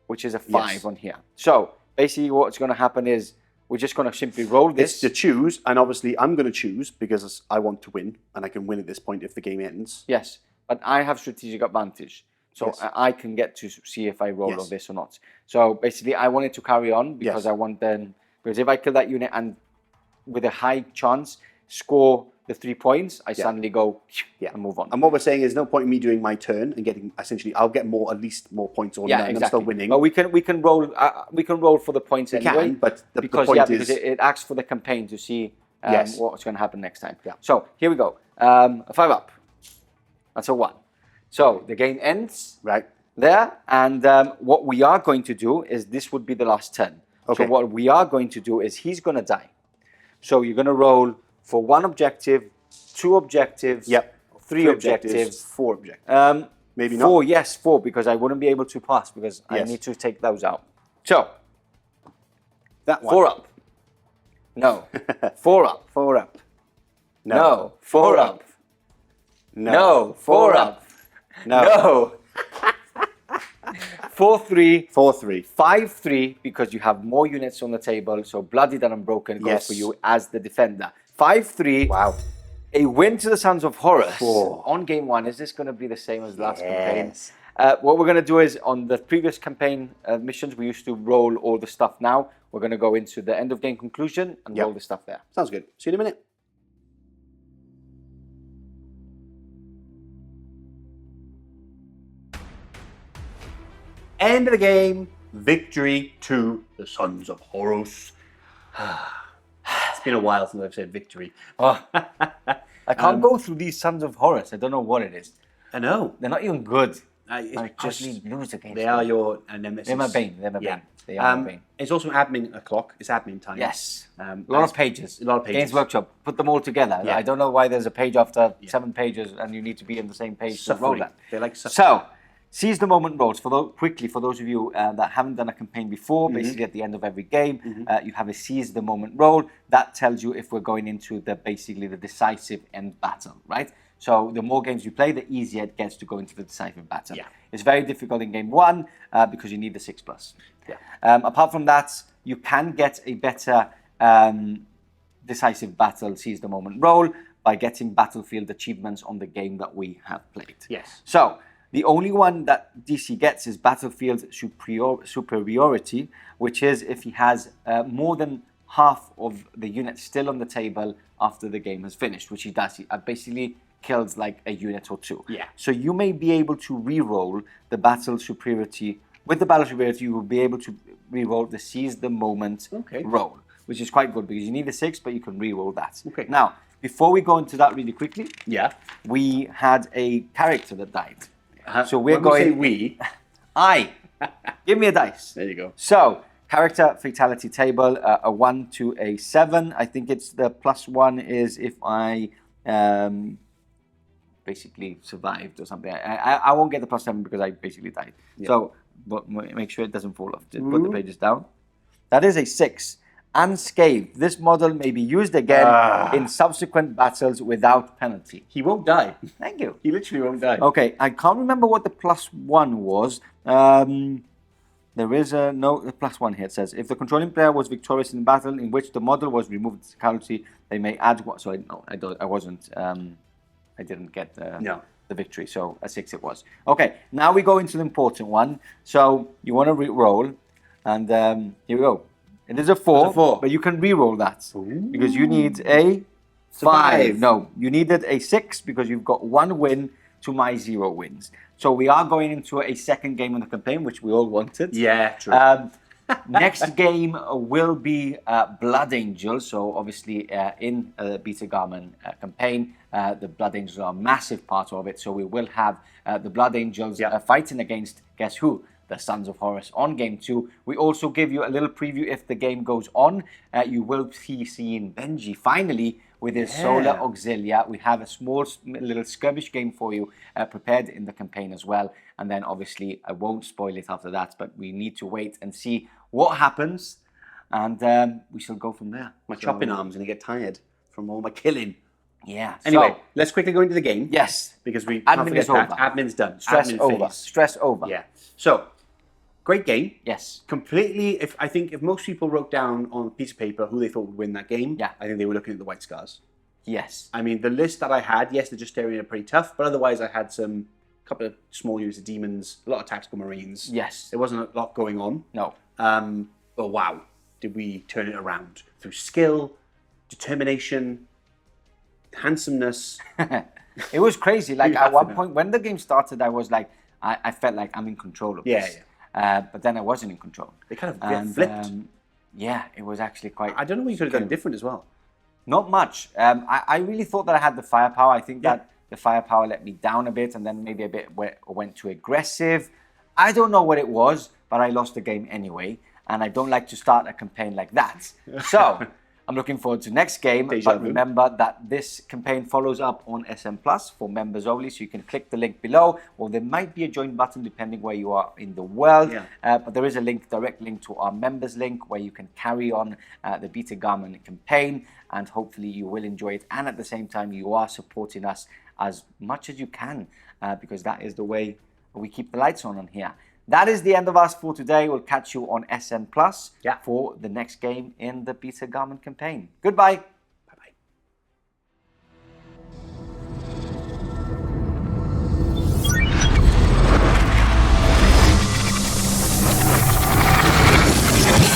which is a 5 on here. So basically what's going to happen is we're just going to simply roll this. It's to choose, and obviously I'm going to choose because I want to win, and I can win at this point if the game ends. Yes, but I have strategic advantage. So I can get to see if I roll on this or not. So basically I wanted to carry on because I want then, because if I kill that unit and with a high chance score the 3 points, I suddenly go and move on. And what we're saying is no point in me doing my turn and getting, essentially, I'll get at least more points or none, and I'm still winning. But we can roll for the points anyway. But the point is, because it acts for the campaign to see what's going to happen next time. So here we go. A 5 up. That's a 1. So the game ends there, and what we are going to do is this would be the last turn. So what we are going to do is he's going to die. So you're going to roll for 1 objective, 2 objectives, 3 objectives, 4 objectives. Maybe not. 4, yes, 4, because I wouldn't be able to pass because I need to take those out. So, that one. 4 up. No. 4 up. 4 up. No. 4 up. No. 4 up. No. 4-3. 4-3. 5-3 because you have more units on the table. So Bloodied and Unbroken goes for you as the defender. 5-3. Wow. A win to the Sons of Horus on game 1. Is this going to be the same as last campaign? What we're going to do is on the previous campaign missions, we used to roll all the stuff now. We're going to go into the end of game conclusion and roll the stuff there. Sounds good. See you in a minute. End of the game. Victory to the Sons of Horus. It's been a while since I've said victory. I can't go through these Sons of Horus. I don't know what it is. I know. They're not even good. I constantly lose against They them. are your nemesis. They're my bane. They're my bane. They are my bane. It's also admin o'clock. It's admin time. Yes. A lot of pages. A lot of pages. Games Workshop. Put them all together. I don't know why there's a page after 7 pages and you need to be in the same page to roll that. They like suffering. So, seize the moment rolls. Quickly, for those of you that haven't done a campaign before, basically at the end of every game, you have a seize the moment roll. That tells you if we're going into the decisive end battle, right? So the more games you play, the easier it gets to go into the decisive battle. It's very difficult in game 1 because you need the 6+. Apart from that, you can get a better decisive battle seize the moment roll by getting battlefield achievements on the game that we have played. Yes. So the only one that DC gets is battlefield superiority, which is if he has more than half of the units still on the table after the game has finished, which he does. He basically kills like a unit or 2. So you may be able to re-roll the battle superiority. With the battle superiority, you will be able to re-roll the seize the moment roll, which is quite good because you need a 6, but you can re-roll that. Now, before we go into that really quickly, we had a character that died. So we're going. We. I. Give me a dice. There you go. So character fatality table, a 1 to a 7. I think it's the +1 is if I basically survived or something. I won't get the +7 because I basically died. So, but make sure it doesn't fall off. Just put the pages down. That is a 6. Unscathed. This model may be used again in subsequent battles without penalty. He won't die. Thank you. He literally won't die. Okay, I can't remember what the +1 was. There is a +1 here. It says, if the controlling player was victorious in battle in which the model was removed as a casualty, they may add one. So I wasn't. I didn't get the victory. So a 6 it was. Okay, now we go into the important one. So you want to re-roll, and here we go. It is a 4, but you can re-roll that because you need a 5. No, you needed a 6 because you've got 1 win to my 0 wins. So we are going into a second game in the campaign, which we all wanted. Yeah, true. Next game will be Blood Angel. So obviously in the Beta-Garmon campaign, the Blood Angels are a massive part of it. So we will have the Blood Angels fighting against, guess who? The Sons of Horus on game 2. We also give you a little preview if the game goes on. You will be seeing Benji finally with his Solar Auxilia. We have a small little skirmish game for you prepared in the campaign as well. And then obviously I won't spoil it after that, but we need to wait and see what happens. And we shall go from there. My chopping arm's going to get tired from all my killing. Yeah. Anyway, let's quickly go into the game. Yes. Because we can't forget that. Admin's done. Stress Admin over. phase. Stress over. Yeah. So, great game. Yes. Completely, if most people wrote down on a piece of paper who they thought would win that game, I think they were looking at the White Scars. Yes. I mean, the list that I had, yes, the Justaerin are pretty tough, but otherwise I had a couple of small units of demons, a lot of tactical marines. Yes. There wasn't a lot going on. No. But wow, did we turn it around through skill, determination, handsomeness. It was crazy. Like at one point when the game started, I was like, I felt like I'm in control of this. But then I wasn't in control. They kind of flipped. Yeah, it was actually quite... I don't know what you could have done different as well. Not much. I really thought that I had the firepower. I think that the firepower let me down a bit, and then maybe a bit went too aggressive. I don't know what it was, but I lost the game anyway, and I don't like to start a campaign like that. So I'm looking forward to next game, but remember that this campaign follows up on SM Plus for members only, so you can click the link below, or there might be a join button depending where you are in the world. But there is a direct link to our members link where you can carry on the Beta-Garmon campaign, and hopefully you will enjoy it. And at the same time, you are supporting us as much as you can, because that is the way we keep the lights on here. That is the end of us for today. We'll catch you on SN Plus for the next game in the Beta-Garmon campaign. Goodbye.